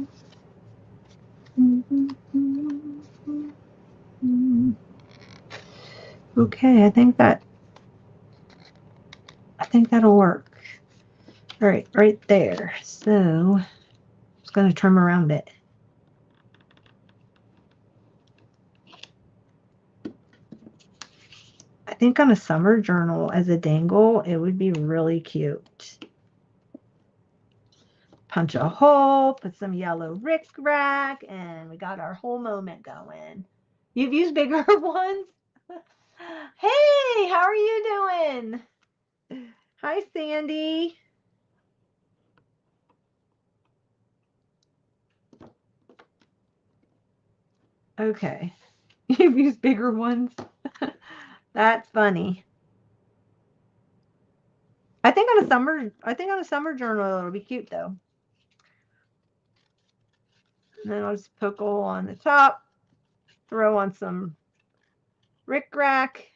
Okay, I think that'll work. All right, right there. So I'm just gonna trim around it. I think on a summer journal as a dangle, it would be really cute. Punch a hole, put some yellow rickrack, and we got our whole moment going. You've used bigger ones? Hey, how are you doing? Hi, Sandy. Okay. You've used bigger ones? That's funny. I think on a summer journal it'll be cute though. And then I'll just poke a hole on the top, throw on some rickrack.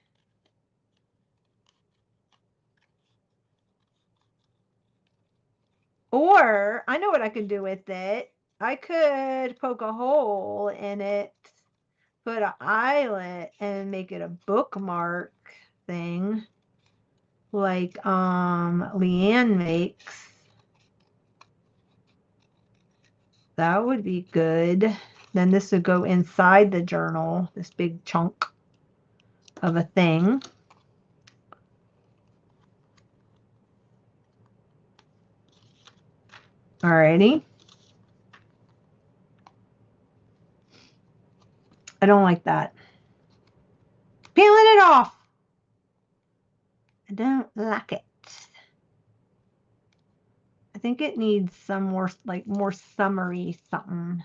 Or I know what I could do with it. I could poke a hole in it, put an eyelet, and make it a bookmark thing like Leanne makes. That would be good. Then this would go inside the journal, this big chunk of a thing. Alrighty. I don't like that. Peeling it off. I don't like it. I think it needs some more, like more summery something.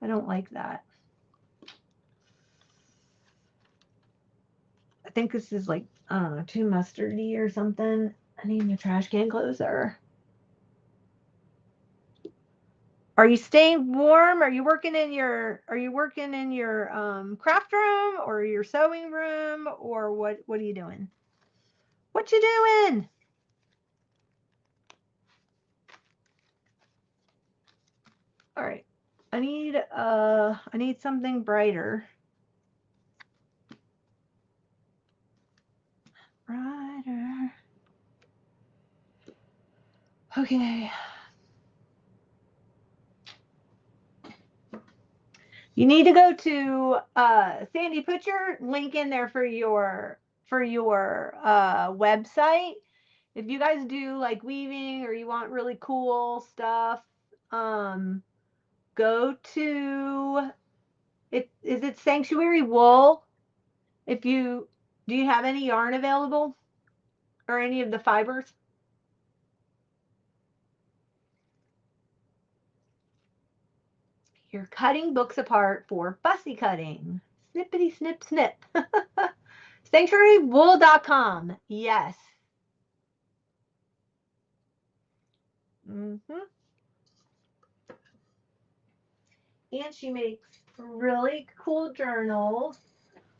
I don't like that. I think this is like, I don't know, too mustardy or something. I need my trash can closer. Are you staying warm? Are you working in your craft room or your sewing room, or what are you doing? What you doing? All right. I need something brighter. Brighter. Okay. You need to go to Sandy, put your link in there for your website. If you guys do like weaving or you want really cool stuff, go to it. Is it Sanctuary Wool? If you do, you have any yarn available or any of the fibers? You're cutting books apart for fussy cutting. Snippity snip snip. Sanctuarywool.com. Yes. Mm-hmm. And she makes really cool journals.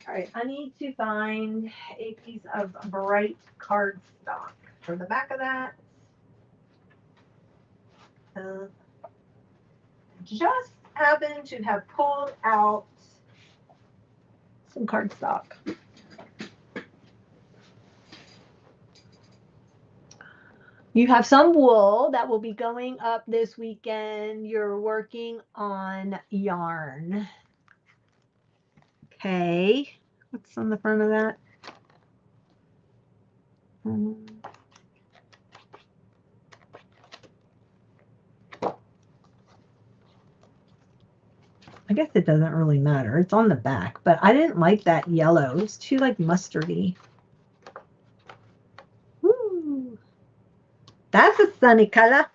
All right, I need to find a piece of bright cardstock for the back of that. Just happen to have pulled out some cardstock. You have some wool that will be going up this weekend. You're working on yarn. Okay. What's on the front of that? I guess it doesn't really matter. It's on the back, but I didn't like that yellow. It's too like mustardy. Woo. That's a sunny color.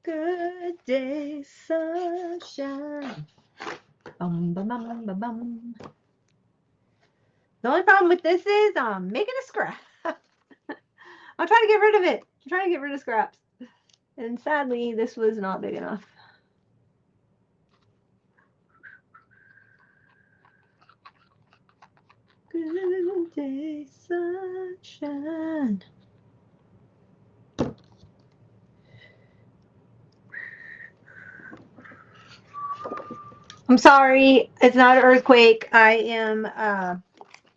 Good day, sunshine. Bum, bum, bum, bum, bum. The only problem with this is I'm making a scrap. I'm trying to get rid of it. I'm trying to get rid of scraps. And sadly, this was not big enough. Good day, sunshine. I'm sorry, it's not an earthquake. I'm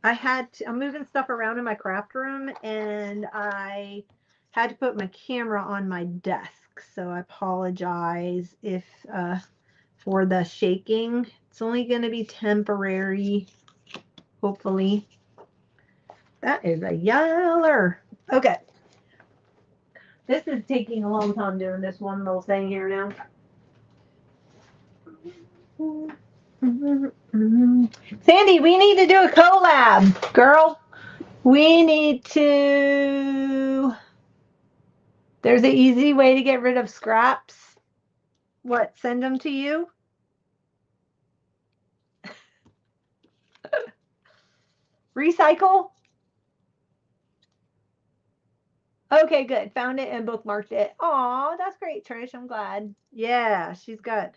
moving stuff around in my craft room and I had to put my camera on my desk. So I apologize if for the shaking. It's only going to be temporary, hopefully. That is a yeller. Okay. This is taking a long time doing this one little thing here now. Sandy, we need to do a collab, girl. We need to. There's an easy way to get rid of scraps. What? Send them to you? Recycle? Okay, good. Found it and bookmarked it. Aw, that's great, Trish. I'm glad. Yeah, she's got.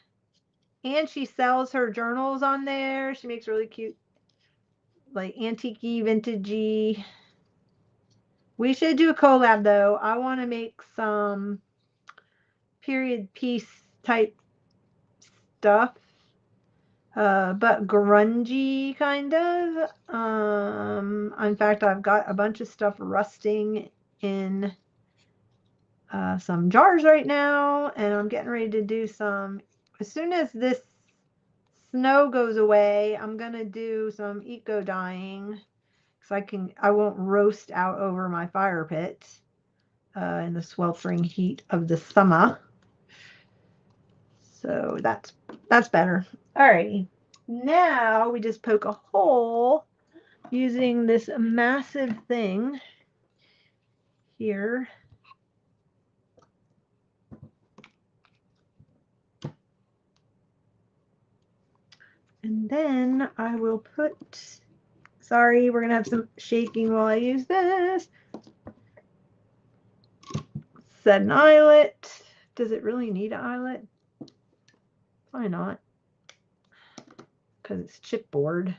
And she sells her journals on there. She makes really cute, like antique-y, vintage-y. We should do a collab, though. I want to make some period piece type stuff. But grungy kind of. In fact, I've got a bunch of stuff rusting in some jars right now, and I'm getting ready to do some, as soon as this snow goes away, I'm gonna do some eco dyeing, because I won't roast out over my fire pit in the sweltering heat of the summer. So that's better. Alrighty. Now we just poke a hole using this massive thing here. And then I will put, sorry, we're gonna have some shaking while I use this. Set an eyelet. Does it really need an eyelet? Why not? Because it's chipboard.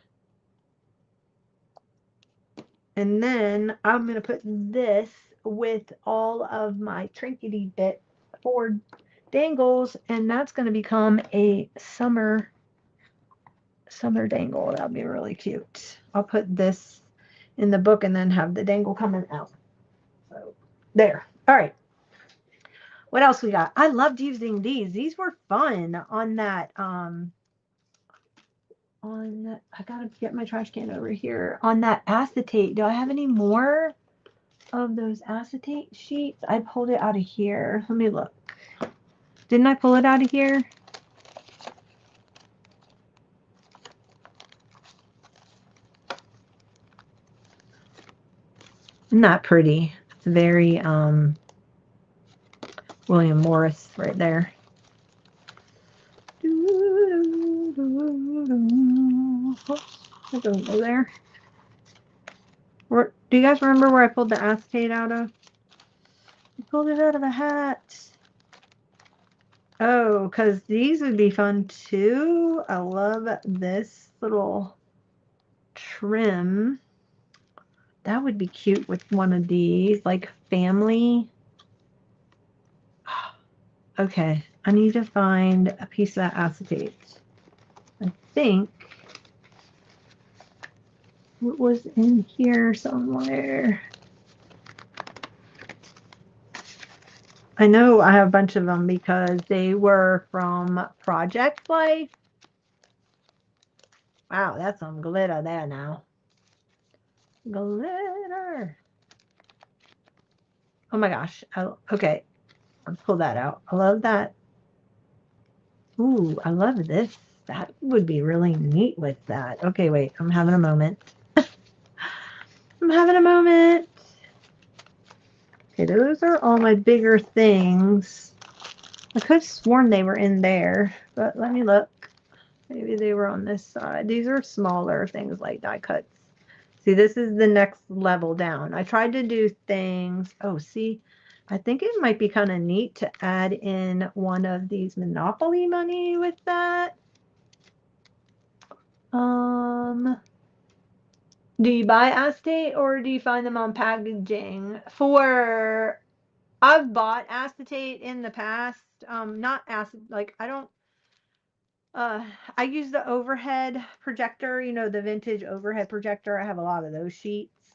And then I'm going to put this with all of my trinkety bit board dangles, and that's going to become a summer dangle. That'll be really cute. I'll put this in the book and then have the dangle coming out. So there. All right. What else we got? I loved using these. These were fun on that I gotta get my trash can over here. On that acetate, do I have any more of those acetate sheets? I pulled it out of here. Let me look. Didn't I pull it out of here? Isn't that pretty? It's very William Morris right there. I don't go there. Do you guys remember where I pulled the acetate out of? I pulled it out of a hat. Oh, because these would be fun too. I love this little trim. That would be cute with one of these, like family. Okay, I need to find a piece of that acetate. I think it was in here somewhere. I know I have a bunch of them because they were from Project Life. Wow, that's some glitter there now. Glitter. Oh my gosh. Okay, I'll pull that out. I love that. Ooh, I love this. That would be really neat with that. Okay, wait, I'm having a moment. I'm having a moment. Okay, those are all my bigger things. I could have sworn they were in there, but let me look. Maybe they were on this side. These are smaller things like die cuts. See, this is the next level down. I tried to do things. Oh, see, I think it might be kind of neat to add in one of these Monopoly money with that. Do you buy acetate or do you find them on packaging? I've bought acetate in the past. Not acid, like I don't, I use the overhead projector, the vintage overhead projector. I have a lot of those sheets.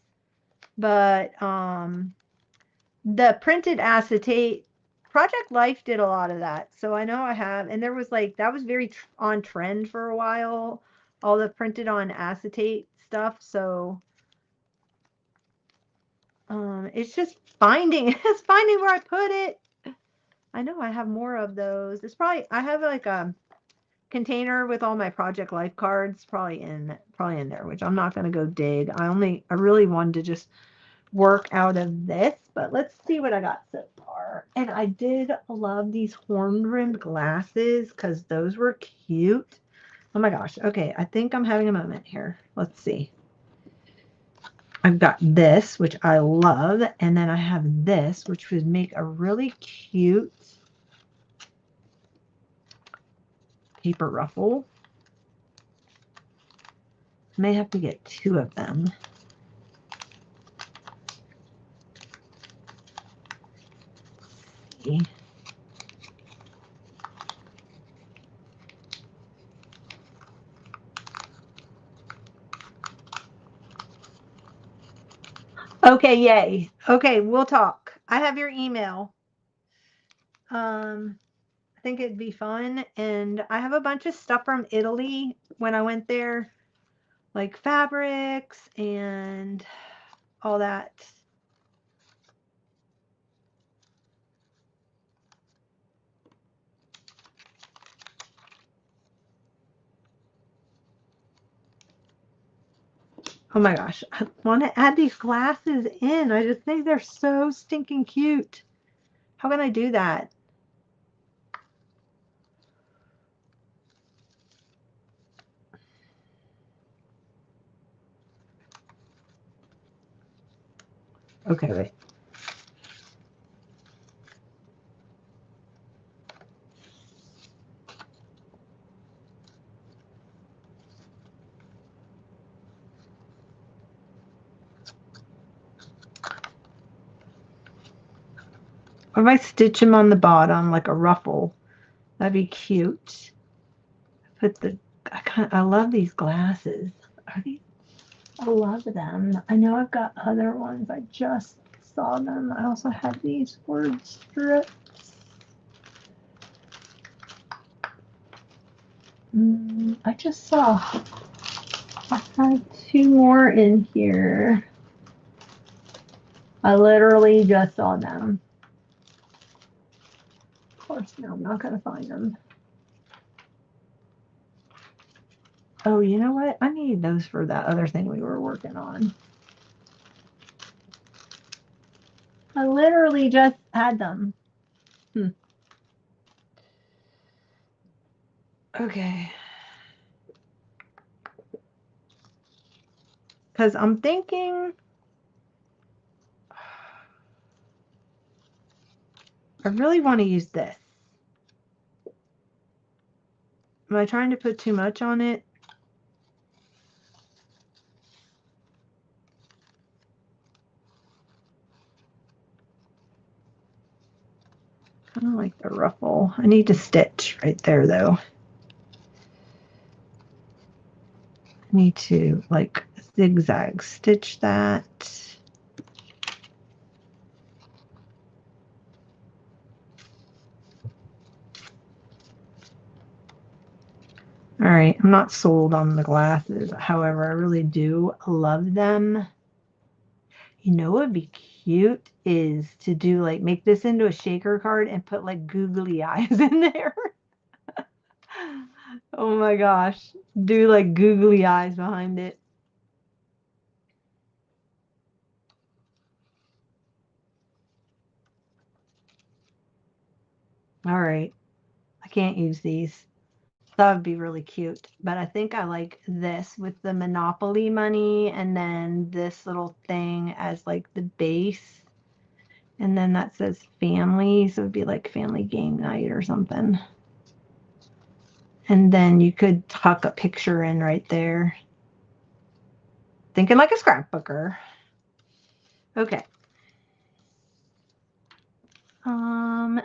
But the printed acetate, Project Life did a lot of that. So I know I have, and there was like, that was very on trend for a while, all the printed on acetate stuff. So it's just finding where I put it. I know I have more of those. I have like a container with all my Project Life cards probably in there, which I'm not going to go dig. I really wanted to just work out of this, but let's see what I got so far. And I did love these horn-rimmed glasses because those were cute. Oh my gosh. Okay, I think I'm having a moment here. Let's see. I've got this, which I love, and then I have this, which would make a really cute paper ruffle. May have to get two of them. See. Okay, yay. Okay, we'll talk. I have your email. I think it'd be fun. And I have a bunch of stuff from Italy when I went there, like fabrics and all that. Oh my gosh, I want to add these glasses in. I just think they're so stinking cute. How can I do that? Okay, wait. Or if I stitch them on the bottom like a ruffle, that'd be cute. Put the I love these glasses. Are these? I love them. I know I've got other ones. I just saw them. I also have these word strips. I just saw. I have two more in here. I literally just saw them. Of course, no, I'm not going to find them. Oh, you know what? I need those for that other thing we were working on. I literally just had them. Okay. Because I'm thinking I really want to use this. Am I trying to put too much on it? Kind of like the ruffle. I need to stitch right there though. I need to like zigzag stitch that. All right, I'm not sold on the glasses. However, I really do love them. You know what would be cute is to do like make this into a shaker card and put like googly eyes in there. Oh my gosh. Do like googly eyes behind it. All right. I can't use these. That would be really cute. But I think I like this with the Monopoly money and then this little thing as like the base. And then that says family. So it would be like family game night or something. And then you could tuck a picture in right there. Thinking like a scrapbooker. Okay.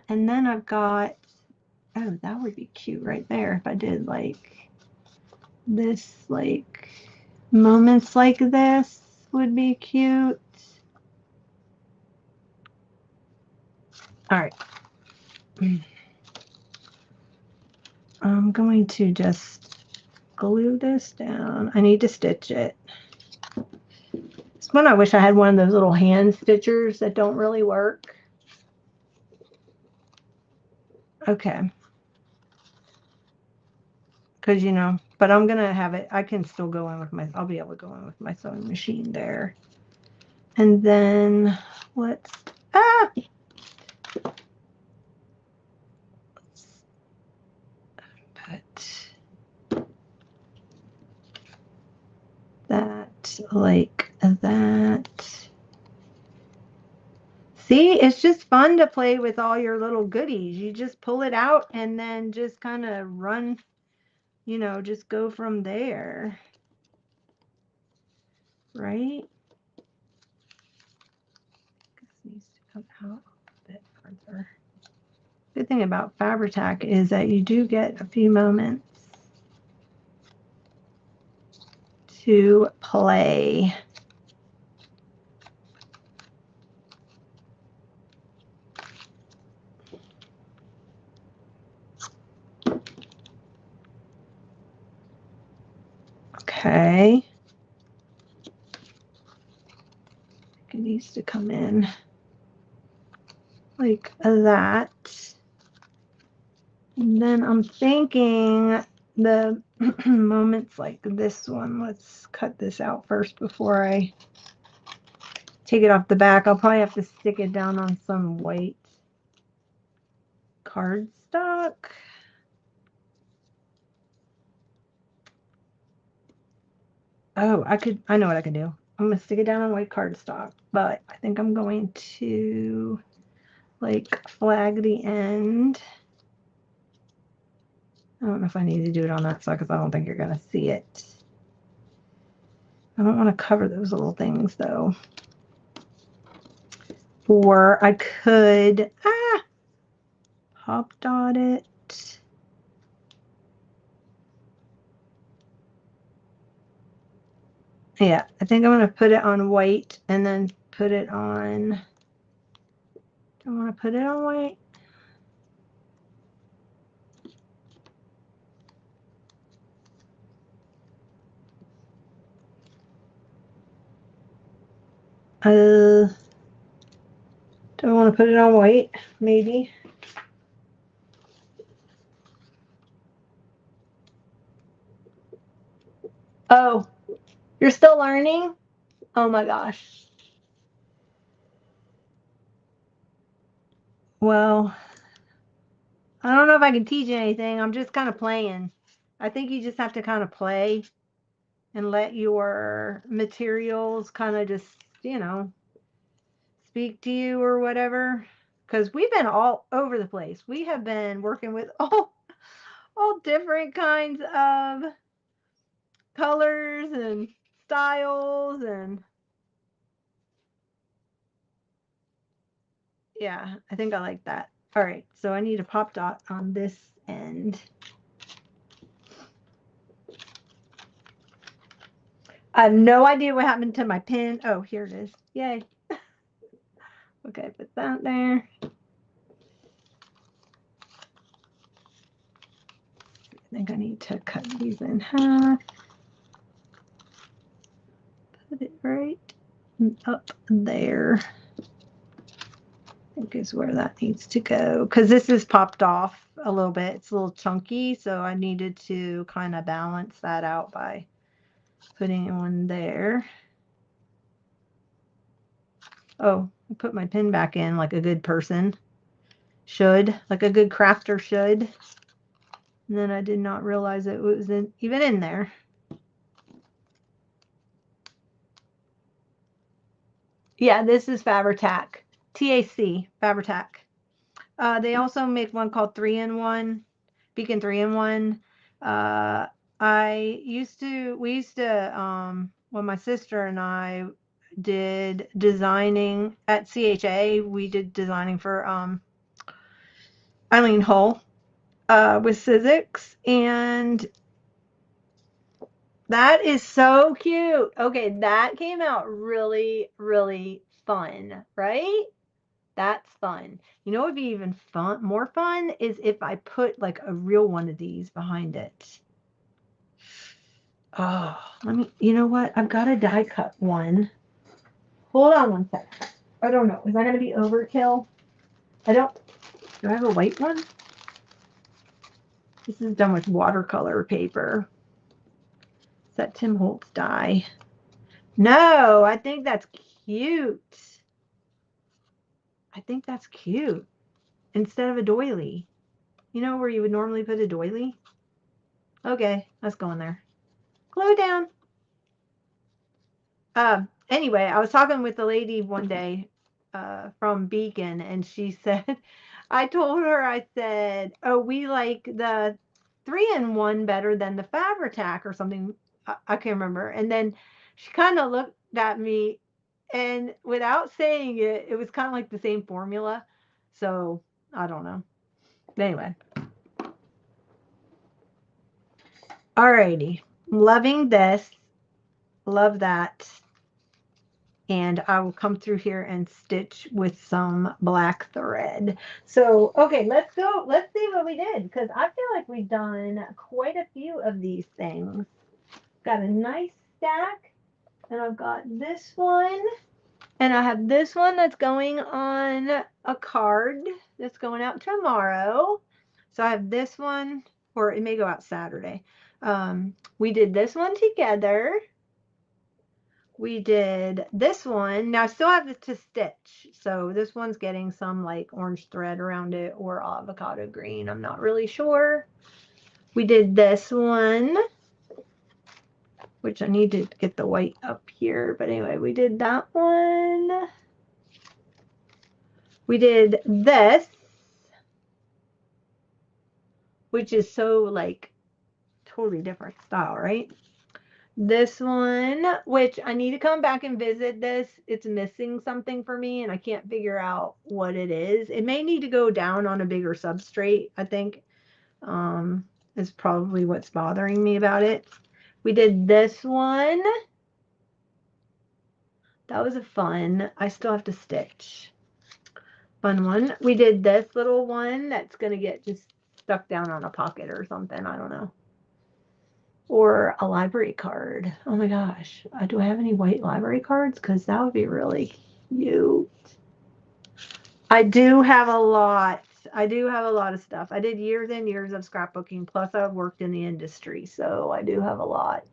And then I've got, oh, that would be cute right there if I did like this, like moments like this would be cute. All right. I'm going to just glue this down. I need to stitch it. This one, I wish I had one of those little hand stitchers that don't really work. Okay. Because, you know, but I'm going to have it. I can still go in with my, I'll be able to go in with my sewing machine there. And then let's, put that like that. See, it's just fun to play with all your little goodies. You just pull it out and then just kind of run, you know, just go from there. Right? This needs to come out a bit further. Good thing about Fabri-Tac is that you do get a few moments to play. Okay. It needs to come in like that. And then I'm thinking the moments like this one, let's cut this out first before I take it off the back. I'll probably have to stick it down on some white cardstock. Oh, I know what I can do. I'm going to stick it down on white cardstock, but I think I'm going to like flag the end. I don't know if I need to do it on that side because I don't think you're going to see it. I don't want to cover those little things though. Or I could pop dot it. Yeah, I think I'm going to put it on white and then put it on. Do I want to put it on white? Do I want to put it on white? Maybe. Oh, you're still learning? Oh my gosh. Well, I don't know if I can teach you anything. I'm just kind of playing. I think you just have to kind of play and let your materials kind of just, speak to you or whatever. Because we've been all over the place. We have been working with all different kinds of colors and styles and yeah, I think I like that. All right, so I need a pop dot on this end. I have no idea what happened to my pin. Oh, here it is. Yay. Okay, put that there. I think I need to cut these in half. Put it right up there. I think is where that needs to go. Because this is popped off a little bit. It's a little chunky, so I needed to kind of balance that out by putting one there. Oh, I put my pin back in like a good person should, like a good crafter should. And then I did not realize it was even in there. Yeah, this is Fabri-Tac. TAC, Fabri-Tac. They also make one called 3-in-1, Beacon 3-in-1. We used to, when my sister and I did designing at CHA, we did designing for Eileen Hull with Sizzix, and that is so cute. Okay, that came out really, really fun, right? That's fun. You know what would be even fun, more fun is if I put like a real one of these behind it. Oh, you know what? I've got a die cut one. Hold on one sec. I don't know. Is that going to be overkill? Do I have a white one? This is done with watercolor paper. Is that Tim Holtz die? No, I think that's cute. I think that's cute. Instead of a doily. You know where you would normally put a doily? Okay, let's go in there. Glow down. Anyway, I was talking with a lady one day from Beacon, and she said, I told her, I said, oh, we like the 3-in-1 better than the Fabri-Tac or something. I can't remember. And then she kind of looked at me, and without saying it, it was kind of like the same formula. So I don't know. Anyway. Alrighty. Loving this. Love that. And I will come through here and stitch with some black thread. So, okay, let's go. Let's see what we did, because I feel like we've done quite a few of these things. got a nice stack. And I've got this one. And I have this one that's going on a card that's going out tomorrow. So I have this one, or it may go out Saturday. We did this one together. We did this one. Now I still have it to stitch. So this one's getting some like orange thread around it or avocado green. I'm not really sure. We did this one, which I need to get the white up here. But anyway, we did that one. We did this, which is so like totally different style, right? This one, which I need to come back and visit this. It's missing something for me and I can't figure out what it is. It may need to go down on a bigger substrate, I think, is probably what's bothering me about it. We did this one. That was a fun. I still have to stitch. Fun one. We did this little one that's going to get just stuck down on a pocket or something. I don't know. Or a library card. Oh my gosh. Do I have any white library cards? Because that would be really cute. I do have a lot. I do have a lot of stuff. I did years and years of scrapbooking. Plus, I've worked in the industry. So I do have a lot.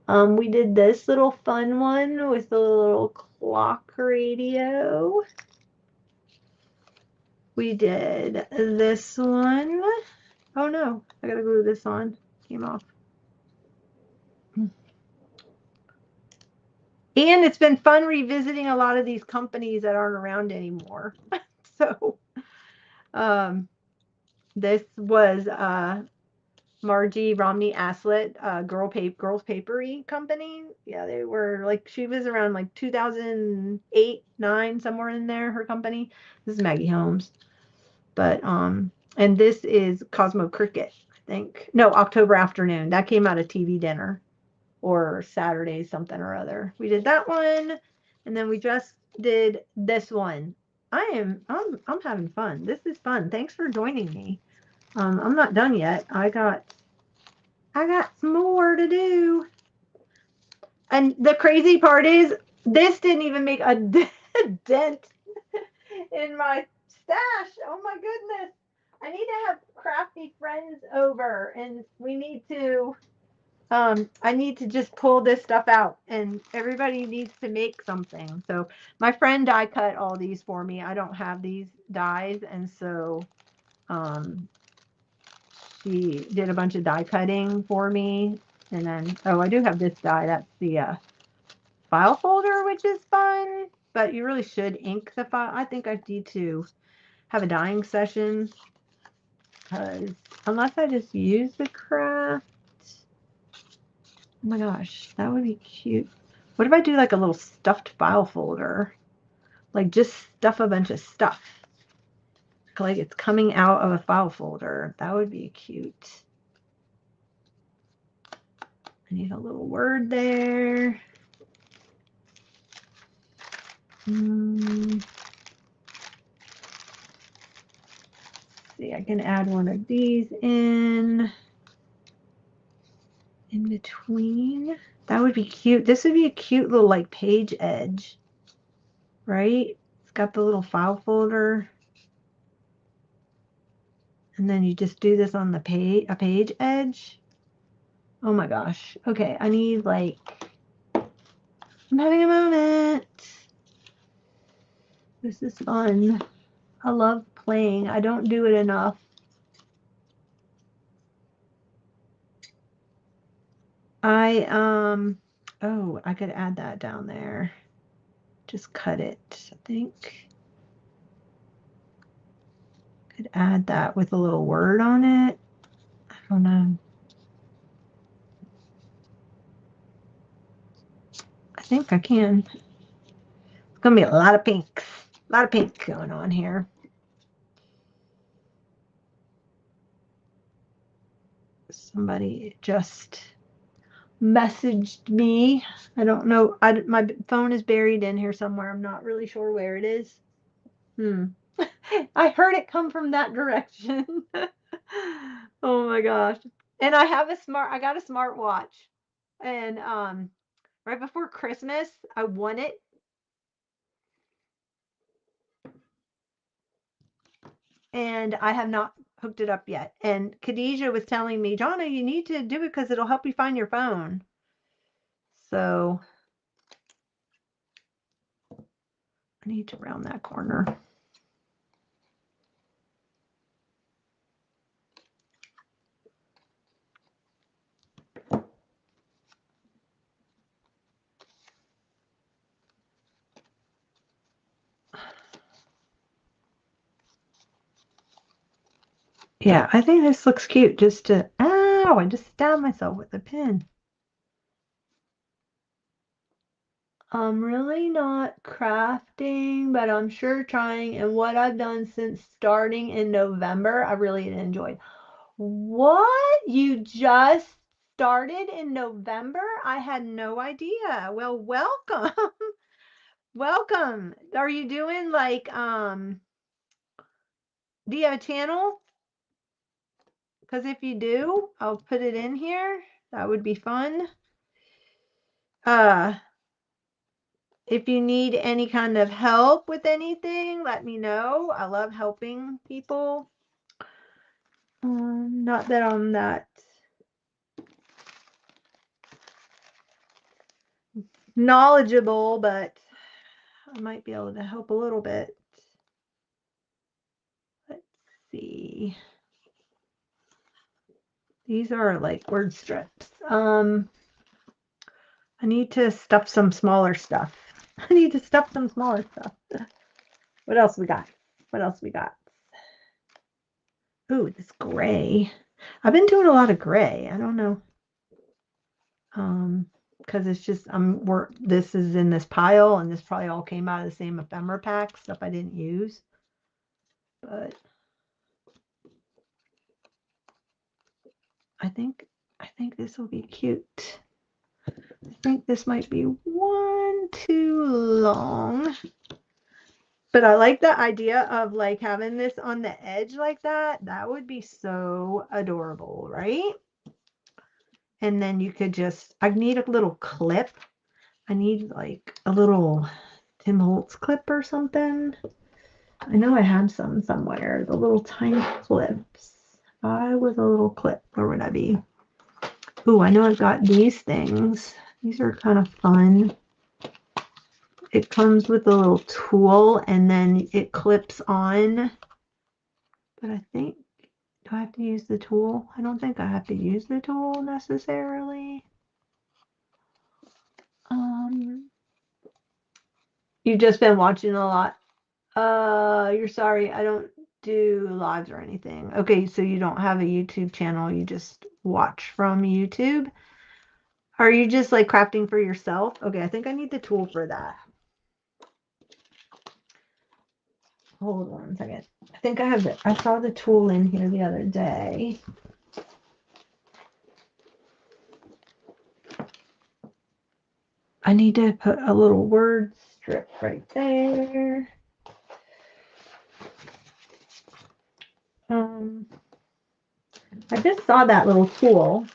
We did this little fun one with the little clock radio. We did this one. Oh no, I gotta glue this on. Came off. And it's been fun revisiting a lot of these companies that aren't around anymore. So this was Margie Romney Aslett, Girls Papery Company. Yeah, they were like, she was around like 2008, 9, somewhere in there, her company. This is Maggie Holmes. But and this is Cosmo Cricket, I think. No, October Afternoon. That came out of TV Dinner or Saturday something or other. We did that one, and then we just did this one. I'm having fun. This is fun. Thanks for joining me. I'm not done yet. I got some more to do. And the crazy part is this didn't even make a dent in my stash. Oh my goodness. I need to have crafty friends over and we need to I need to just pull this stuff out and everybody needs to make something. So my friend die cut all these for me. I don't have these dies and so she did a bunch of die cutting for me. And then I do have this die. That's the file folder, which is fun, but you really should ink the file. I think I need to have a dyeing session because unless I just use the craft. Oh my gosh, that would be cute. What if I do like a little stuffed file folder? Like just stuff a bunch of stuff. Like it's coming out of a file folder. That would be cute. I need a little word there. See, I can add one of these in between. That would be cute. This would be a cute little like page edge, right? It's got the little file folder. And then you just do this on the page, a page edge. Oh my gosh. Okay, I need like, I'm having a moment. This is fun. I love playing. I don't do it enough. Oh, I could add that down there. Just cut it, I think. Could add that with a little word on it. I don't know. I think I can. It's gonna be a lot of pinks. A lot of pink going on here. Somebody just messaged me. I don't know. My phone is buried in here somewhere. I'm not really sure where it is. I heard it come from that direction. Oh my gosh. And I got a smartwatch. And right before Christmas, I won it. And I have not hooked it up yet. And Khadijah was telling me, Jonna, you need to do it because it'll help you find your phone. So I need to round that corner. Yeah, I think this looks cute just to, ow, I just stabbed myself with a pin. I'm really not crafting, but I'm sure trying. And what I've done since starting in November, I really enjoyed. What? You just started in November? I had no idea. Well, welcome. Welcome. Are you doing like do you have a channel? Because if you do, I'll put it in here. That would be fun. If you need any kind of help with anything, let me know. I love helping people. Not that I'm that knowledgeable, but I might be able to help a little bit. Let's see. These are like word strips. I need to stuff some smaller stuff. I need to stuff some smaller stuff. What else we got? What else we got? Ooh, this gray. I've been doing a lot of gray. I don't know. Because it's just this is in this pile, and this probably all came out of the same ephemera pack, stuff I didn't use. But I think this will be cute. I think this might be one too long. But I like the idea of like having this on the edge like that. That would be so adorable, right? And then you could just, I need a little clip. I need like a little Tim Holtz clip or something. I know I had some somewhere, the little tiny clips. I was a little clip. Where would I be? Ooh, I know I've got these things. These are kind of fun. It comes with a little tool and then it clips on. But I think, do I have to use the tool? I don't think I have to use the tool necessarily. You've just been watching a lot. You're sorry, I don't do lives or anything. Okay, so you don't have a YouTube channel, you just watch from YouTube. Are you just like crafting for yourself? Okay, I think I need the tool for that. Hold on a second. I think I have it. I saw the tool in here the other day. I need to put a little word strip right there. I just saw that little tool.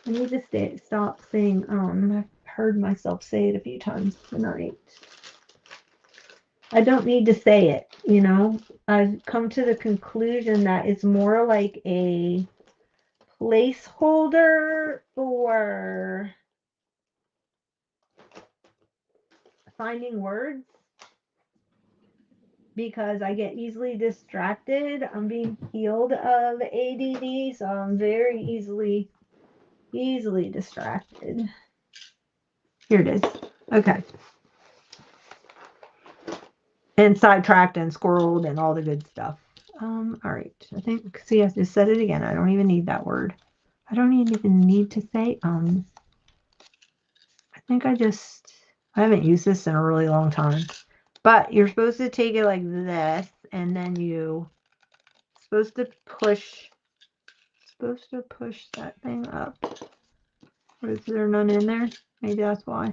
I need to stop saying I've heard myself say it a few times tonight. I don't need to say it, you know. I've come to the conclusion that it's more like a placeholder for finding words because I get easily distracted. I'm being healed of ADD, so I'm very easily distracted. Here it is. Okay. And sidetracked and squirreled and all the good stuff. All right. I think, see, I just said it again. I don't even need that word. I don't even need to say, I think I haven't used this in a really long time. But you're supposed to take it like this, and then you're supposed to push that thing up. Or is there none in there? Maybe that's why.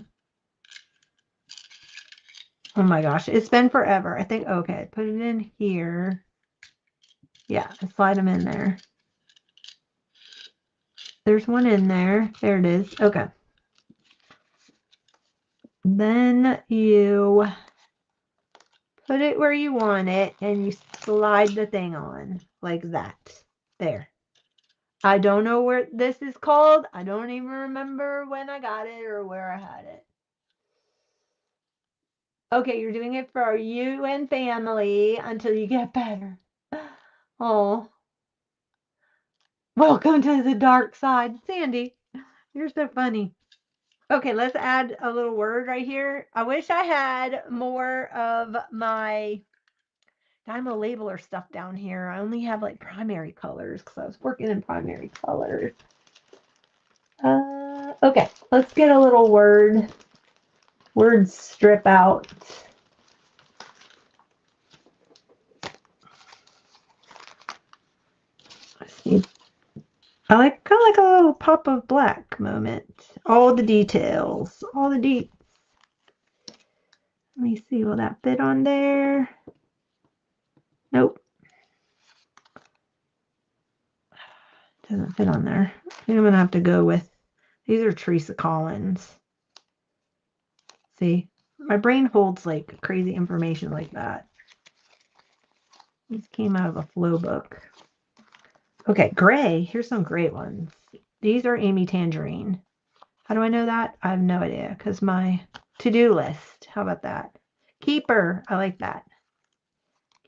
Oh my gosh, it's been forever. I think, okay, put it in here. Yeah, slide them in there. there's one in there. There it is. Okay. Then you put it where you want it and you slide the thing on like that. There. I don't know where this is called. I don't even remember when I got it or where I had it. Okay, you're doing it for you and family until you get better. Oh, welcome to the dark side. Sandy, you're so funny. Okay, let's add a little word right here. I wish I had more of my Dymo labeler stuff down here. I only have like primary colors because I was working in primary colors. Okay, let's get a little word strip out. See, I like kind of like a little pop of black moment. All the details, all the deets. Let me see, will that fit on there? Nope. Doesn't fit on there. I think I'm gonna have to go with, these are Teresa Collins. See, my brain holds like crazy information like that. These came out of a flow book. Okay, gray. Here's some great ones. These are Amy Tangerine. How do I know that? I have no idea because my to-do list. How about that? Keeper. I like that.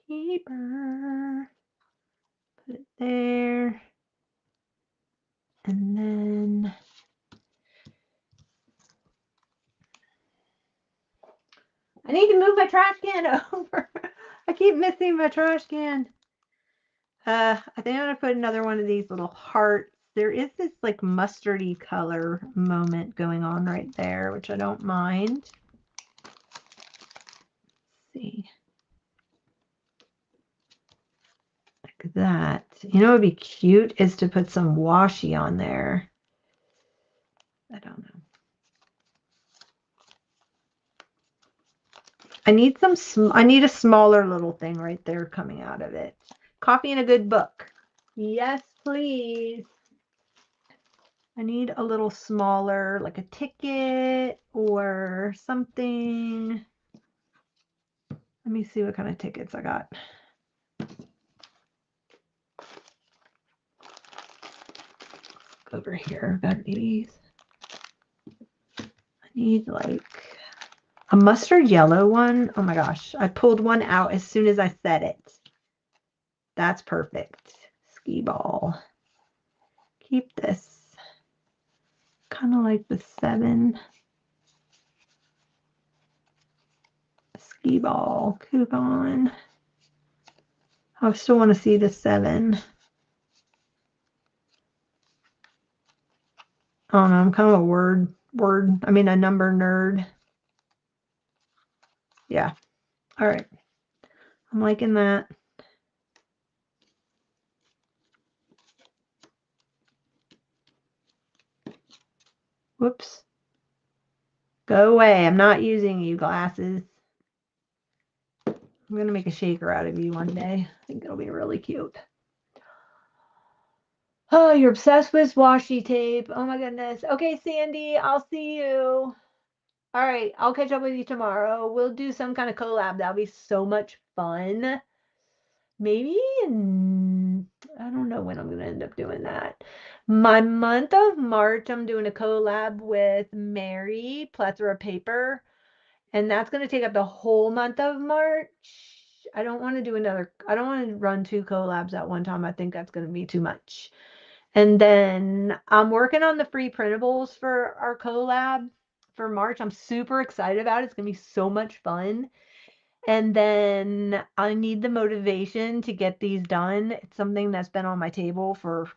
Keeper. Put it there. And then I need to move my trash can over. I keep missing my trash can. I think I'm gonna put another one of these little hearts. There is this like mustardy color moment going on right there, which I don't mind. Let's see. Like that. You know what would be cute is to put some washi on there. I don't know. I need I need a smaller little thing right there coming out of it. Coffee and a good book. Yes, please. I need a little smaller, like a ticket or something. Let me see what kind of tickets I got. Over here, got these. I need like a mustard yellow one. Oh my gosh, I pulled one out as soon as I said it. That's perfect. Ski ball. Keep this. Kind of like the 7. Ski ball coupon. I still want to see the 7. I don't know. I'm kind of a number nerd. Yeah. All right. I'm liking that. Whoops. Go away. I'm not using you, glasses. I'm going to make a shaker out of you one day. I think it'll be really cute. Oh, you're obsessed with washi tape. Oh my goodness. Okay, Sandy, I'll see you. All right, I'll catch up with you tomorrow. We'll do some kind of collab. That'll be so much fun. Maybe I don't know when I'm going to end up doing that. My month of March, I'm doing a collab with Mary, Plethora Paper, and that's going to take up the whole month of March. I don't want to run 2 collabs at one time. I think that's going to be too much. And then I'm working on the free printables for our collab for March. I'm super excited about it. It's going to be so much fun. And then I need the motivation to get these done. It's something that's been on my table for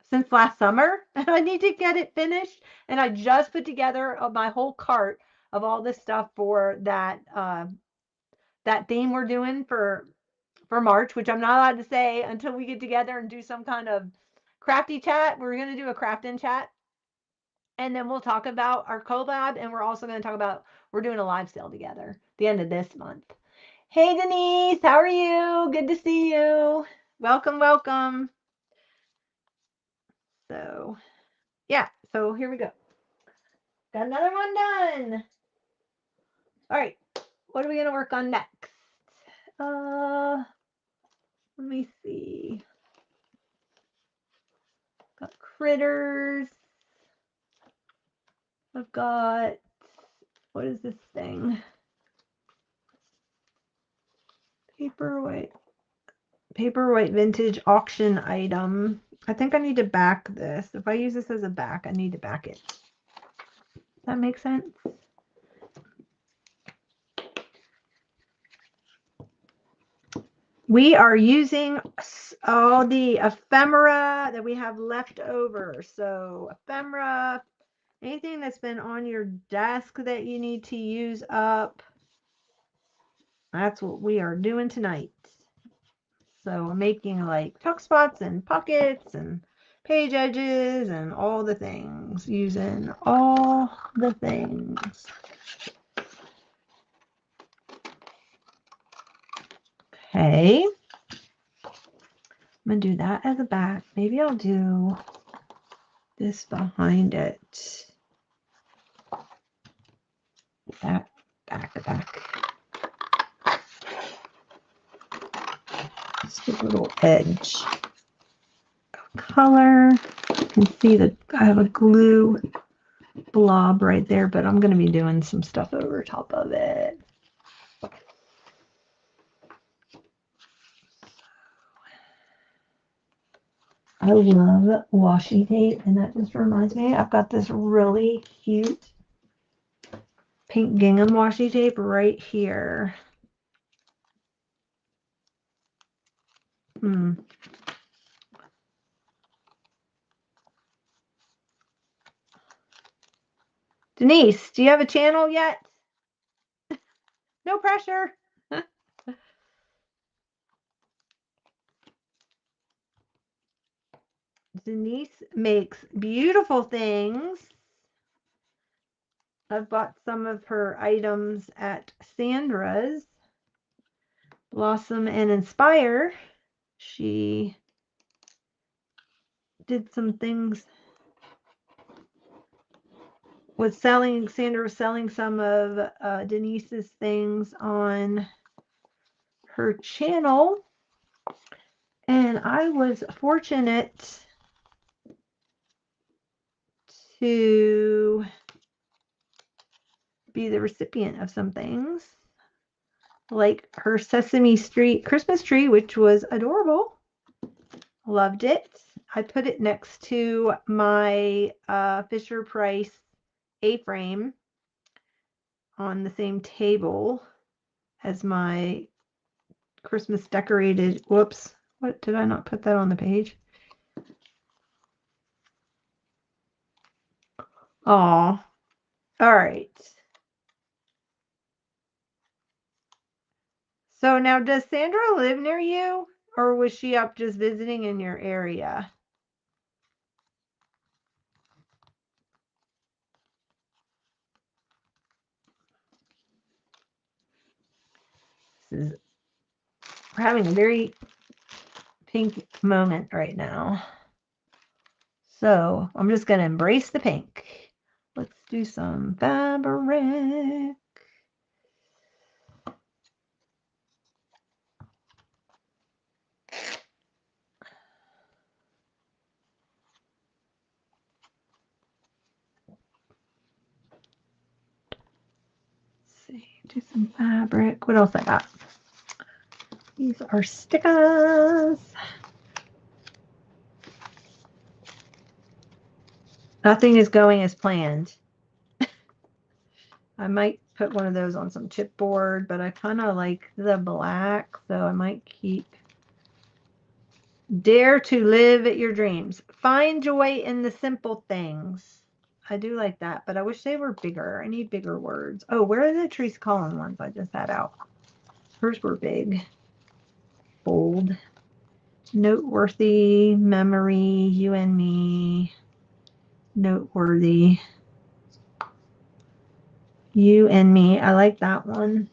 since last summer. And I need to get it finished. And I just put together my whole cart of all this stuff for that theme we're doing for March, which I'm not allowed to say until we get together and do some kind of crafty chat. We're going to do a crafting chat. And then we'll talk about our collab. And we're also going to talk about, we're doing a live sale together the end of this month. Hey, Denise, how are you? Good to see you. Welcome, welcome. So yeah, so here we go. Got another one done. All right, what are we gonna work on next? Let me see. Got critters. I've got, what is this thing? Paperwhite vintage auction item. I think I need to back this. If I use this as a back, I need to back it. Does that make sense? We are using all the ephemera that we have left over. So ephemera, anything that's been on your desk that you need to use up, that's what we are doing tonight. So I'm making like tuck spots and pockets and page edges and all the things, using all the things. Okay. I'm going to do that as a back. Maybe I'll do this behind it. That back. Just a little edge of color. You can see that I have a glue blob right there, but I'm going to be doing some stuff over top of it. I love washi tape, and that just reminds me, I've got this really cute pink gingham washi tape right here. Denise, do you have a channel yet? No pressure. Denise makes beautiful things. I've bought some of her items at Sandra's. Blossom and Inspire. She did some things with selling, Sandra was selling some of Denise's things on her channel. And I was fortunate to be the recipient of some things, like her Sesame Street Christmas tree, which was adorable. Loved it. I put it next to my Fisher Price A-frame on the same table as my Christmas decorated. Whoops. What, did I not put that on the page? Oh, all right. So now, does Sandra live near you, or was she up just visiting in your area? We're having a very pink moment right now. So I'm just going to embrace the pink. Let's do some fabric. Do some fabric. What else I got? These are stickers. Nothing is going as planned. I might put one of those on some chipboard, but I kind of like the black, so I might keep. Dare to live your dreams. Find joy in the simple things. I do like that, but I wish they were bigger. I need bigger words. Oh, where are the Trees Calling ones I just had out? Hers were big. Bold. Noteworthy. Memory. You and me. Noteworthy. You and me. I like that one.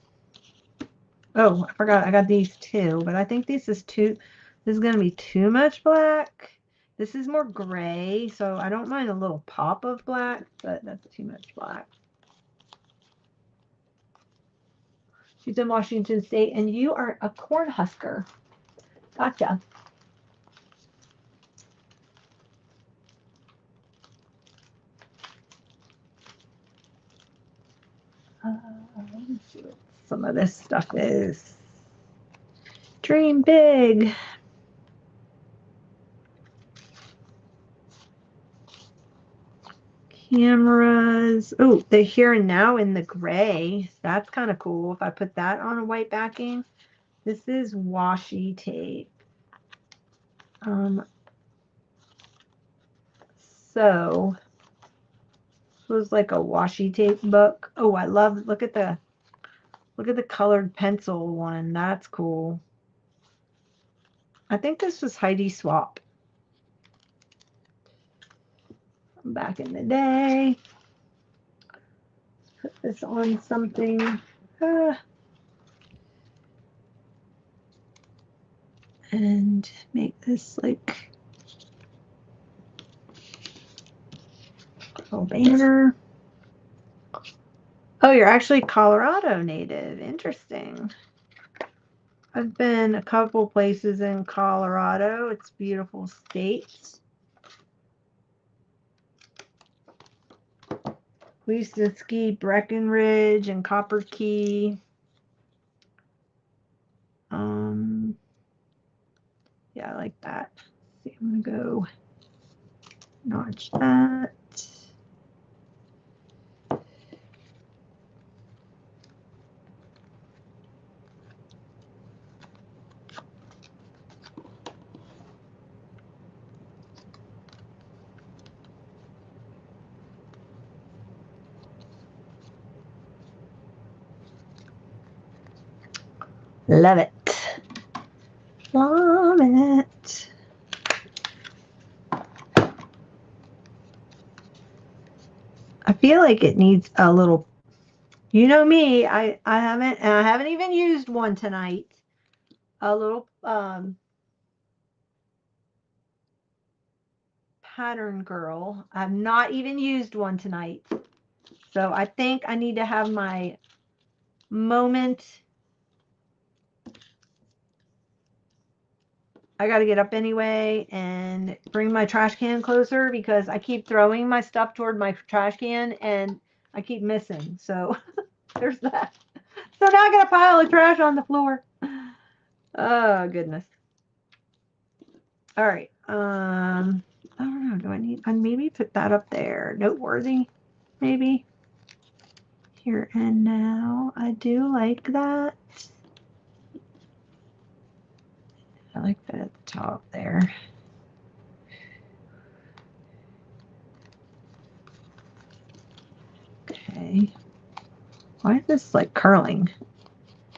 Oh, I forgot I got these too, but I think this is going to be too much black. This is more gray, so I don't mind a little pop of black, but that's too much black. She's in Washington State, and you are a Cornhusker. Gotcha. Let me see what some of this stuff is. Dream big. Cameras. Oh, the here and now in the gray. That's kind of cool. If I put that on a white backing. This is washi tape. So this was like a washi tape book. Oh, I love, look at the colored pencil one. That's cool. I think this was Heidi Swapp from back in the day. Put this on something. And make this like a little banner. Oh, you're actually Colorado native. Interesting. I've been a couple places in Colorado. It's a beautiful state. We used to ski Breckenridge and Copper Key. Yeah, I like that. Let's see, I'm gonna go notch that. Love it. Love it. I feel like it needs a little, you know me, I haven't even used one tonight. A little pattern girl. I've not even used one tonight. So I think I need to have my moment. I got to get up anyway and bring my trash can closer because I keep throwing my stuff toward my trash can and I keep missing. So there's that. So now I got a pile of trash on the floor. Oh, goodness. All right. I don't know. Do I need, I maybe put that up there? Noteworthy, maybe. Here and now. I do like that. I like that at the top there. Okay. Why is this like curling?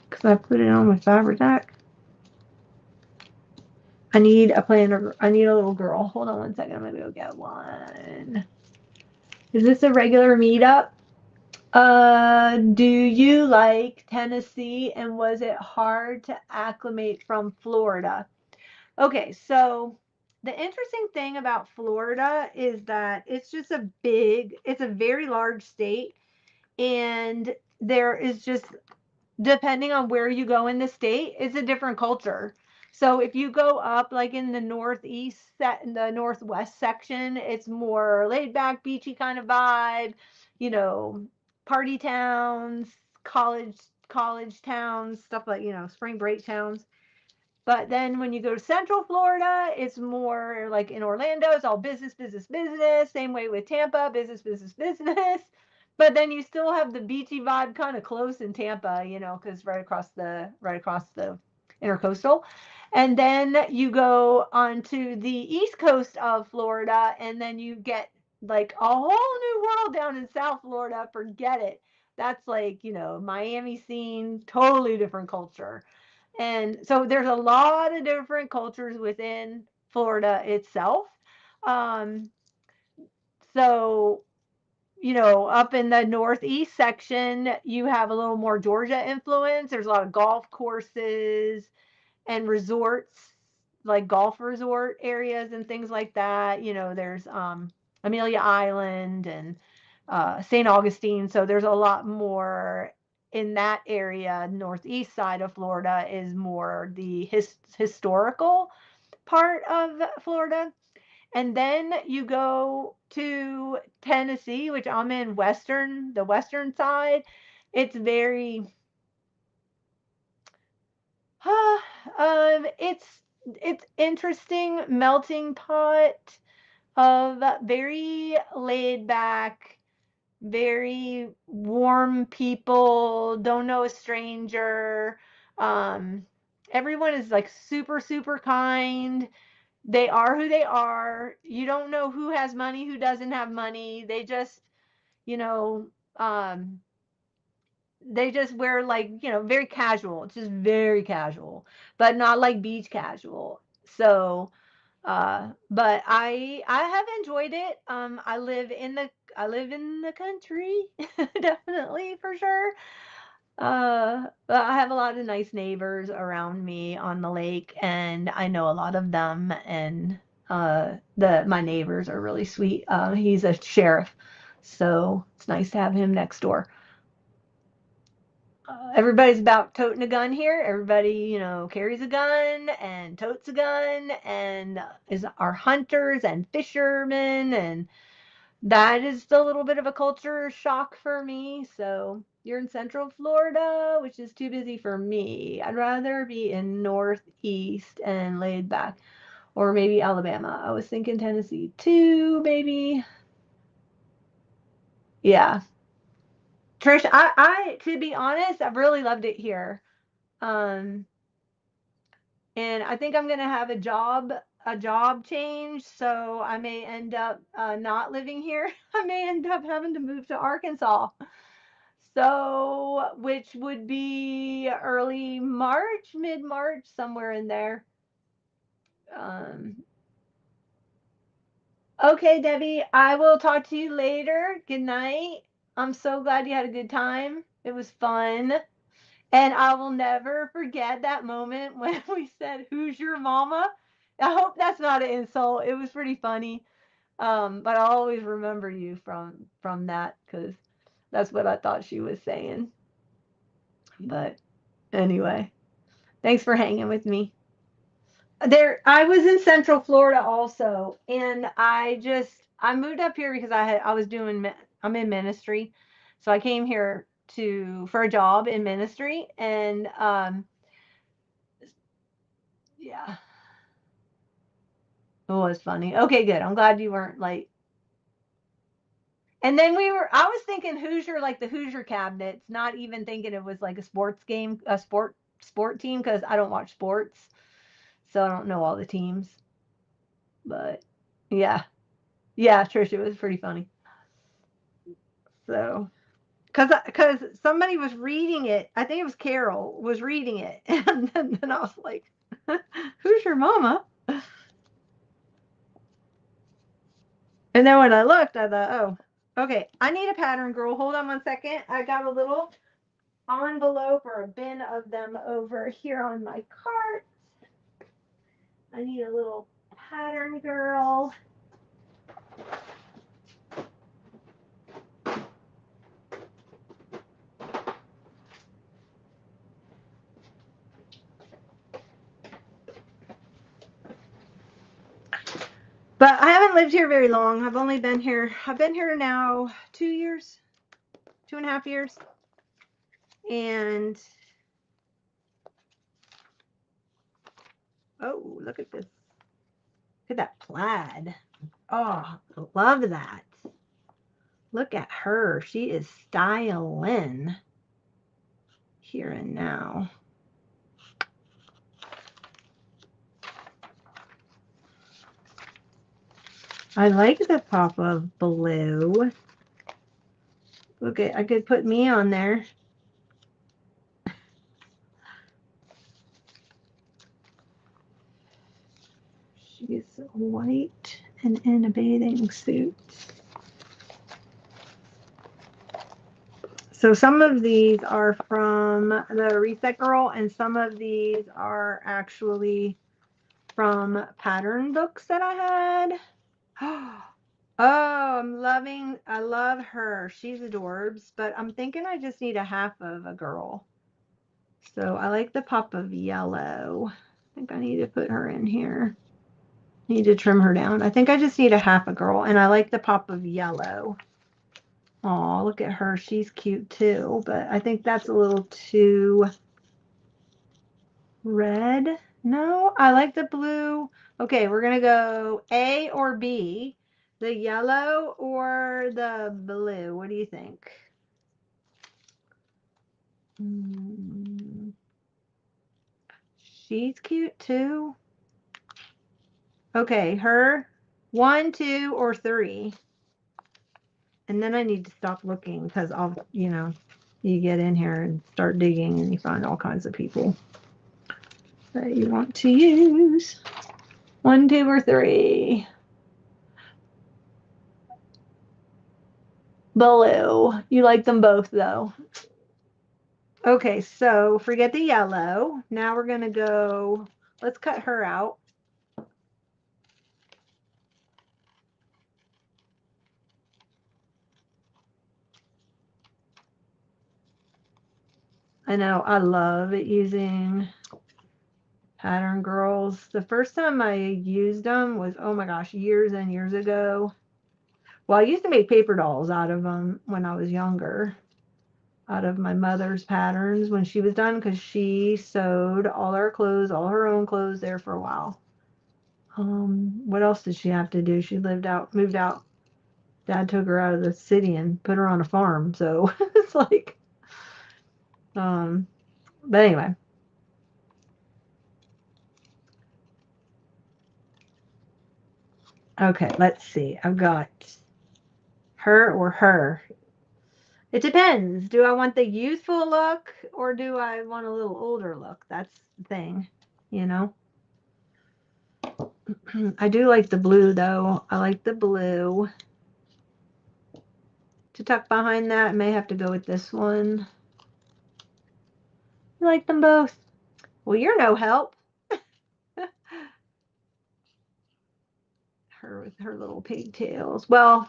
Because I put it on my Fabri-Tac. I need a planner. I need a little girl. Hold on one second. I'm going to go get one. Is this a regular meetup? Do you like Tennessee and was it hard to acclimate from Florida? Okay, so the interesting thing about Florida is that it's just it's a very large state, and there is just, depending on where you go in the state, it's a different culture. So if you go up like in the in the northwest section, it's more laid back, beachy kind of vibe, you know, party towns, college towns, stuff like, spring break towns. But then when you go to Central Florida, it's more like in Orlando, it's all business, business, business. Same way with Tampa, business, business, business. But then you still have the beachy vibe kind of close in Tampa, because right across the intercoastal. And then you go onto the east coast of Florida, and then you get like a whole new world down in South Florida. Forget it. That's like, Miami scene, totally different culture. And so there's a lot of different cultures within Florida itself. Um, so, up in the northeast section, you have a little more Georgia influence. There's a lot of golf courses and resorts like golf resort areas and things like that. You know, there's Amelia Island and St. Augustine. So there's a lot more in that area. Northeast side of Florida is more the historical part of Florida. And then you go to Tennessee, which I'm in the western side. It's very it's interesting melting pot of very laid back, very warm people, don't know a stranger. Um, Everyone is like super, super kind. They are who they are. You don't know who has money, who doesn't have money. They just, you know, um, they just wear like, very casual, just very casual, but not like beach casual. So, but I have enjoyed it. I live in the country, definitely for sure. But I have a lot of nice neighbors around me on the lake, and I know a lot of them. And the my neighbors are really sweet. He's a sheriff, so it's nice to have him next door. Everybody's about toting a gun here. Everybody, carries a gun and totes a gun and is are hunters and fishermen, and that is a little bit of a culture shock for me. So you're in Central Florida, which is too busy for me. I'd rather be in Northeast and laid back, or maybe Alabama. I was thinking Tennessee too, maybe. Yeah. Trish, I to be honest, I've really loved it here. Um, and I think I'm gonna have a job change, so I may end up not living here. I may end up having to move to Arkansas. So, which would be early March, mid March, somewhere in there. Um, okay, Debbie, I will talk to you later. Good night. I'm so glad you had a good time. It was fun. And I will never forget that moment when we said, "Who's your mama?" I hope that's not an insult. It was pretty funny. But I'll always remember you from that because that's what I thought she was saying. But anyway, thanks for hanging with me. I was in Central Florida also, and I moved up here because I was I'm in ministry, so I came here to for a job in ministry, and yeah, it was funny. Okay, good. I'm glad you weren't like. And then I was thinking Hoosier, like the Hoosier cabinets, not even thinking it was like a sports game, a sport team, because I don't watch sports, so I don't know all the teams. But yeah, yeah, Trish, it was pretty funny. So, because somebody was reading it, I think it was Carol was reading it, and then I was like, "Who's your mama?" And then when I looked, I thought, "Oh, okay, I need a pattern, girl. Hold on one second. I got a little envelope or a bin of them over here on my cart. I need a little pattern, girl." But I haven't lived here very long. I've been here now 2 years, 2.5 years. And oh, look at this. Look at that plaid. Oh, love that. Look at her. She is styling here and now. I like the pop of blue. Look at, I could put me on there. She's white and in a bathing suit. So some of these are from the Reset Girl, and some of these are actually from pattern books that I had. Oh, I love her. She's adorbs, but I'm thinking I just need a half of a girl. So I like the pop of yellow. I think I need to put her in here. Need to trim her down. I think I just need a half a girl, and I like the pop of yellow. Oh, look at her. She's cute too, but I think that's a little too red. No, I like the blue. Okay, we're gonna go A or B, the yellow or the blue. What do you think? She's cute too. Okay, her 1, 2, or 3. And then I need to stop looking because you get in here and start digging and you find all kinds of people that you want to use. 1, 2, or 3. Blue. You like them both though. Okay, so forget the yellow. Now we're going to go, let's cut her out. I know I love using Pattern Girls. The first time I used them was, oh my gosh, years and years ago. Well, I used to make paper dolls out of them when I was younger, out of my mother's patterns when she was done, because she sewed all our clothes, all her own clothes there for a while. What else did she have to do? She moved out. Dad took her out of the city and put her on a farm. So it's like, but anyway. Okay, let's see. I've got her or her. It depends. Do I want the youthful look or do I want a little older look? That's the thing, you know. I do like the blue though. I like the blue. To tuck behind that, I may have to go with this one. You like them both? Well, you're no help. Her with her little pigtails. Well,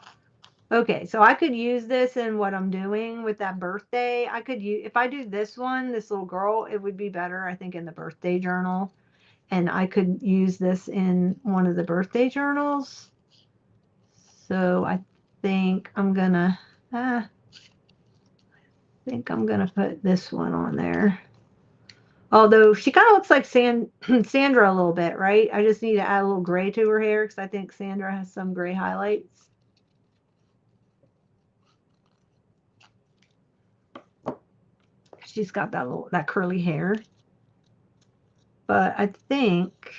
okay, so I could use this in what I'm doing with that birthday. I could use, if I do this one, this little girl, it would be better, I think, in the birthday journal. And I could use this in one of the birthday journals. So I think I'm gonna put this one on there. Although she kind of looks like Sandra a little bit, right? I just need to add a little gray to her hair because I think Sandra has some gray highlights. She's got that curly hair. But I think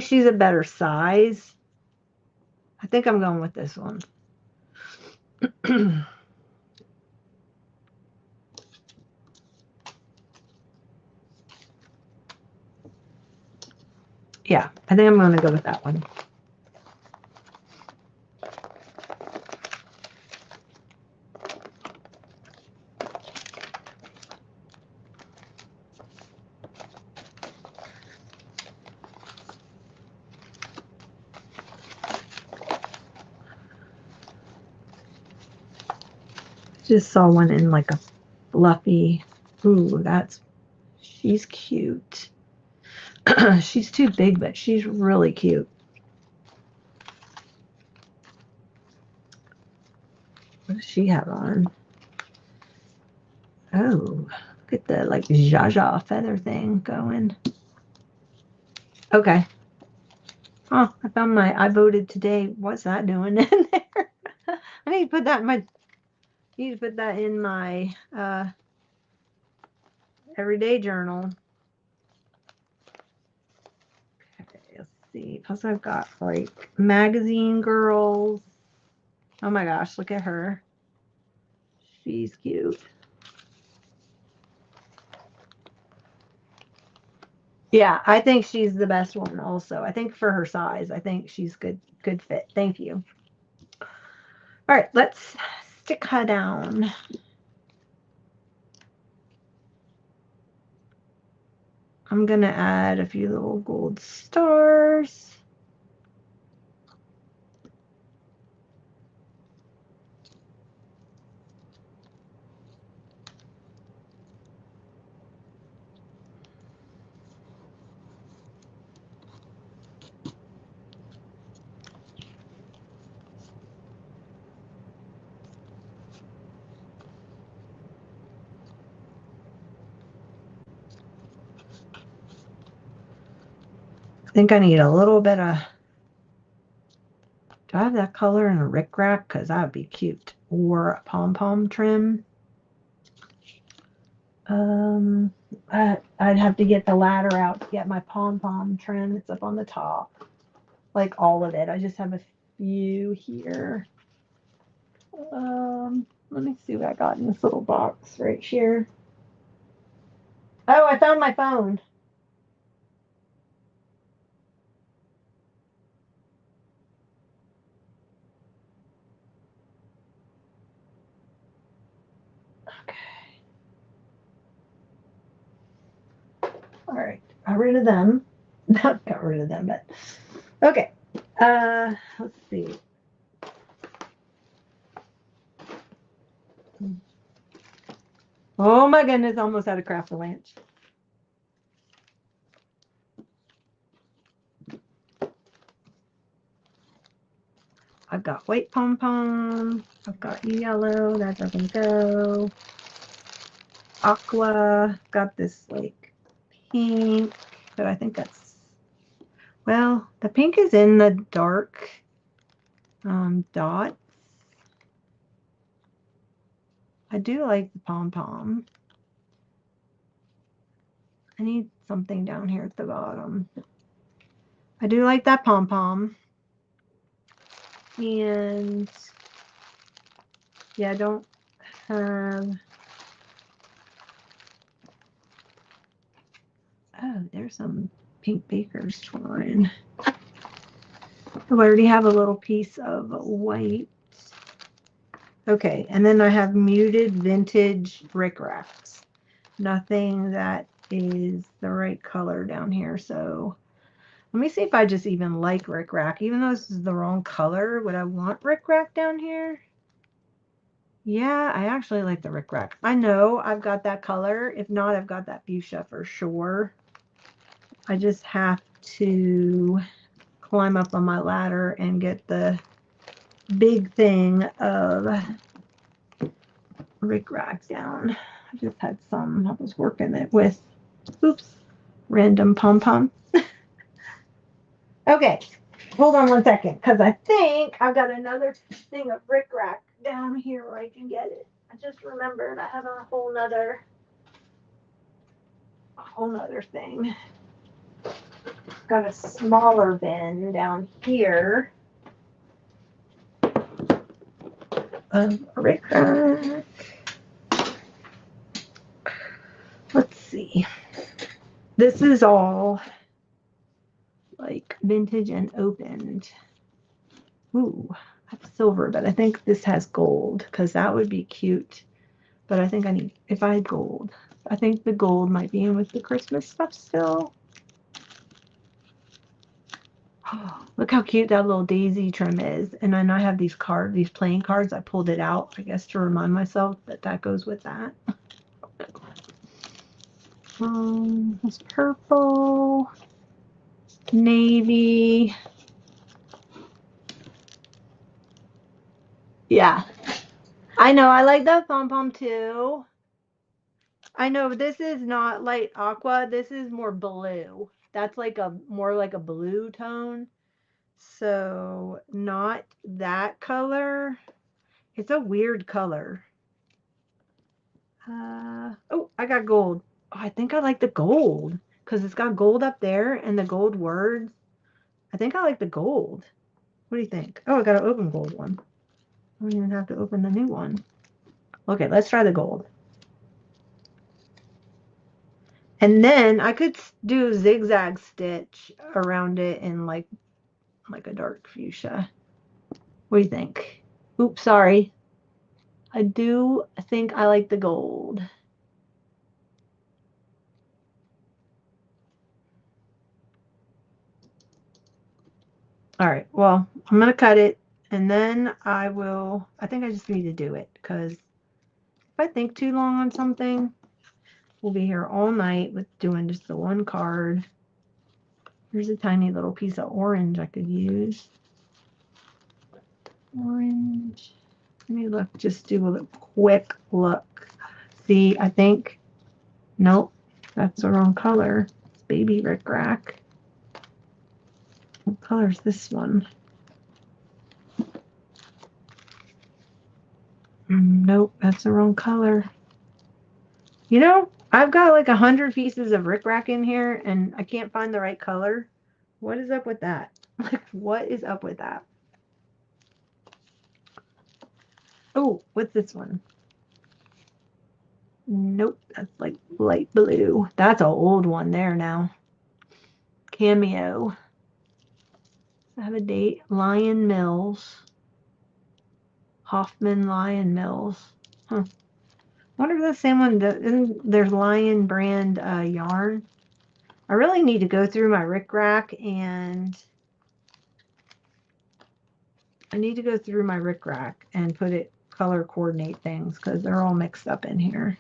she's a better size. I think I'm going with this one. Yeah, I think I'm going to go with that one. Just saw one in like a fluffy. Ooh, she's cute. She's too big, but she's really cute. What does she have on? Oh, look at the like Zsa feather thing going. Okay. Oh, I voted today. What's that doing in there? I need to put that in my everyday journal. Okay, let's see. Plus I've got like magazine girls. Oh my gosh, look at her. She's cute. Yeah, I think she's the best one also. I think for her size, I think she's good fit. Thank you. All right, let's stick her down. I'm going to add a few little gold stars. I think I need a little bit of, do I have that color in a rickrack? Because that would be cute. Or a pom-pom trim. I'd have to get the ladder out to get my pom-pom trim. It's up on the top. Like all of it. I just have a few here. Let me see what I got in this little box right here. Oh, I found my phone. Okay. All right. Got rid of them. Not got rid of them, but okay. Let's see. Oh my goodness, almost out of Craft-A-Lanch. I've got white pom-pom. I've got yellow. That doesn't go. Aqua. Got this like pink, but I think that's, well, the pink is in the dark dots. I do like the pom-pom. I need something down here at the bottom. I do like that pom-pom. And yeah, I don't have, oh, there's some pink baker's twine. Oh, I already have a little piece of white. Okay, and then I have muted vintage rickracks. Nothing that is the right color down here. So let me see if I just even like rickrack. Even though this is the wrong color, would I want rickrack down here? Yeah, I actually like the rickrack. I know I've got that color. If not, I've got that fuchsia for sure. I just have to climb up on my ladder and get the big thing of rickrack down. I just had some, I was working it with, oops, random pom-pom. Okay, hold on 1 second, because I think I've got another thing of rickrack down here where I can get it. I just remembered I have a whole nother thing. Got a smaller bin down here of rickrack. Let's see. This is all like vintage and opened. Ooh, I have silver, but I think this has gold because that would be cute. But I think I need, if I had gold, I think the gold might be in with the Christmas stuff still. Oh, look how cute that little daisy trim is. And then I have these cards, these playing cards. I pulled it out, I guess, to remind myself that that goes with that. It's purple, navy. Yeah, I know. I like that pom-pom too. I know, but this is not light aqua. This is more blue. That's like a more like a blue tone. So not that color. It's a weird color. Oh, I got gold. Oh, I think I like the gold because it's got gold up there and the gold words. I think I like the gold. What do you think? Oh, I got an open gold one. I don't even have to open the new one. Okay, let's try the gold. And then I could do a zigzag stitch around it in like a dark fuchsia. What do you think? Oops, sorry. I do think I like the gold. All right, well, I'm going to cut it and then I think I just need to do it because if I think too long on something, we'll be here all night with doing just the one card. Here's a tiny little piece of orange I could use. Orange. Let me look, just do a quick look. See, I think, nope, that's the wrong color. It's baby rickrack. What color is this one? Nope, that's the wrong color. You know, I've got like 100 pieces of rickrack in here and I can't find the right color. What is up with that? Like, what is up with that? Oh, what's this one? Nope, that's like light blue. That's an old one there now. Cameo. I have a date. Lion Mills. Hoffman Lion Mills. Huh. I wonder if that's the same one. Isn't there's Lion brand yarn? I really need to go through my rickrack and put it color coordinate things because they're all mixed up in here.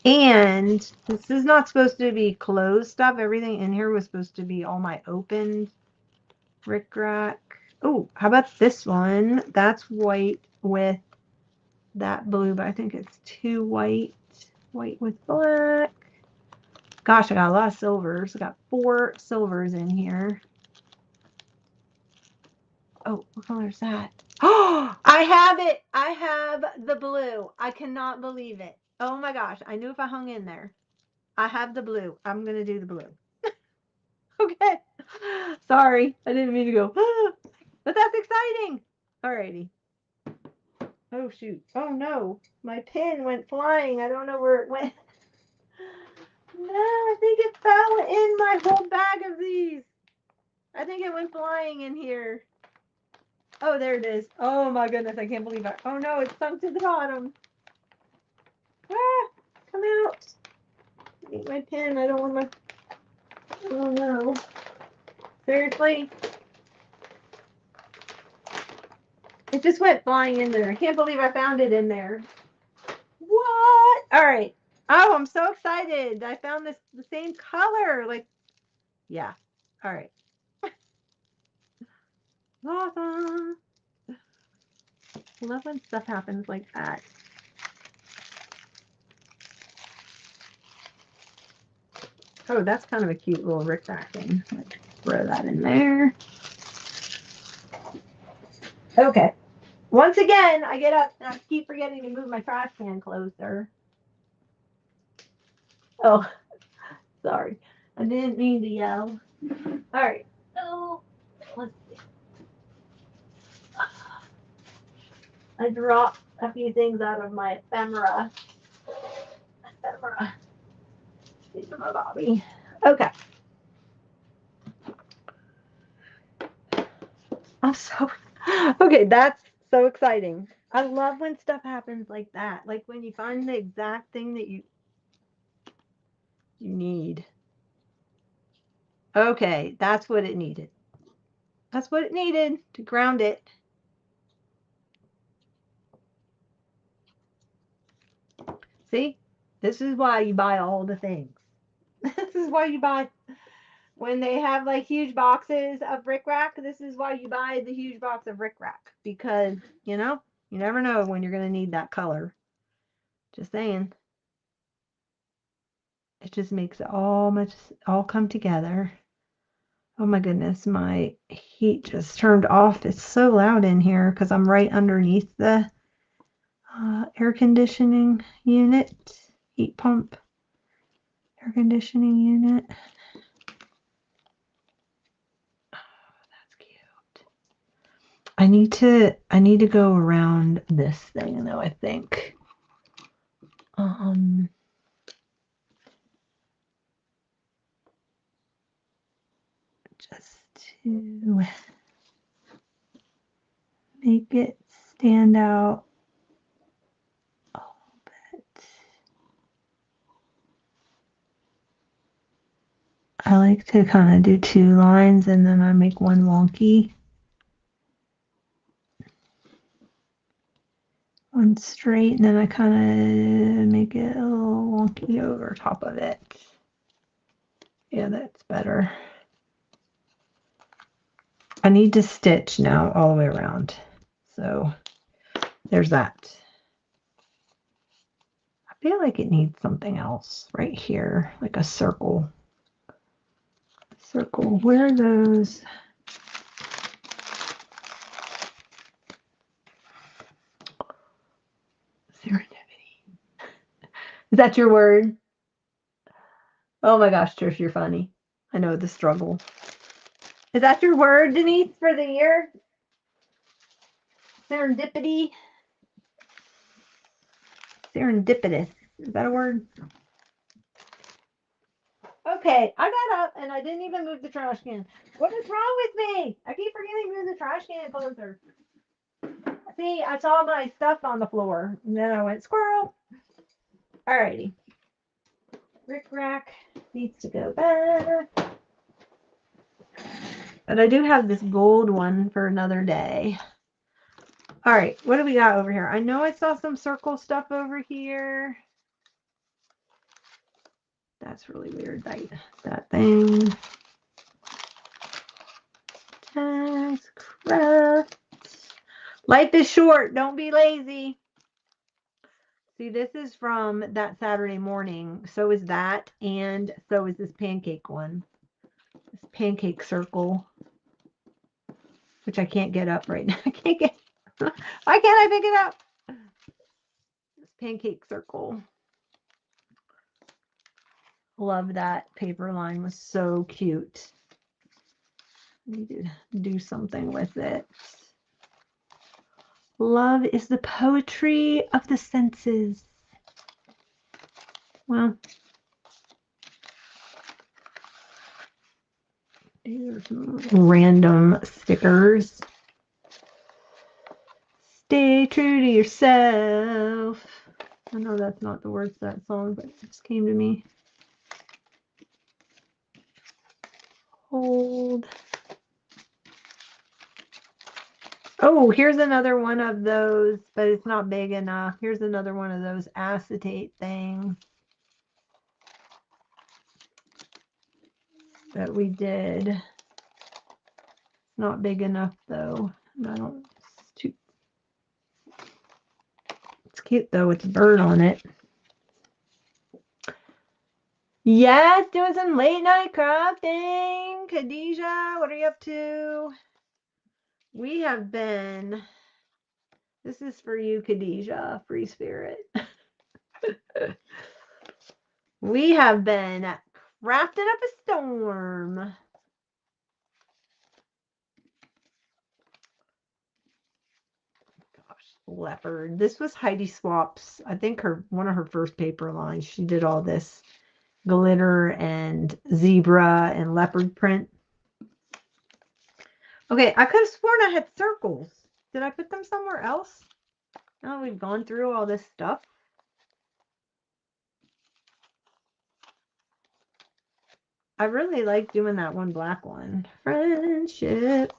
And this is not supposed to be closed stuff. Everything in here was supposed to be all my opened rickrack. Oh, how about this one? That's white with that blue, but I think it's too white. White with black. Gosh, I got a lot of silvers. I got 4 silvers in here. Oh, what color is that? Oh, I have it. I have the blue. I cannot believe it. Oh my gosh. I knew if I hung in there. I have the blue. I'm going to do the blue. Okay. Sorry. I didn't mean to go. But that's exciting. Alrighty. Oh, shoot. Oh, no. My pin went flying. I don't know where it went. No, I think it fell in my whole bag of these. I think it went flying in here. Oh, there it is. Oh my goodness, I can't believe it. Oh no, it's sunk to the bottom. Ah, come out. Eat my pen. I don't want my. Oh no. Seriously? It just went flying in there. I can't believe I found it in there. What? All right. Oh, I'm so excited. I found this the same color. Like, yeah. All right. Awesome. I love when stuff happens like that. Oh, that's kind of a cute little rickrack thing. Let's throw that in there. Okay. Once again, I get up and I keep forgetting to move my trash can closer. Oh, sorry. I didn't mean to yell. All right. So, let's see. I dropped a few things out of my ephemera. These are my Bobby. Okay. I'm so okay. That's so exciting. I love when stuff happens like that. Like when you find the exact thing that you need. Okay, that's what it needed. That's what it needed to ground it. See, this is why you buy all the things. This is why you buy when they have like huge boxes of rickrack. This is why you buy the huge box of rickrack because you never know when you're gonna need that color. Just saying. It just makes it all come together. Oh my goodness, my heat just turned off. It's so loud in here because I'm right underneath the air conditioning unit, heat pump, air conditioning unit. Oh, that's cute. I need to go around this thing though, I think. Just to make it stand out a little bit. I like to kind of do 2 lines and then I make one wonky. One straight, and then I kind of make it a little wonky over top of it. Yeah, that's better. I need to stitch now all the way around. So there's that. I feel like it needs something else right here, like a circle. Circle, where are those? Serendipity. Is that your word? Oh my gosh, Trish, you're funny. I know the struggle. Is that your word, Denise, for the year? Serendipity? Serendipitous. Is that a word? Okay, I got up and I didn't even move the trash can. What is wrong with me? I keep forgetting to move the trash can closer. See, I saw my stuff on the floor and then I went squirrel. Alrighty. Rick Rack needs to go back. But I do have this gold one for another day. All right, what do we got over here? I know I saw some circle stuff over here. That's really weird. That thing. Task craft. Life is short. Don't be lazy. See, this is from that Saturday morning. So is that, and so is this pancake one. This pancake circle, which I can't get up right now. I can't get. Why can't I pick it up? This pancake circle. Love that paper line, was so cute. Need to do something with it. Love is the poetry of the senses. Well, these are some random stickers. Stay true to yourself. I know that's not the words of that song, but it just came to me. Hold. Oh, here's another one of those, but it's not big enough. Here's another one of those acetate things that we did. Not big enough though. I don't. It's too. It's cute though with the bird on it. Yes, doing some late night crafting. Khadijah, what are you up to? We have been. This is for you, Khadijah, free spirit. We have been crafting up a storm. Leopard. This was Heidi Swap's, I think one of her first paper lines. She did all this glitter and zebra and leopard print. Okay, I could have sworn I had circles. Did I put them somewhere else? Now we've gone through all this stuff. I really like doing that one black one. Friendship.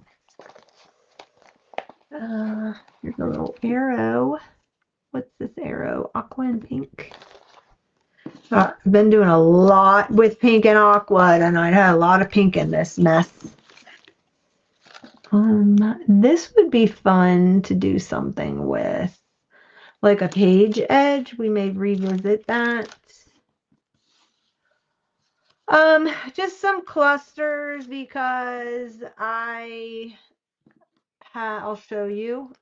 Here's a little arrow. What's this arrow? Aqua and pink. I've been doing a lot with pink and aqua, and I had a lot of pink in this mess. This would be fun to do something with, like a page edge. We may revisit that. Just some clusters because I'll show you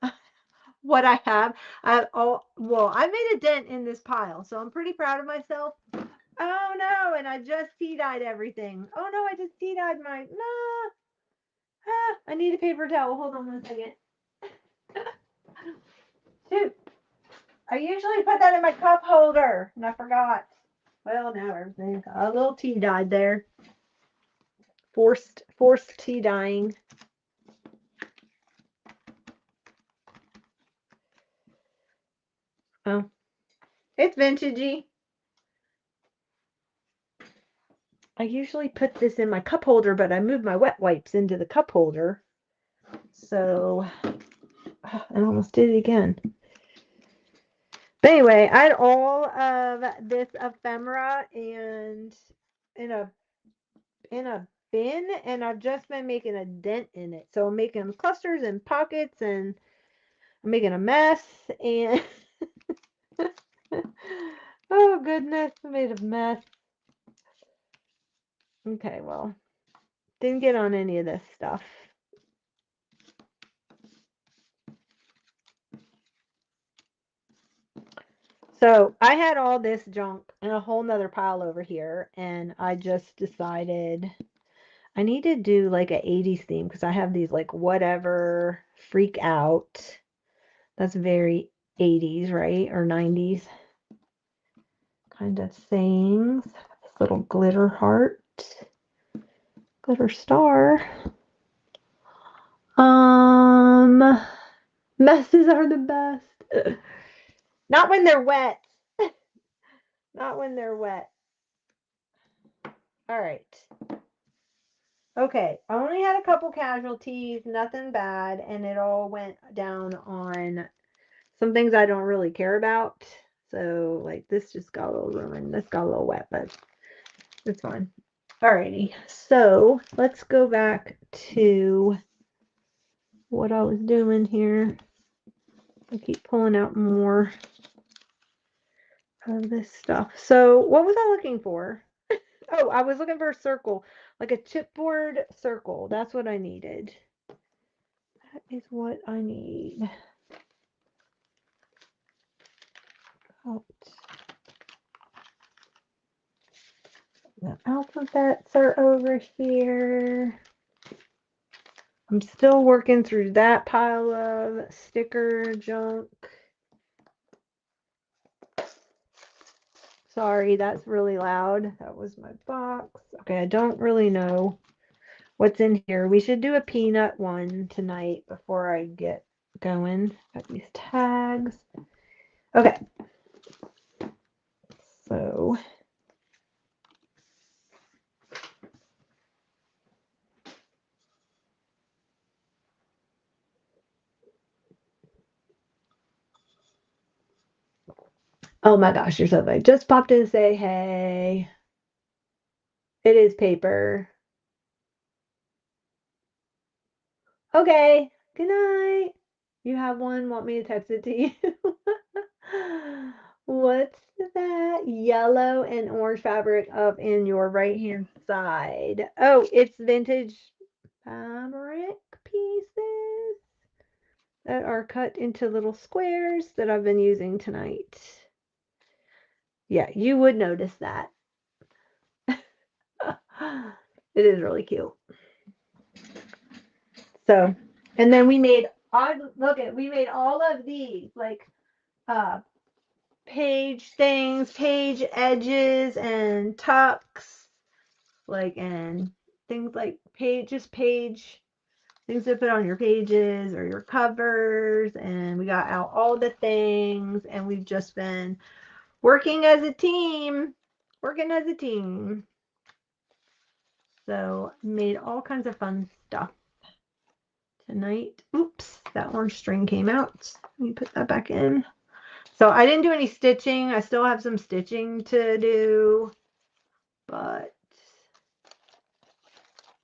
what I have. I made a dent in this pile, so I'm pretty proud of myself. Oh no, and I just tea-dyed everything. Oh no, I just tea-dyed my, I need a paper towel. Hold on 1 second. Shoot. I usually put that in my cup holder, and I forgot. Well, now everything got a little tea dyed there. Forced tea dyeing. Oh, it's vintagey. I usually put this in my cup holder, but I moved my wet wipes into the cup holder. So I almost did it again. But anyway, I had all of this ephemera and in a bin, and I've just been making a dent in it. So I'm making clusters and pockets, and I'm making a mess, and oh goodness, I made a mess. Okay, well, didn't get on any of this stuff. So I had all this junk in a whole nother pile over here, and I just decided I need to do like a 80s theme because I have these like whatever freak out. That's very 80s, right? Or 90s kind of things. This little glitter heart, glitter star. Messes are the best. Not when they're wet. Not when they're wet. All right. Okay, I only had a couple casualties, nothing bad, and it all went down on some things I don't really care about. So, like, this just got a little ruined. This got a little wet, but it's fine. Alrighty, so let's go back to what I was doing here. I keep pulling out more of this stuff. So, what was I looking for? Oh, I was looking for a circle, like a chipboard circle. That's what I needed. That is what I need. Out. The alphabets are over here. I'm still working through that pile of sticker junk. Sorry, that's really loud. That was my box. Okay, I don't really know what's in here. We should do a peanut one tonight before I get going. Got these tags. Okay. So oh my gosh, you're so funny. Just popped in to say hey. It is paper. Okay. Good night. You have one? Want me to text it to you? What's that yellow and orange fabric up in your right hand side? Oh, it's vintage fabric pieces that are cut into little squares that I've been using tonight. Yeah, you would notice that. It is really cute. So, and then we made we made all of these like page things, page edges and tucks, like, and things like page things to put on your pages or your covers. And we got out all the things, and we've just been working as a team. So made all kinds of fun stuff tonight. Oops, that orange string came out. Let me put that back in. So I didn't do any stitching. I still have some stitching to do, but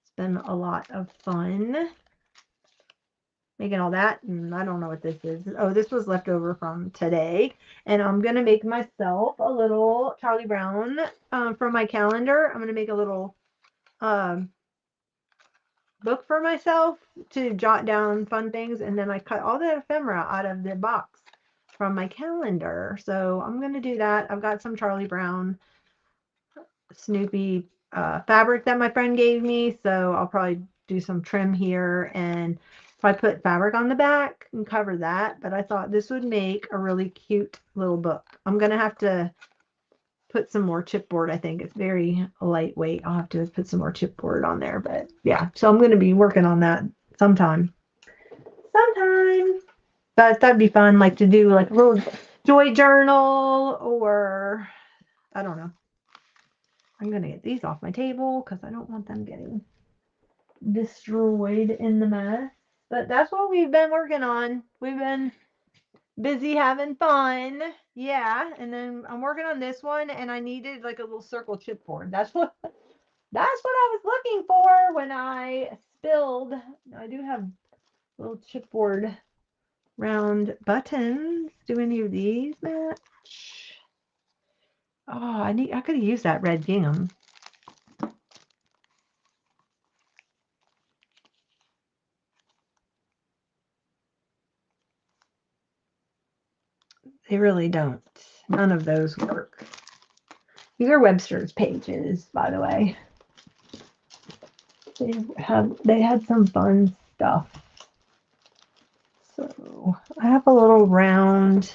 it's been a lot of fun making all that. And I don't know what this is. Oh, this was left over from today. And I'm going to make myself a little Charlie Brown from my calendar. I'm going to make a little book for myself to jot down fun things. And then I cut all the ephemera out of the box from my calendar. So I'm going to do that. I've got some Charlie Brown Snoopy fabric that my friend gave me. So I'll probably do some trim here and probably put fabric on the back and cover that. But I thought this would make a really cute little book. I'm going to have to put some more chipboard. I think it's very lightweight. I'll have to put some more chipboard on there. But yeah, so I'm going to be working on that sometime. But that'd be fun, like to do like a little joy journal, or I don't know. I'm going to get these off my table because I don't want them getting destroyed in the mess. But that's what we've been working on. We've been busy having fun. Yeah. And then I'm working on this one and I needed like a little circle chipboard. That's what I was looking for when I spilled. I do have little chipboard round buttons. Do any of these match? Oh, I could have used that red gingham. They really don't. None of those work. These are Webster's pages, by the way. They had some fun stuff. So I have a little round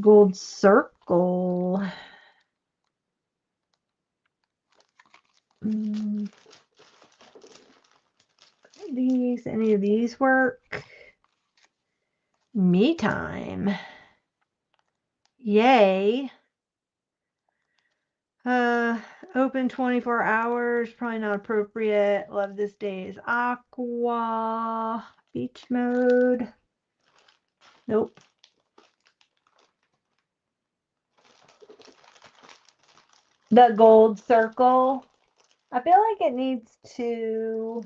gold circle. Any of these work? Me time. Yay. Open 24 hours, probably not appropriate. Love this day's aqua. Beach mode. Nope. The gold circle. I feel like it needs to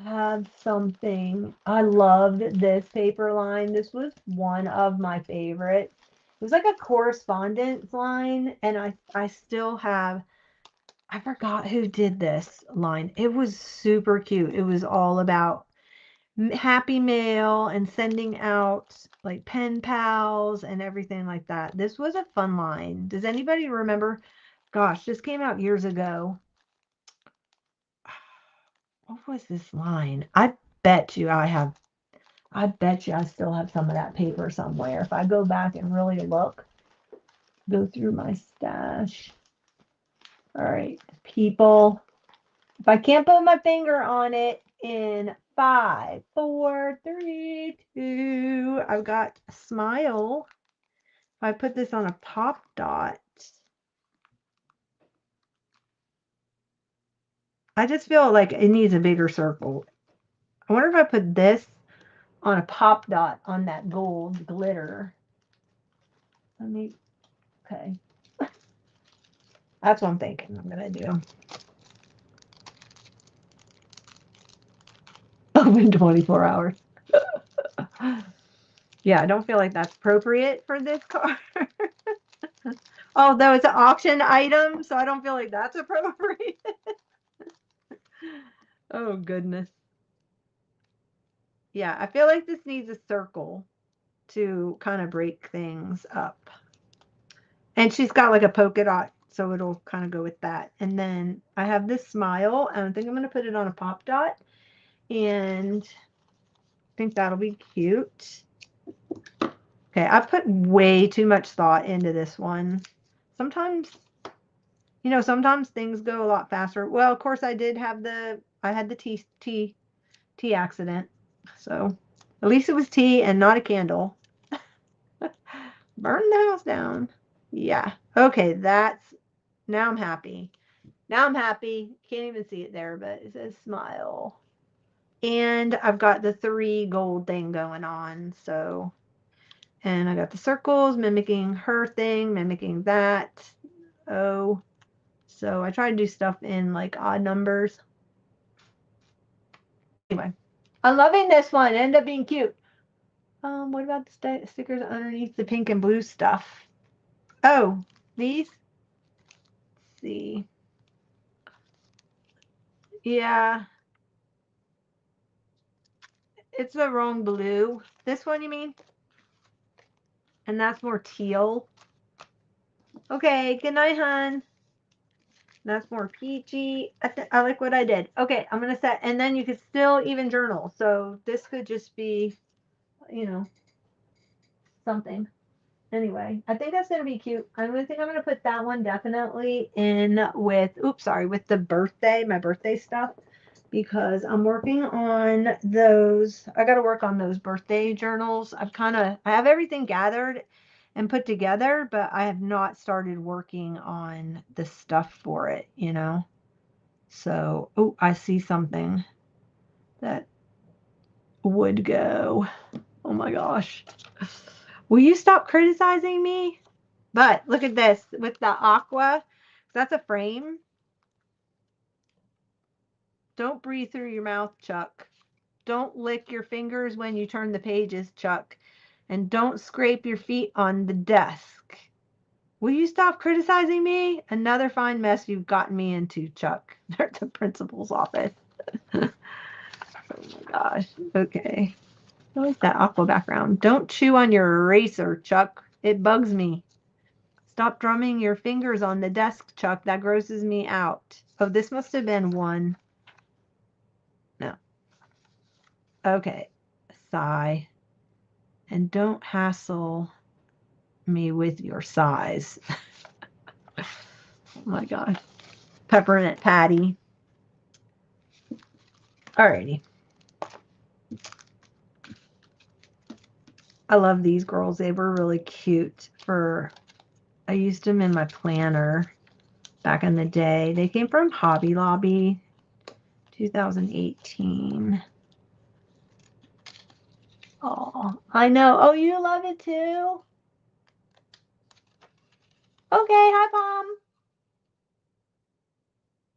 have something. I loved this paper line. This was one of my favorites. It was like a correspondence line, and I still have, I forgot who did this line. It was super cute. It was all about happy mail and sending out like pen pals and everything like that. This was a fun line. Does anybody remember? Gosh, this came out years ago. What was this line? I bet you I still have some of that paper somewhere. If I go back and really look, go through my stash. All right, people. If I can't put my finger on it in 5, 4, 3, 2, I've got Smile. If I put this on a pop dot, I just feel like it needs a bigger circle. I wonder if I put this on a pop dot on that gold glitter. Okay. That's what I'm thinking I'm going to do. Open 24 hours. Yeah, I don't feel like that's appropriate for this card. Although it's an auction item, so I don't feel like that's appropriate. Oh, goodness. Yeah, I feel like this needs a circle to kind of break things up. And she's got like a polka dot, so it'll kind of go with that. And then I have this Smile, and I think I'm going to put it on a pop dot. And I think that'll be cute. Okay, I put way too much thought into this one. Sometimes, sometimes things go a lot faster. Well, of course, I had the tea accident. So at least it was tea and not a candle. Burn the house down. Yeah. Okay, now I'm happy. Now I'm happy. Can't even see it there, but it says Smile. And I've got the 3 gold thing going on. So, and I got the circles mimicking her thing, mimicking that. Oh, so I try to do stuff in like odd numbers. Anyway, I'm loving this one. It ended up being cute. What about the stickers underneath the pink and blue stuff? Oh, these? Let's see. Yeah. It's the wrong blue. This one, you mean? And that's more teal. Okay, good night, hon. That's more peachy. I like what I did. Okay, I'm going to set, and then you could still even journal. So this could just be, something. Anyway, I think that's going to be cute. I think I'm going to put that one definitely in with, with the my birthday stuff, because I'm working on those. I got to work on those birthday journals. I have everything gathered, and put together, but I have not started working on the stuff for it, you know? So, oh, I see something that would go. Oh my gosh. Will you stop criticizing me? But look at this with the aqua. That's a frame. Don't breathe through your mouth, Chuck. Don't lick your fingers when you turn the pages, Chuck. And don't scrape your feet on the desk. Will you stop criticizing me? Another fine mess you've gotten me into, Chuck. They're at the principal's office. Oh my gosh. Okay. I like that aqua background. Don't chew on your eraser, Chuck. It bugs me. Stop drumming your fingers on the desk, Chuck. That grosses me out. Oh, this must have been one. No. Okay. Sigh. And don't hassle me with your size. Oh my God. Peppermint Patty. Alrighty. I love these girls. They were really cute I used them in my planner back in the day. They came from Hobby Lobby, 2018. Oh, I know. Oh, you love it too? Okay, hi, Pom.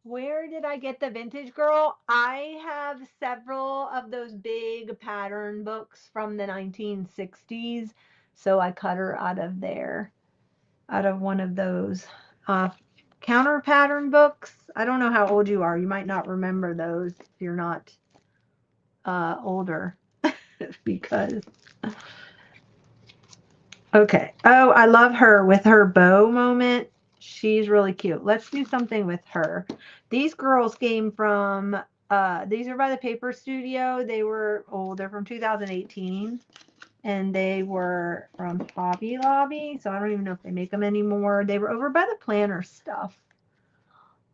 Where did I get the Vintage Girl? I have several of those big pattern books from the 1960s. So I cut her out of there, out of one of those counter pattern books. I don't know how old you are. You might not remember those if you're not older because. Okay. Oh, I love her with her bow moment. She's really cute. Let's do something with her. These girls came from, these are by the Paper Studio. They were, they're from 2018. And they were from Hobby Lobby. So I don't even know if they make them anymore. They were over by the planner stuff.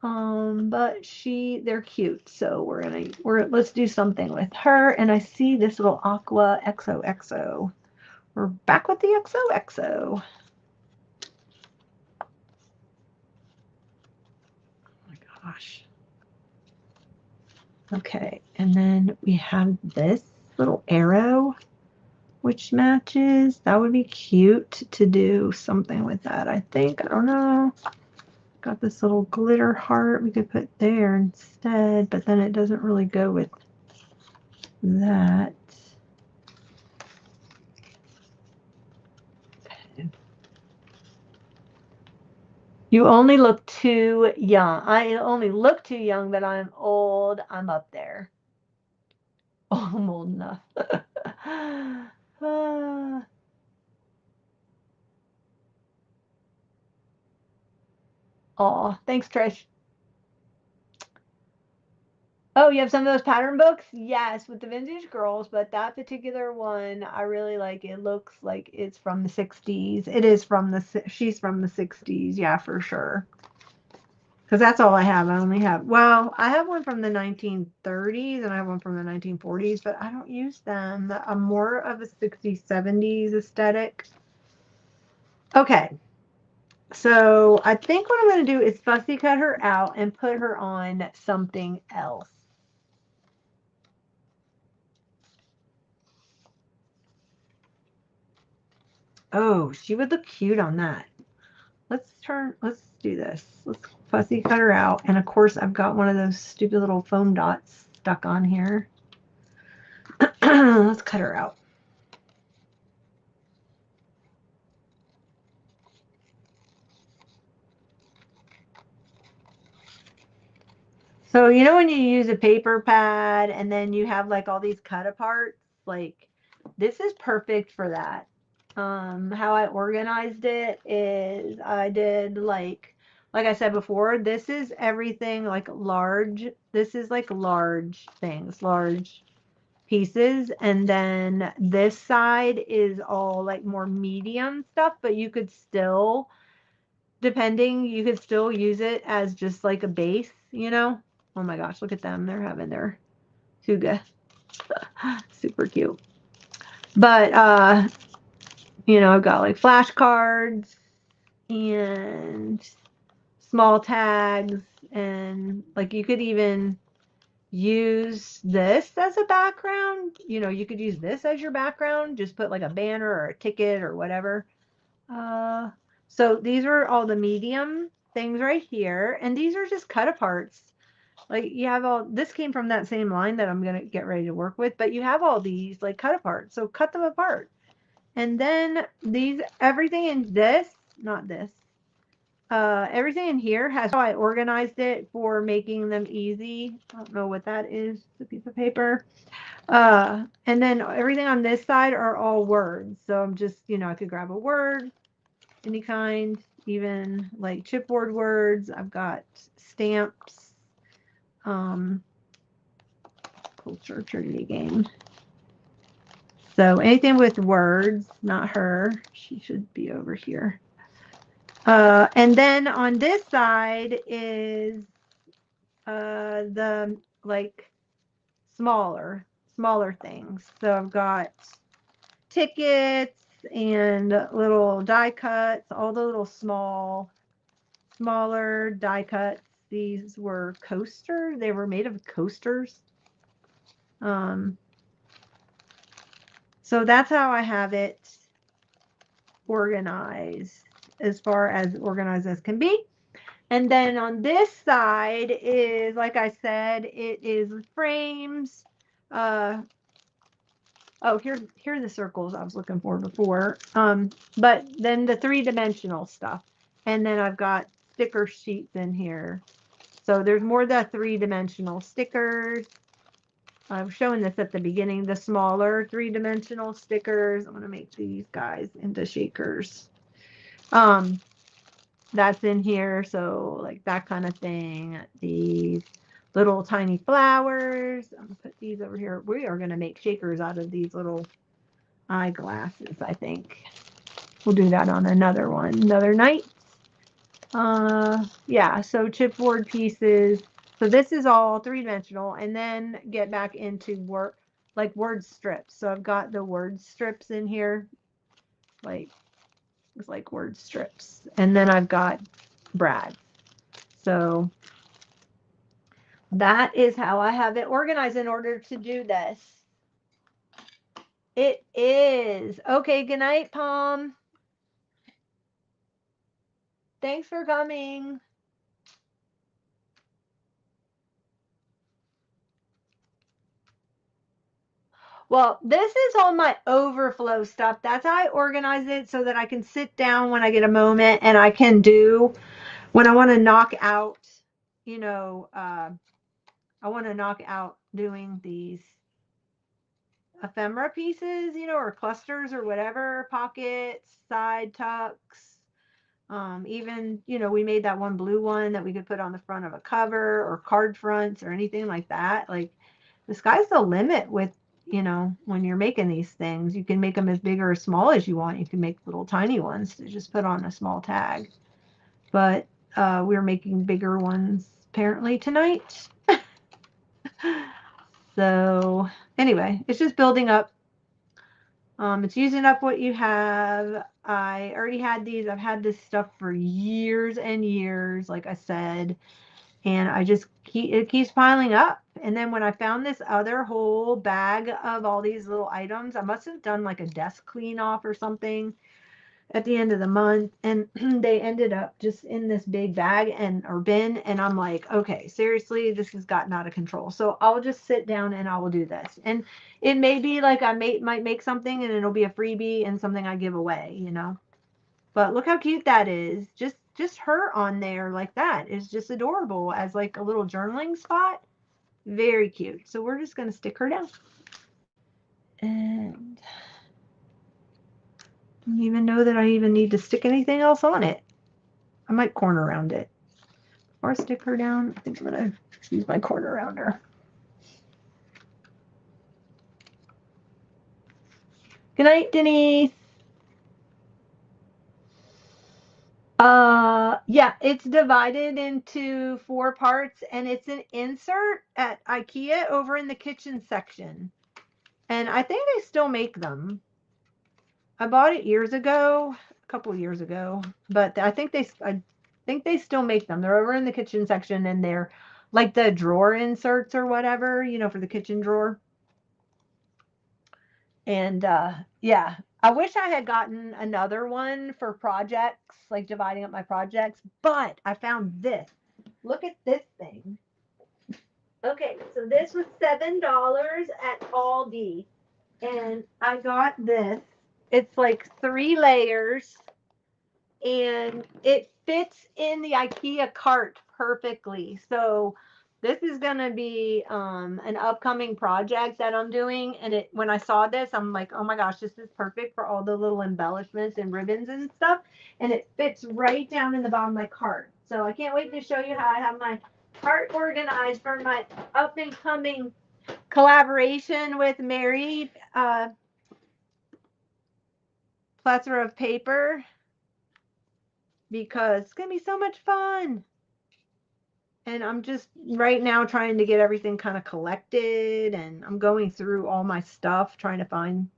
But they're cute. So let's do something with her. And I see this little Aqua XOXO. We're back with the XOXO. Oh my gosh. Okay, and then we have this little arrow, which matches. That would be cute to do something with that, I think. I don't know. Got this little glitter heart we could put there instead, but then it doesn't really go with that. You only look too young. I only look too young, but I'm old. I'm up there. Oh, I'm old enough. Oh, thanks, Trish. Oh, you have some of those pattern books? Yes, with the vintage girls, but that particular one, I really like. It looks like it's from the 60s. It is she's from the 60s. Yeah, for sure. Because that's all I have. I have one from the 1930s and I have one from the 1940s, but I don't use them. I'm more of a 60s, 70s aesthetic. Okay. So I think what I'm going to do is fussy cut her out and put her on something else. Oh, she would look cute on that. Let's do this. Let's fussy cut her out. And of course, I've got one of those stupid little foam dots stuck on here. Let's cut her out. So, you know, when you use a paper pad and then you have like all these cut aparts, like this is perfect for that. How I organized it is I did like I said before, this is everything like large. This is like large things, large pieces. And then this side is all like more medium stuff, but you could still, you could still use it as just like a base, you know? Oh my gosh, look at them. They're having their hygge. Super cute. But you know, I've got like flashcards and small tags, and like you could even use this as a background. You know, you could use this as your background, just put like a banner or a ticket or whatever. So these are all the medium things right here, and these are just cut aparts. Like you have all this came from that same line that I'm gonna get ready to work with, but you have all these like cut apart. So cut them apart. And then these everything in this, not this, everything in here has how I organized it for making them easy. I don't know what that is. It's a piece of paper. And then everything on this side are all words. So I'm just, you know, I could grab a word, any kind, even like chipboard words. I've got stamps, culture trivia game. So anything with words, not her. She should be over here. And then on this side is the like smaller things. So I've got tickets and little die cuts, all the little smaller die cuts. These were coasters. They were made of coasters. So that's how I have it organized, as far as organized as can be. And then on this side is, like I said, it is frames. Oh, here are the circles I was looking for before. But then the three-dimensional stuff. And then I've got sticker sheets in here. So there's more of the three-dimensional stickers. I'm showing this at the beginning, the smaller three-dimensional stickers. I'm going to make these guys into shakers. That's in here. So like that kind of thing. These little tiny flowers. I'm going to put these over here. We are going to make shakers out of these little eyeglasses, I think. We'll do that on another night. Yeah, so chipboard pieces. So this is all three-dimensional, and then get back into word strips. So I've got the word strips in here, it's like word strips, and then I've got Brad. So that is how I have it organized in order to do this. It is okay. Good night, Palm. Thanks for coming. Well, this is all my overflow stuff. That's how I organize it so that I can sit down when I get a moment and I can do when I want to knock out, you know, I want to knock out doing these ephemera pieces, you know, or clusters or whatever, pockets, side tucks. Even, you know, we made that one blue one that we could put on the front of a cover or card fronts or anything like that. Like the sky's the limit with, you know, when you're making these things. You can make them as big or as small as you want. You can make little tiny ones to just put on a small tag. But we're making bigger ones apparently tonight. So anyway, it's just building up. It's using up what you have. I already had these. I've had this stuff for years and years, like I said, and it keeps piling up. And then when I found this other whole bag of all these little items, I must have done like a desk clean off or something at the end of the month, and they ended up just in this big bag or bin, and I'm like, okay, seriously, this has gotten out of control. So I'll just sit down and I will do this. And it may be like I might make something and it'll be a freebie and something I give away, you know. But look how cute that is. Just her on there like that is just adorable as like a little journaling spot. Very cute. So we're just going to stick her down. And I don't even know that I even need to stick anything else on it. I might corner round it. Or stick her down. I think I'm going to use my corner rounder. Good night, Denise. Yeah, it's divided into 4 parts, and it's an insert at IKEA over in the kitchen section. And I think they still make them. I bought it years ago, a couple of years ago, but I think they still make them. They're over in the kitchen section, and they're like the drawer inserts or whatever, for the kitchen drawer. And yeah, I wish I had gotten another one for projects, like dividing up my projects, but I found this. Look at this thing. Okay, so this was $7 at Aldi, and I got this. It's like 3 layers, and it fits in the IKEA cart perfectly. So this is gonna be an upcoming project that I'm doing, and when I saw this, I'm like, oh my gosh, this is perfect for all the little embellishments and ribbons and stuff, and it fits right down in the bottom of my cart. So I can't wait to show you how I have my cart organized for my up and coming collaboration with Mary, Plethora of Paper, because it's gonna be so much fun. And I'm just right now trying to get everything kind of collected, and I'm going through all my stuff, trying to find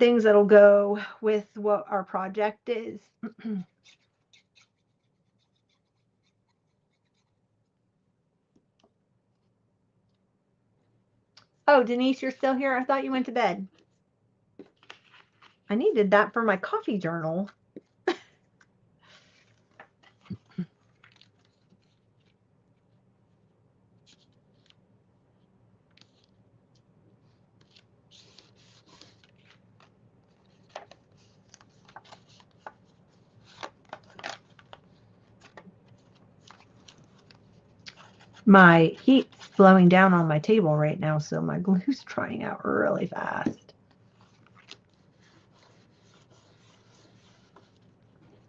things that'll go with what our project is. Oh, Denise, you're still here? I thought you went to bed. I needed that for my coffee journal. My heat's blowing down on my table right now, so my glue's drying out really fast.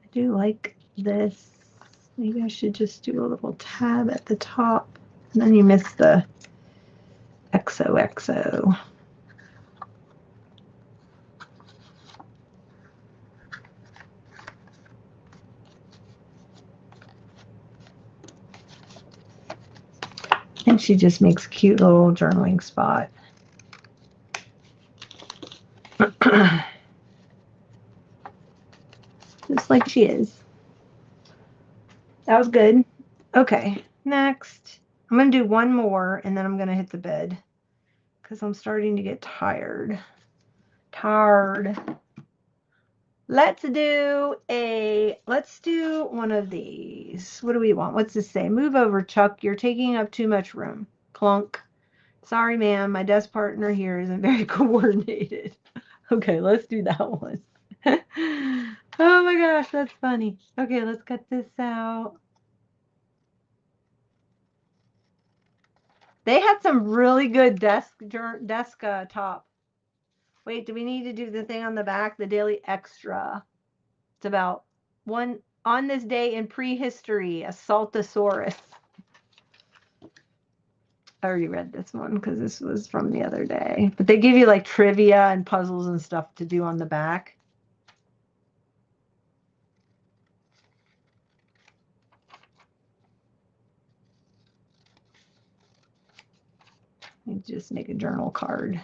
I do like this. Maybe I should just do a little tab at the top, and then you miss the XOXO. And she just makes a cute little journaling spot. Just like she is. That was good. Okay, next. I'm going to do one more, and then I'm going to hit the bed because I'm starting to get tired. Let's do one of these. What do we want? What's this say? Move over, Chuck. You're taking up too much room. Clunk. Sorry, ma'am. My desk partner here isn't very coordinated. Okay, let's do that one. Oh my gosh, that's funny. Okay, let's cut this out. They had some really good desk top. Wait, do we need to do the thing on the back? The Daily Extra. It's about one on this day in prehistory, a Saltosaurus. I already read this one because this was from the other day. But they give you like trivia and puzzles and stuff to do on the back. You just make a journal card.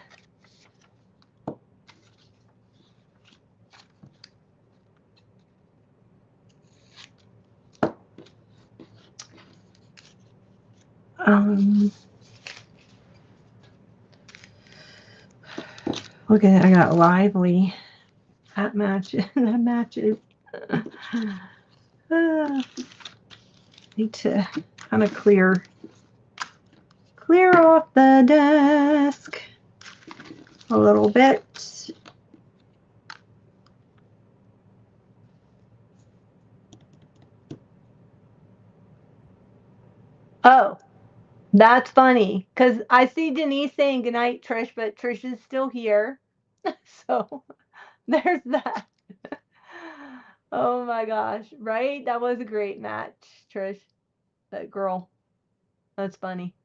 Look at it, I got lively. That matches. That matches. Need to kind of clear off the desk a little bit. Oh, that's funny because I see Denise saying goodnight, Trish, but Trish is still here. So there's that. Oh my gosh, right? That was a great match, Trish. That girl. That's funny.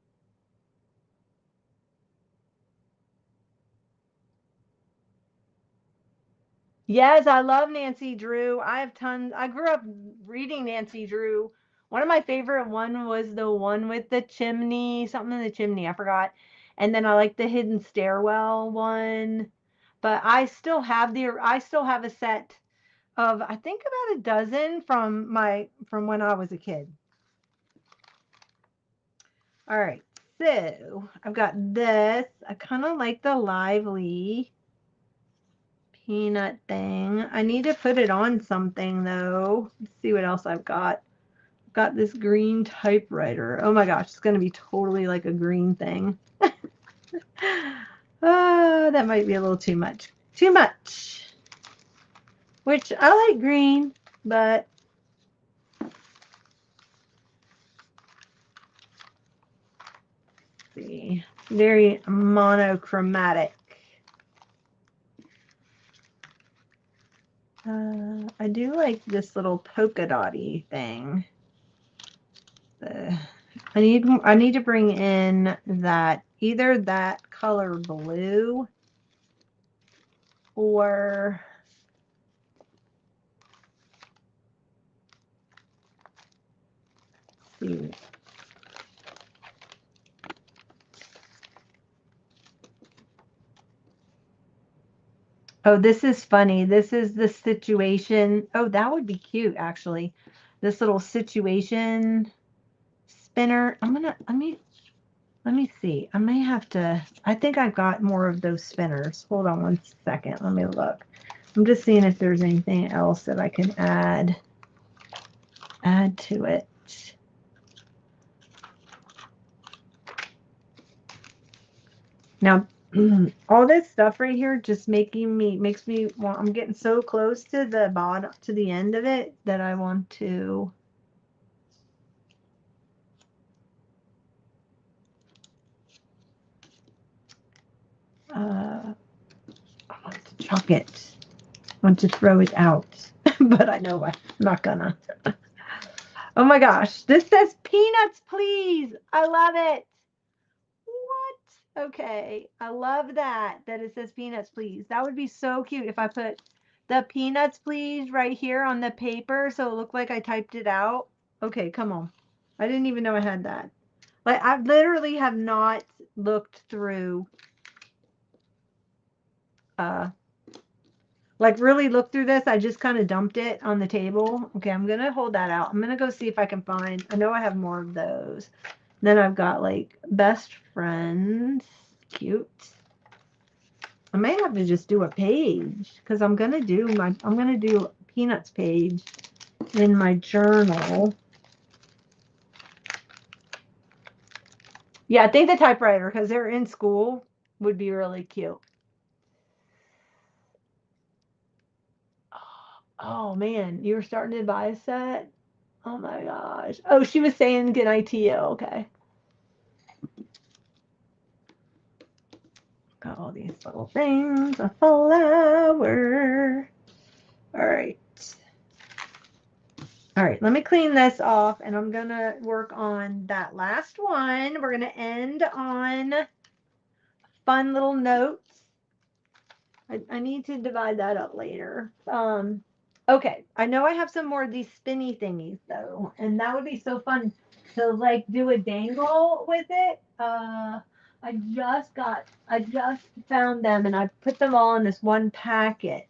Yes, I love Nancy Drew. I have tons. I grew up reading Nancy Drew. One of my favorite one was the one with the chimney, something in the chimney. I forgot. And then I like the hidden stairwell one. but I still have a set of, I think, about a dozen from when I was a kid. All right, so I've got this. I kind of like the lively peanut thing. I need to put it on something though. Let's see what else I've got. I've got this green typewriter. Oh my gosh, it's going to be totally like a green thing. Oh, that might be a little too much. Too much. Which I like green, but let's see, very monochromatic. I do like this little polka dotty thing. I need to bring in that, either that color blue or let's see. Oh, this is funny. This is the situation. Oh, that would be cute actually. This little situation spinner. Let me see. I may have to, I think I got more of those spinners. Hold on one second. Let me look. I'm just seeing if there's anything else that I can add to it. Now, all this stuff right here just makes me want, I'm getting so close to the bottom, to the end of it, that I want to I want to chuck it. I want to throw it out. But I know I'm not gonna. Oh my gosh, this says peanuts, please. I love it. What? Okay, I love that it says peanuts, please. That would be so cute if I put the peanuts, please, right here on the paper so it looked like I typed it out. Okay, come on. I didn't even know I had that. Like, I literally have not looked through, like really looked through this. I just kind of dumped it on the table. Okay, I'm gonna hold that out. I'm gonna go see if I can find, I know I have more of those. Then I've got like best friends, cute. I may have to just do a page because I'm gonna do Peanuts page in my journal. Yeah, I think the typewriter, because they're in school, would be really cute. Oh man, you were starting to buy a set? Oh my gosh. Oh, she was saying good night to you. Okay. Got all these little things. A flower. All right. All right, let me clean this off and I'm going to work on that last one. We're going to end on fun little notes. I need to divide that up later. Okay, I know I have some more of these spinny thingies though, and that would be so fun to like do a dangle with it. I just found them and I put them all in this one packet.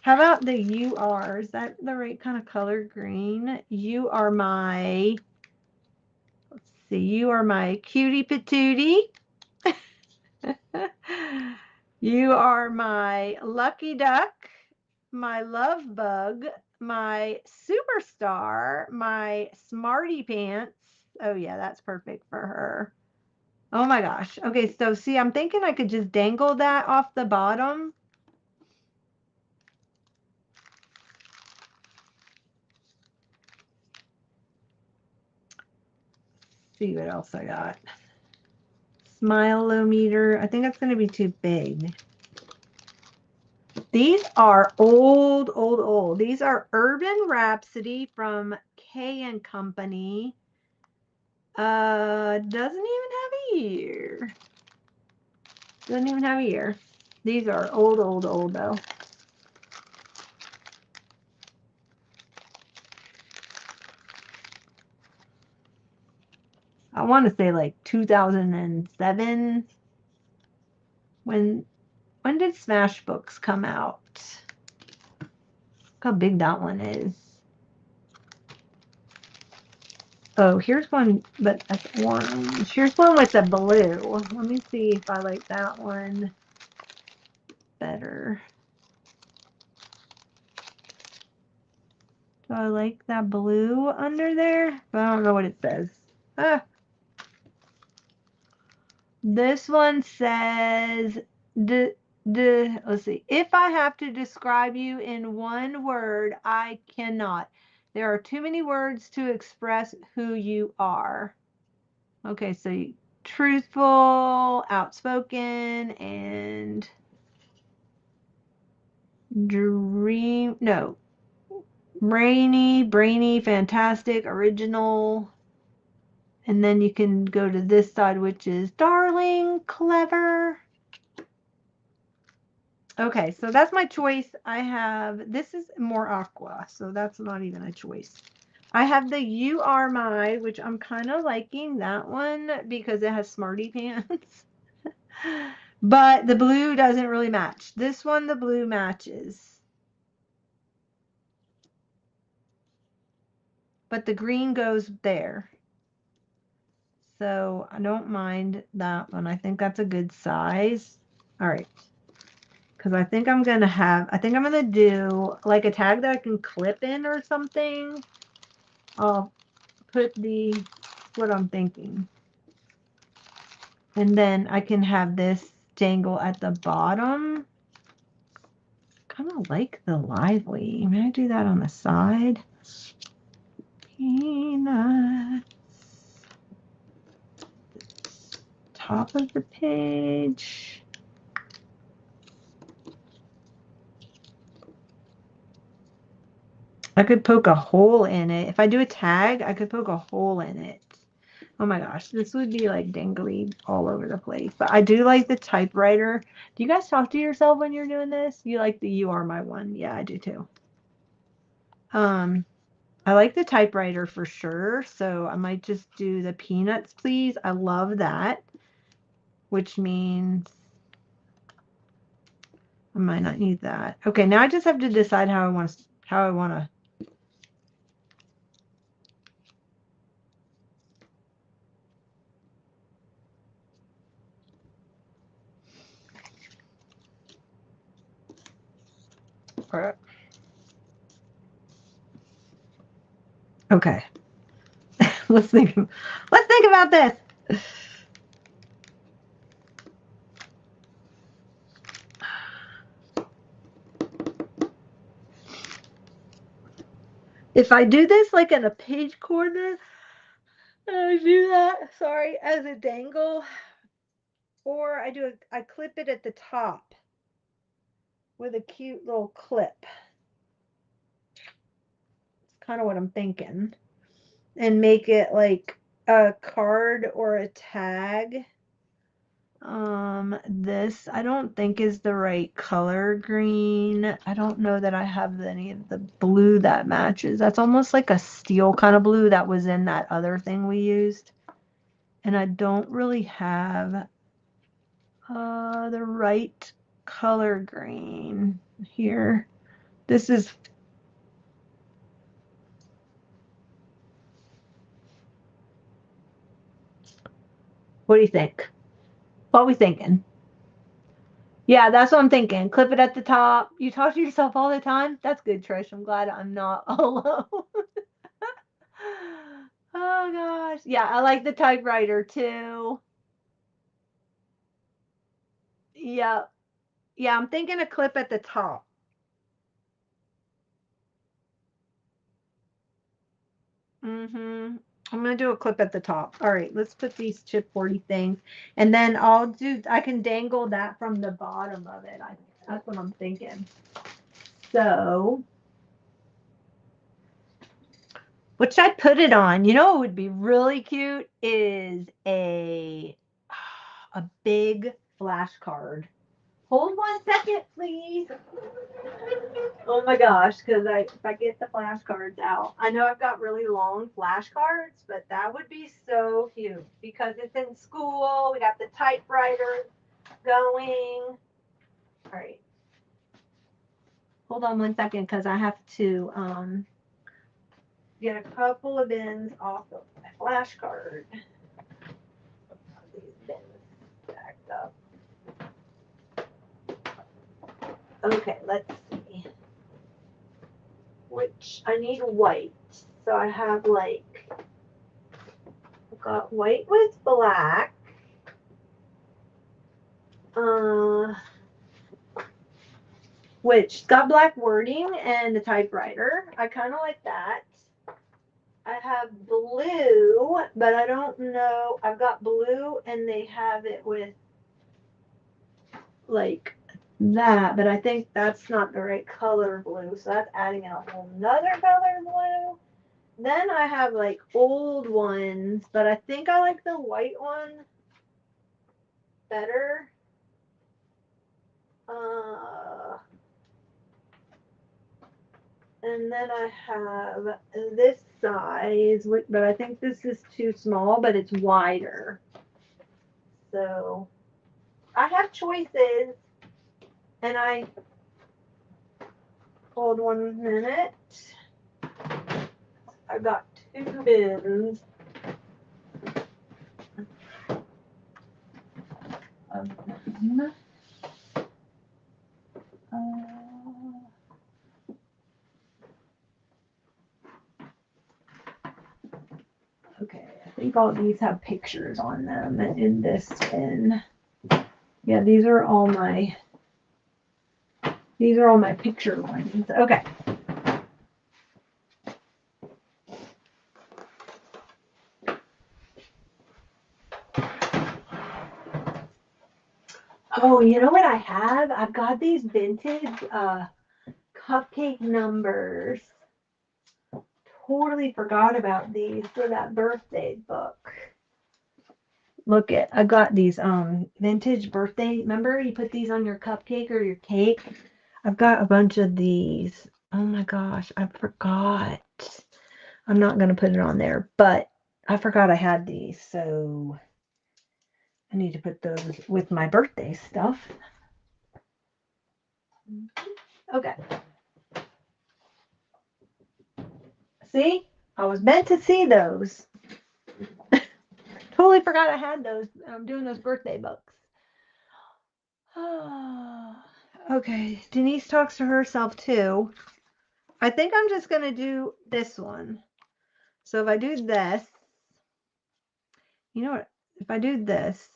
How about the UR? Is that the right kind of color green? You are my, let's see, you are my cutie patootie. You are my lucky duck, my love bug, my superstar, my smarty pants. Oh yeah, that's perfect for her. Oh my gosh. Okay, so see, I'm thinking I could just dangle that off the bottom. See what else I got. Smile-o-meter. I think that's going to be too big. These are old, old, old. These are Urban Rhapsody from K & Company. Doesn't even have a year. Doesn't even have a year. These are old, old, old though. I want to say like 2007 when When did Smash Books come out? Look how big that one is. Oh, here's one, but that's orange. Here's one with the blue. Let me see if I like that one better. Do I like that blue under there? But I don't know what it says. Ah. This one says, let's see. If I have to describe you in one word, I cannot. There are too many words to express who you are. Okay, so truthful, outspoken, and brainy, fantastic, original. And then you can go to this side, which is darling, clever. Okay, so that's my choice. I have, this is more aqua, so that's not even a choice. I have the You Are My, which I'm kind of liking that one because it has Smarty Pants. But the blue doesn't really match. This one, the blue matches. But the green goes there. So I don't mind that one. I think that's a good size. All right. Because I think I'm going to do like a tag that I can clip in or something. I'll put what I'm thinking. And then I can have this dangle at the bottom. Kind of like the lively. May I do that on the side? Peanuts. Top of the page. I could poke a hole in it. If I do a tag, I could poke a hole in it. Oh my gosh, this would be like dangly all over the place. But I do like the typewriter. Do you guys talk to yourself when you're doing this? You like the You Are My one? Yeah, I do too. I like the typewriter for sure. So I might just do the Peanuts, please. I love that. Which means I might not need that. Okay, now I just have to decide how I want to. Okay. let's think about this. If I do this like in a page corner, I do that, sorry, as a dangle, or I clip it at the top with a cute little clip. It's kind of what I'm thinking. And make it like a card or a tag. This I don't think is the right color green. I don't know that I have any of the blue that matches. That's almost like a steel kind of blue that was in that other thing we used. And I don't really have the right color green here. This is what do you think? What are we thinking? Yeah, that's what I'm thinking. Clip it at the top. You talk to yourself all the time. That's good, Trish. I'm glad I'm not alone. Oh gosh. Yeah, I like the typewriter too. Yeah. Yeah, I'm thinking a clip at the top. Mm-hmm. I'm gonna do a clip at the top. All right, let's put these chipboardy things, and then I can dangle that from the bottom of it. That's what I'm thinking. So, what should I put it on? You know what would be really cute is a big flashcard. Hold 1 second, please. Oh my gosh, because if I get the flashcards out, I know I've got really long flashcards, but that would be so cute because it's in school. We got the typewriter going. All right. Hold on 1 second because I have to get a couple of bins off of my flashcard. These bins stacked up. Okay, let's see. Which I need white. So I have like, I've got white with black. Which got black wording and the typewriter. I kind of like that. I have blue, but I don't know. I've got blue and they have it with like that, but I think that's not the right color blue. So that's adding a whole nother color blue. Then I have like old ones, but I think I like the white one better. And then I have this size, but I think this is too small, but it's wider. So I have choices. And hold 1 minute. I've got 2 bins of them. Okay, I think all these have pictures on them in this bin. Yeah, these are all my picture ones. Okay. Oh, you know what I have? I've got these vintage cupcake numbers. Totally forgot about these for that birthday book. Look it, I got these vintage birthday. Remember you put these on your cupcake or your cake? I've got a bunch of these. Oh my gosh, I forgot. I'm not gonna put it on there, but I forgot I had these, so I need to put those with my birthday stuff. Okay. See? I was meant to see those. Totally forgot I had those. I'm doing those birthday books. Okay, Denise talks to herself too. I think I'm just going to do this one. So if I do this, you know what? If I do this,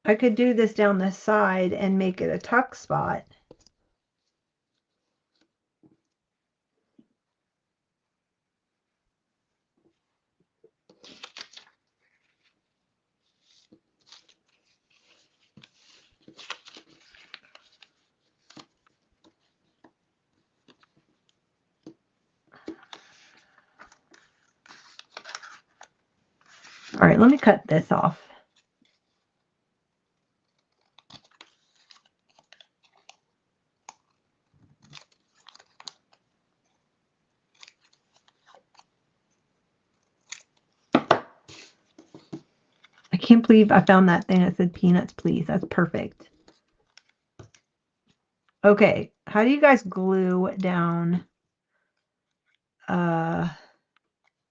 I could do this down the side and make it a tuck spot. All right, let me cut this off. I can't believe I found that thing that said peanuts, please. That's perfect. Okay, how do you guys glue down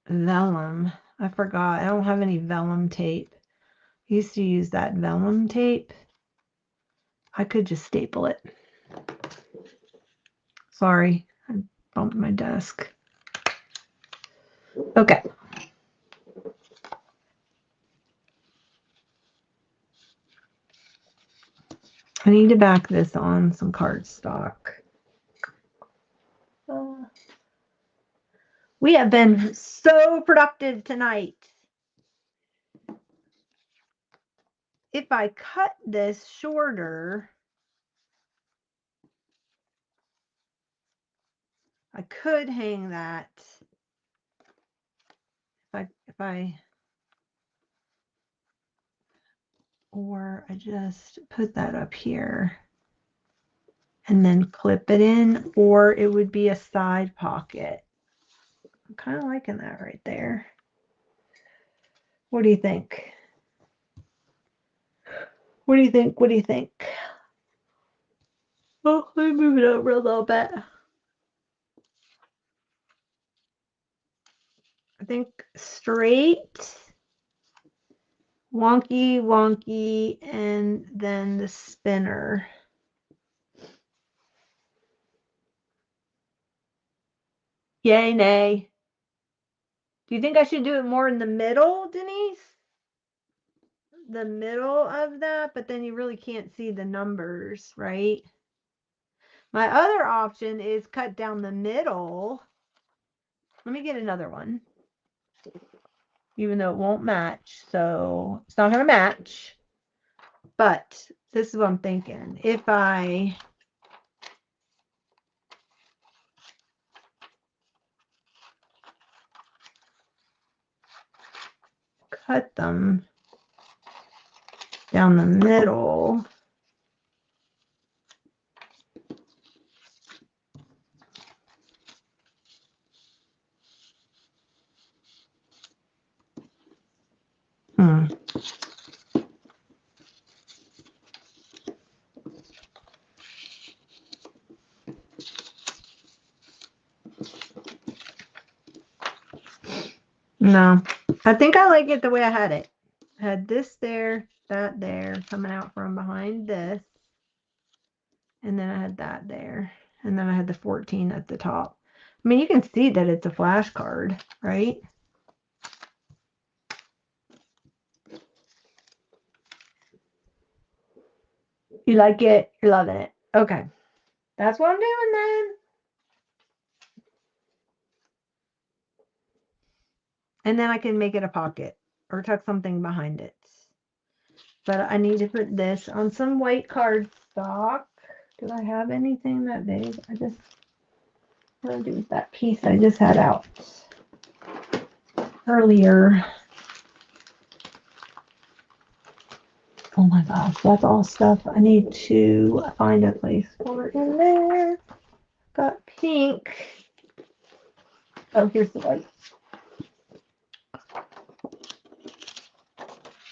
vellum? I forgot. I don't have any vellum tape. I used to use that vellum tape. I could just staple it. Sorry, I bumped my desk. Okay. I need to back this on some cardstock. We have been so productive tonight. If I cut this shorter, I could hang that. Or I just put that up here and then clip it in, or it would be a side pocket. I'm kind of liking that right there. What do you think? What do you think? What do you think? Oh, let me move it over a little bit. I think straight, wonky, wonky, and then the spinner. Yay, nay. Do you think I should do it more in the middle, Denise? The middle of that, but then you really can't see the numbers, right? My other option is cut down the middle. Let me get another one. Even though it won't match, so it's not going to match. But this is what I'm thinking. If I cut them down the middle, No, I think I like it the way I had it. I had this there, that there, coming out from behind this. And then I had that there. And then I had the 14 at the top. I mean, you can see that it's a flashcard, right? You like it? You're loving it. Okay. That's what I'm doing then. And then I can make it a pocket or tuck something behind it. But I need to put this on some white cardstock. Do I have anything that big? What do I do with that piece I just had out earlier? Oh my gosh, that's all stuff I need to find a place for it in there. Got pink. Oh, here's the white.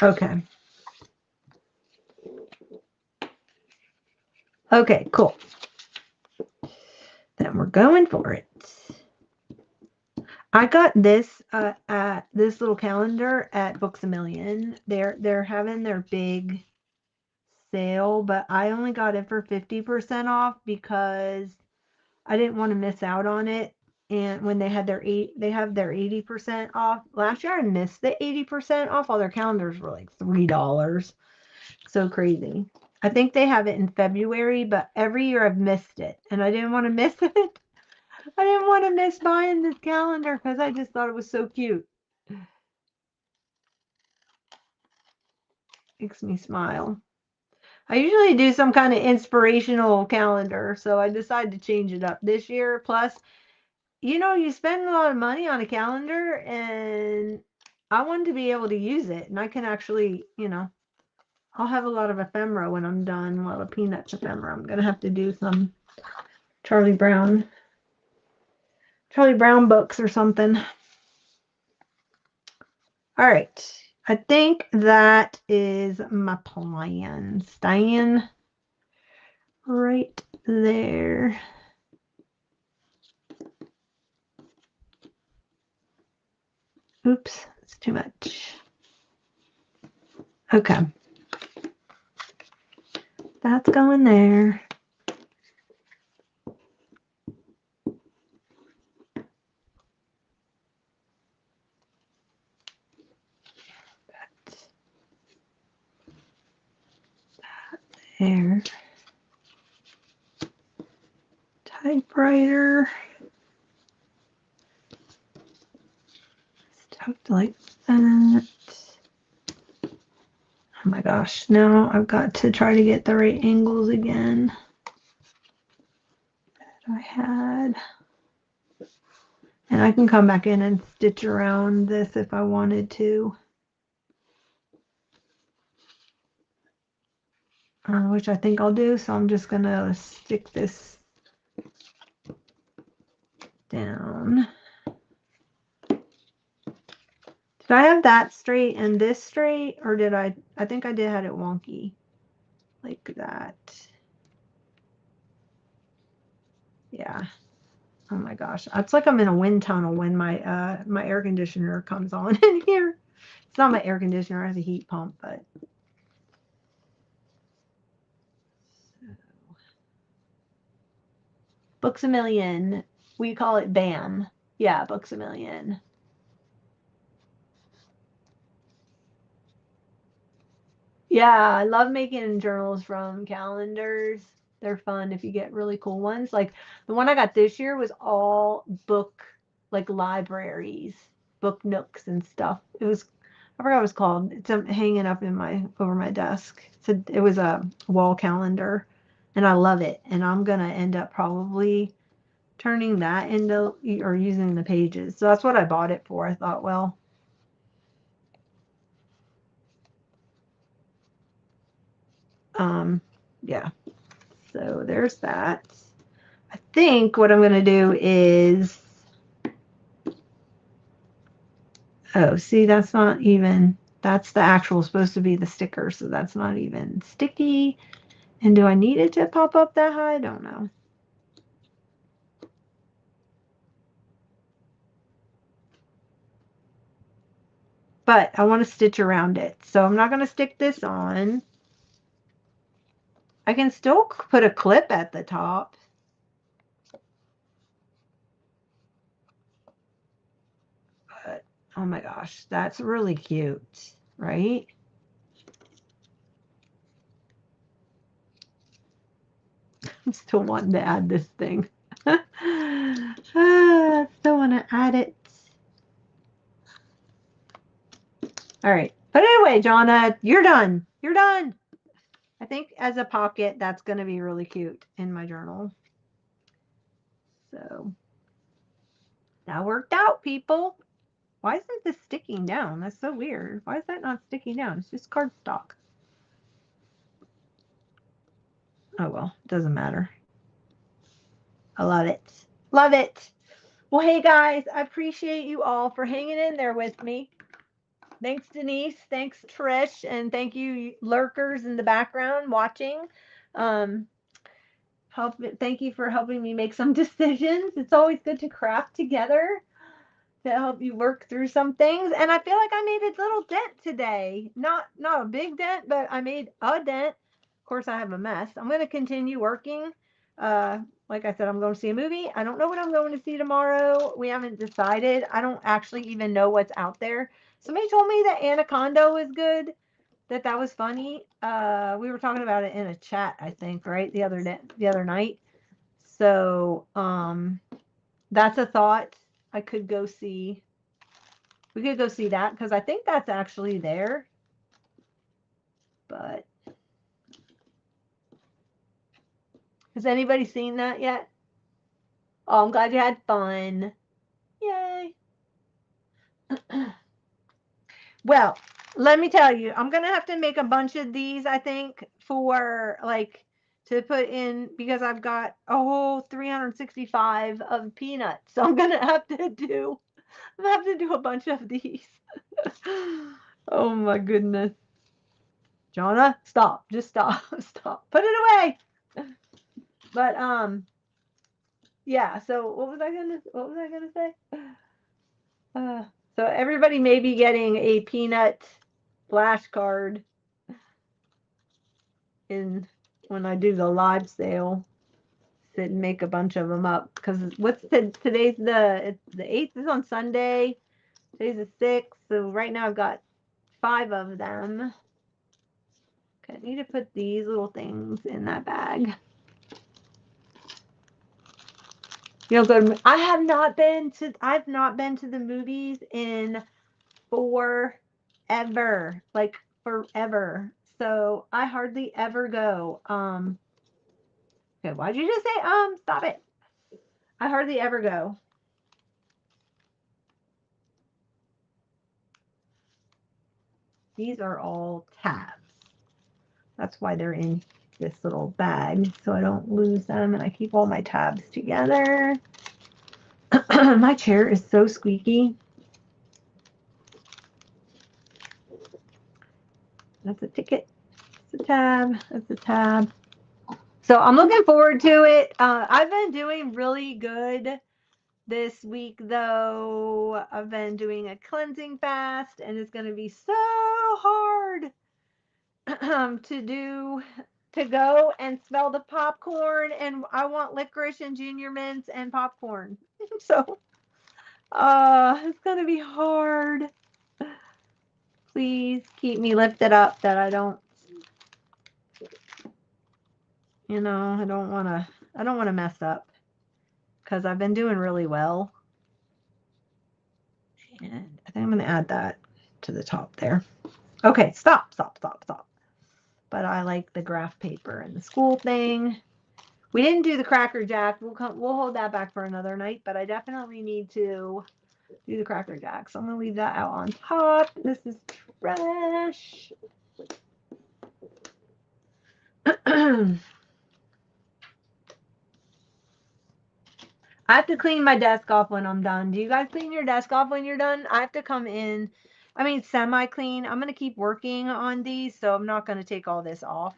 Okay. Okay, cool. Then we're going for it. I got this at this little calendar at Books A Million. They're having their big sale, but I only got it for 50% off because I didn't want to miss out on it. And when they had they have their 80% off. Last year I missed the 80% off. All their calendars were like $3. So crazy. I think they have it in February, but every year I've missed it and I didn't want to miss it. I didn't want to miss buying this calendar because I just thought it was so cute. Makes me smile. I usually do some kind of inspirational calendar, so I decided to change it up this year. Plus, you spend a lot of money on a calendar, and I wanted to be able to use it, and I can actually, I'll have a lot of ephemera when I'm done. A lot of Peanuts ephemera. I'm gonna have to do some Charlie Brown books or something. All right. I think that is my plan. Staying right there. Oops, it's too much. Okay. That's going there. There. Typewriter. Stuff like that. Oh my gosh, now I've got to try to get the right angles again that I had. And I can come back in and stitch around this if I wanted to. Which I think I'll do. So I'm just going to stick this down. Did I have that straight and this straight? Or did I think I did have it wonky. like that. Yeah. Oh my gosh. It's like I'm in a wind tunnel when my my air conditioner comes on in here. It's not my air conditioner, I have a heat pump, but Books a Million. We call it BAM. Yeah, Books a Million. Yeah, I love making journals from calendars. They're fun if you get really cool ones. Like the one I got this year was all book, like libraries, book nooks and stuff. It was, I forgot what it was called. It's hanging up in my over my desk. It was a wall calendar, and I love it. And I'm gonna end up probably turning that into or using the pages. So that's what I bought it for. I thought, well, yeah. So there's that. I think what I'm going to do is, oh, see, that's not even, that's the actual supposed to be the sticker. So that's not even sticky. And do I need it to pop up that high? I don't know. But I want to stitch around it. So I'm not going to stick this on. I can still put a clip at the top. But, oh my gosh, that's really cute, right? I'm still wanting to add this thing. Still want to add it. All right. Put it away, Jonna. You're done. You're done. I think as a pocket, that's going to be really cute in my journal. So that worked out, people. Why isn't this sticking down? That's so weird. Why is that not sticking down? It's just cardstock. Oh, well, it doesn't matter. I love it. Love it. Well, hey, guys, I appreciate you all for hanging in there with me. Thanks, Denise. Thanks, Trish. And thank you, lurkers in the background watching. Thank you for helping me make some decisions. It's always good to craft together to help you work through some things. And I feel like I made a little dent today. Not a big dent, but I made a dent. Of course, I have a mess. I'm going to continue working. Like I said, I'm going to see a movie. I don't know what I'm going to see tomorrow. We haven't decided. I don't actually even know what's out there. Somebody told me that Anaconda was good, that was funny. We were talking about it in a chat, I think, right? The other night. So, that's a thought. I could go see. We could go see that because I think that's actually there. But has anybody seen that yet? Oh, I'm glad you had fun. Yay. Well, let me tell you, I'm going to have to make a bunch of these, I think, for like to put in because I've got a whole 365 of peanuts. So I'm going to have to do a bunch of these. Oh my goodness. Jonna, stop. Just stop. Stop. Put it away. But yeah, so what was I gonna say? So everybody may be getting a peanut flashcard in when I do the live sale. Sit and make a bunch of them up because today's the 8th is on Sunday. Today's the 6th, so right now I've got 5 of them. Okay, I need to put these little things in that bag. You know, good. I've not been to the movies in forever, like forever. So I hardly ever go. Okay, why'd you just say stop it? I hardly ever go. These are all tabs. That's why they're in this little bag, so I don't lose them and I keep all my tabs together. My chair is so squeaky. That's a ticket. That's a tab. That's a tab. So I'm looking forward to it. I've been doing really good this week, though. I've been doing a cleansing fast, and it's going to be so hard to go and smell the popcorn, and I want licorice and junior mints and popcorn. So it's going to be hard. Please keep me lifted up that I don't, I don't want to mess up, because I've been doing really well. And I think I'm going to add that to the top there. Okay, stop. But I like the graph paper and the school thing. We didn't do the Cracker Jack. We'll hold that back for another night, but I definitely need to do the Cracker Jack. So I'm going to leave that out on top. This is trash. I have to clean my desk off when I'm done. Do you guys clean your desk off when you're done? I have to come in, semi-clean. I'm going to keep working on these, so I'm not going to take all this off.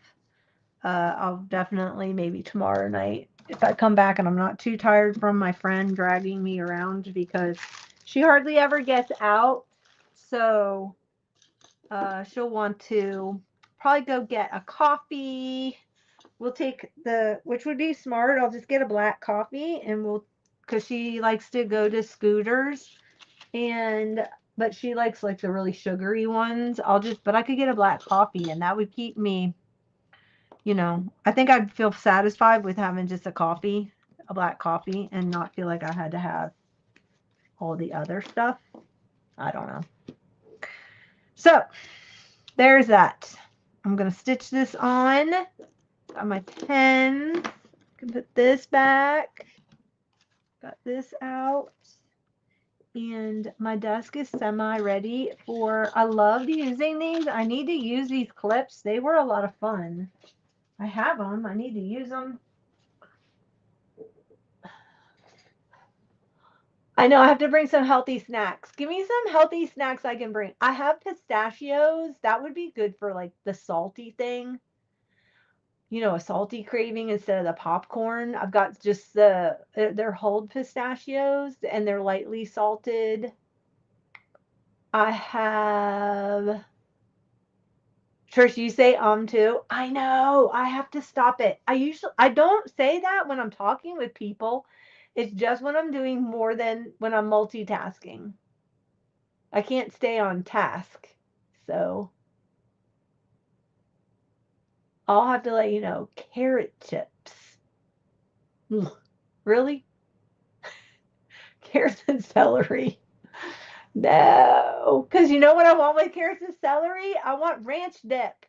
I'll definitely maybe tomorrow night, if I come back and I'm not too tired from my friend dragging me around, because she hardly ever gets out. So she'll want to probably go get a coffee. We'll take which would be smart. I'll just get a black coffee, and because she likes to go to Scooters, but she likes like the really sugary ones. But I could get a black coffee, and that would keep me, I think I'd feel satisfied with having just a black coffee, and not feel like I had to have all the other stuff. I don't know. So there's that. I'm going to stitch this on. Got my pens. Can put this back. Got this out. And my desk is semi-ready I loved using these. I need to use these clips. They were a lot of fun. I have them. I need to use them. I know I have to bring some healthy snacks. Give me some healthy snacks I can bring. I have pistachios. That would be good for like the salty thing. A salty craving instead of the popcorn. I've got just they're whole pistachios, and they're lightly salted. I have, Trish, you say too. I know. I have to stop it. I don't say that when I'm talking with people. It's just when I'm doing more than when I'm multitasking. I can't stay on task. So I'll have to let you know. Carrot chips. Really? Carrots and celery. No. Because you know what I want with carrots and celery? I want ranch dip.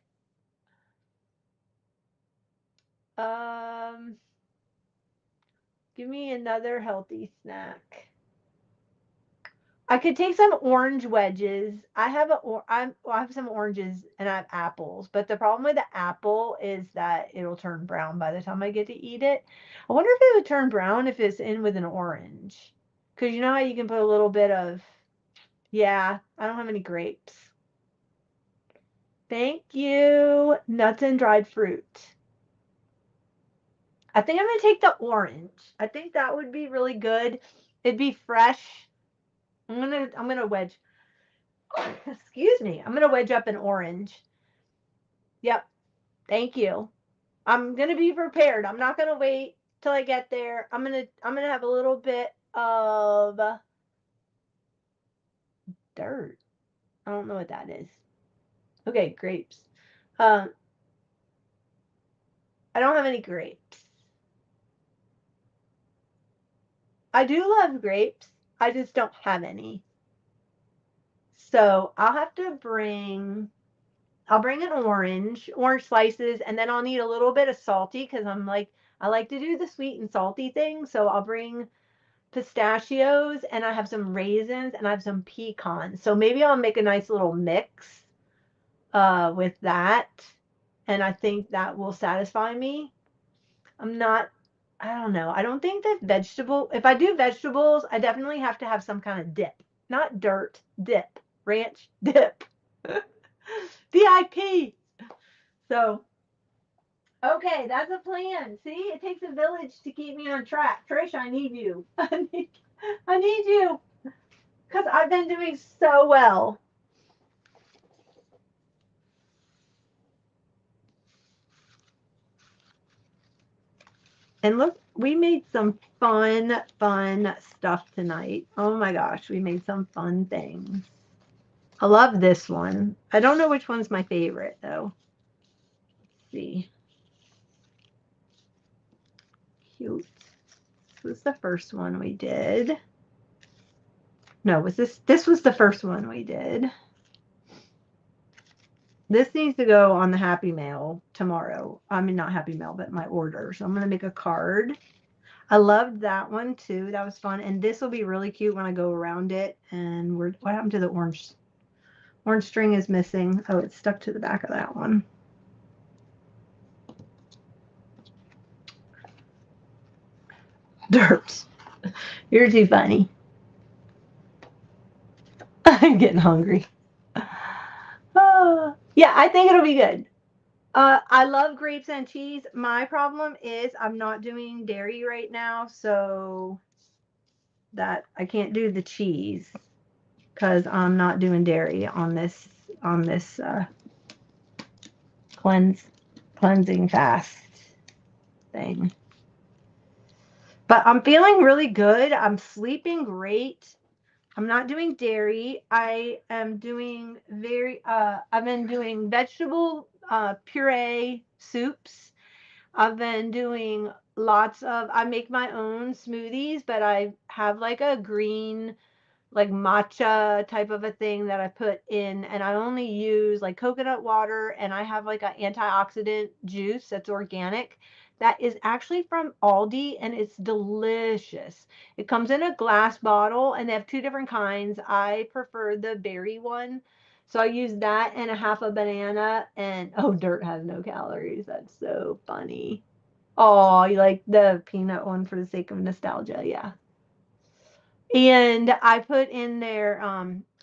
Give me another healthy snack. I could take some orange wedges. I have some oranges, and I have apples. But the problem with the apple is that it'll turn brown by the time I get to eat it. I wonder if it would turn brown if it's in with an orange. Because you know how you can put a little bit of, yeah, I don't have any grapes. Thank you. Nuts and dried fruit. I think I'm going to take the orange. I think that would be really good. It'd be fresh. I'm going to wedge. Excuse me. I'm going to wedge up an orange. Yep. Thank you. I'm going to be prepared. I'm not going to wait till I get there. I'm going to have a little bit of dirt. I don't know what that is. Okay, grapes. I don't have any grapes. I do love grapes. I just don't have any. So I'll bring an orange slices, and then I'll need a little bit of salty, because I like to do the sweet and salty thing. So I'll bring pistachios, and I have some raisins, and I have some pecans. So maybe I'll make a nice little mix with that. And I think that will satisfy me. I don't know. I don't think that if I do vegetables, I definitely have to have some kind of dip. Not dirt, dip. Ranch dip. VIP. So, okay, that's a plan. See, it takes a village to keep me on track. Trish, I need you. I need you because I've been doing so well. And look, we made some fun stuff tonight. Oh my gosh, we made some fun things. I love this one. I don't know which one's my favorite though. Let's see. Cute. This was the first one we did. No, was this was the first one we did. This needs to go on the Happy Mail tomorrow. I mean, not Happy Mail, but my order. So I'm going to make a card. I loved that one too. That was fun. And this will be really cute when I go around it. And what happened to the orange? Orange string is missing. Oh, it's stuck to the back of that one. Dirt. You're too funny. I'm getting hungry. Yeah, I think it'll be good. I love grapes and cheese. My problem is I'm not doing dairy right now, so that I can't do the cheese because I'm not doing dairy on this cleansing fast thing. But I'm feeling really good. I'm sleeping great. I'm not doing dairy. I am doing I've been doing vegetable puree soups. I've been doing I make my own smoothies, but I have like a green, like matcha type of a thing that I put in, and I only use like coconut water, and I have like an antioxidant juice that's organic that is actually from Aldi, and it's delicious. It comes in a glass bottle, and they have two different kinds. I prefer the berry one. So I use that and a half a banana, and oh, dirt has no calories. That's so funny. Oh, you like the peanut one for the sake of nostalgia? Yeah. And I put in there,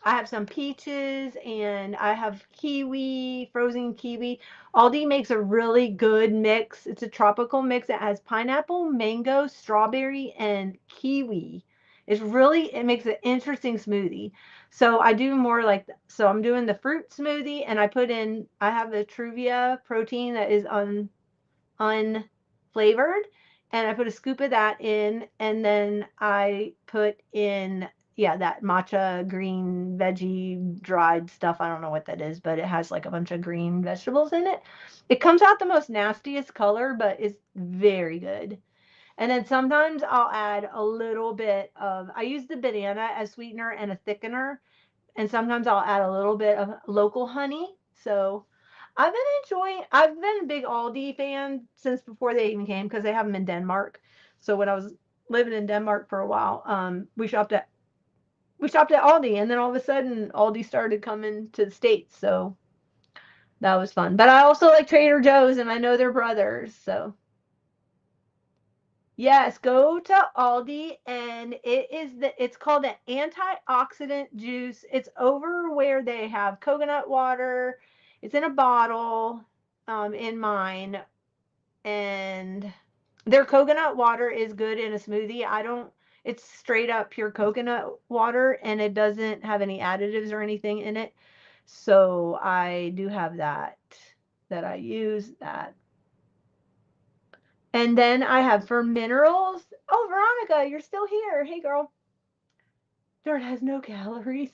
I have some peaches and I have kiwi, frozen kiwi. Aldi makes a really good mix. It's a tropical mix that has pineapple, mango, strawberry, and kiwi. It makes an interesting smoothie. So I do more like, so I'm doing the fruit smoothie and I have the Truvia protein that is unflavored, and I put a scoop of that in, and then I put in, yeah, that matcha green veggie dried stuff. I don't know what that is, but it has like a bunch of green vegetables in it. It comes out the most nastiest color, but it's very good. And then sometimes I'll add a little bit of, I use the banana as sweetener and a thickener, and sometimes I'll add a little bit of local honey. So I've been a big Aldi fan since before they even came because they have them in Denmark. So when I was living in Denmark for a while, we shopped at Aldi, and then all of a sudden Aldi started coming to the States. So that was fun. But I also like Trader Joe's, and I know they're brothers. So yes, go to Aldi, and it's called an antioxidant juice. It's over where they have coconut water. It's in a bottle, in mine, and their coconut water is good in a smoothie. I don't It's straight up pure coconut water, and it doesn't have any additives or anything in it. So I do have that I use that. And then I have for minerals. Oh, Veronica, you're still here. Hey, girl. Dirt has no calories,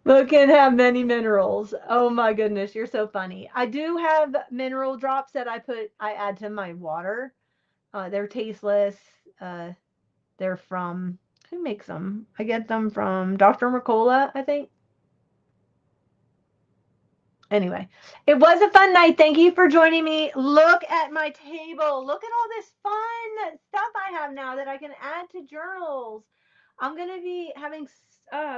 but can have many minerals. Oh my goodness, you're so funny. I do have mineral drops that I add to my water. They're tasteless. Uh, they're from, who makes them? I get them from Dr. Mercola, I think. Anyway, it was a fun night. Thank you for joining me. Look at my table. Look at all this fun stuff I have now that I can add to journals. I'm going to be having,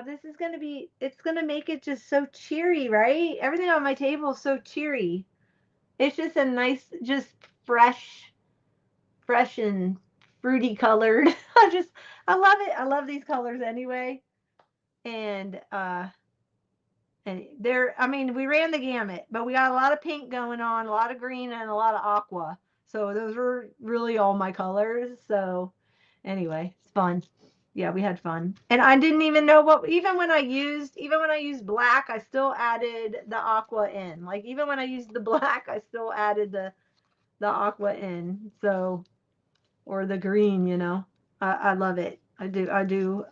this is going to be, it's going to make it just so cheery, right? Everything on my table is so cheery. It's just a nice, just fresh and fruity colored. I love it. I love these colors anyway. And, And I mean, we ran the gamut, but we got a lot of pink going on, a lot of green, and a lot of aqua. So those were really all my colors. So anyway, it's fun. Yeah, we had fun. And I didn't even know what, even when I used black, I still added the aqua in. Like even when I used the black, I still added the aqua in. So, or the green, I love it. I do.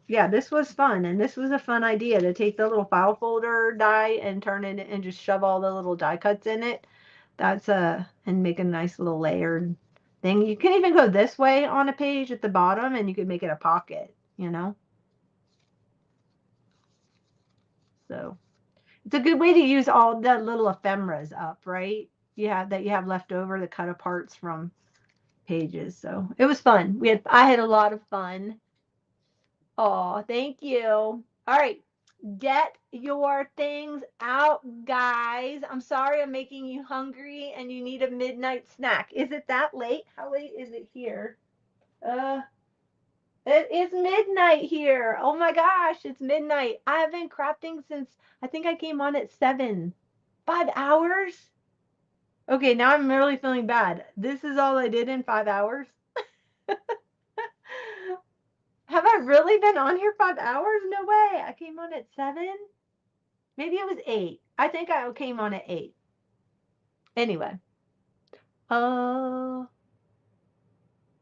Yeah, this was fun. And this was a fun idea to take the little file folder die and turn it and just shove all the little die cuts in it. And make a nice little layered thing. You can even go this way on a page at the bottom and you could make it a pocket. So it's a good way to use all the little ephemeras up, right? You have left over the cut aparts from pages. So it was fun. I had a lot of fun. Oh, thank you. All right. Get your things out, guys. I'm sorry I'm making you hungry and you need a midnight snack. Is it that late? How late is it here? Uh, it is midnight here. Oh my gosh, it's midnight. I have been crafting since I think I came on at 7. 5 hours? Okay, now I'm really feeling bad. This is all I did in 5 hours? Have I really been on here 5 hours? No way. I came on at 7? Maybe it was 8. I think I came on at 8. Anyway. Uh,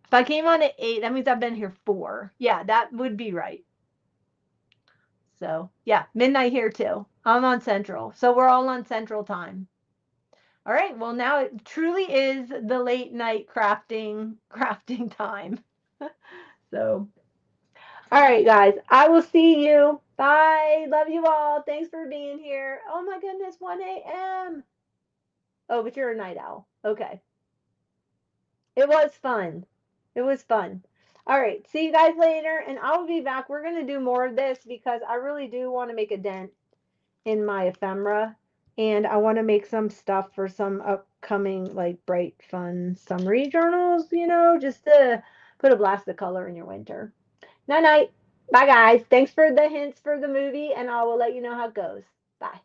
if I came on at 8, that means I've been here 4. Yeah, that would be right. So, yeah, midnight here too. I'm on Central. So we're all on Central time. All right. Well, now it truly is the late night crafting time. So, all right, guys. I will see you. Bye. Love you all. Thanks for being here. Oh my goodness, 1 a.m. Oh, but you're a night owl. Okay. It was fun. It was fun. All right. See you guys later. And I'll be back. We're going to do more of this because I really do want to make a dent in my ephemera. And I want to make some stuff for some upcoming, like, bright, fun summery journals, just to put a blast of color in your winter. Night night. Bye, guys. Thanks for the hints for the movie, and I will let you know how it goes. Bye.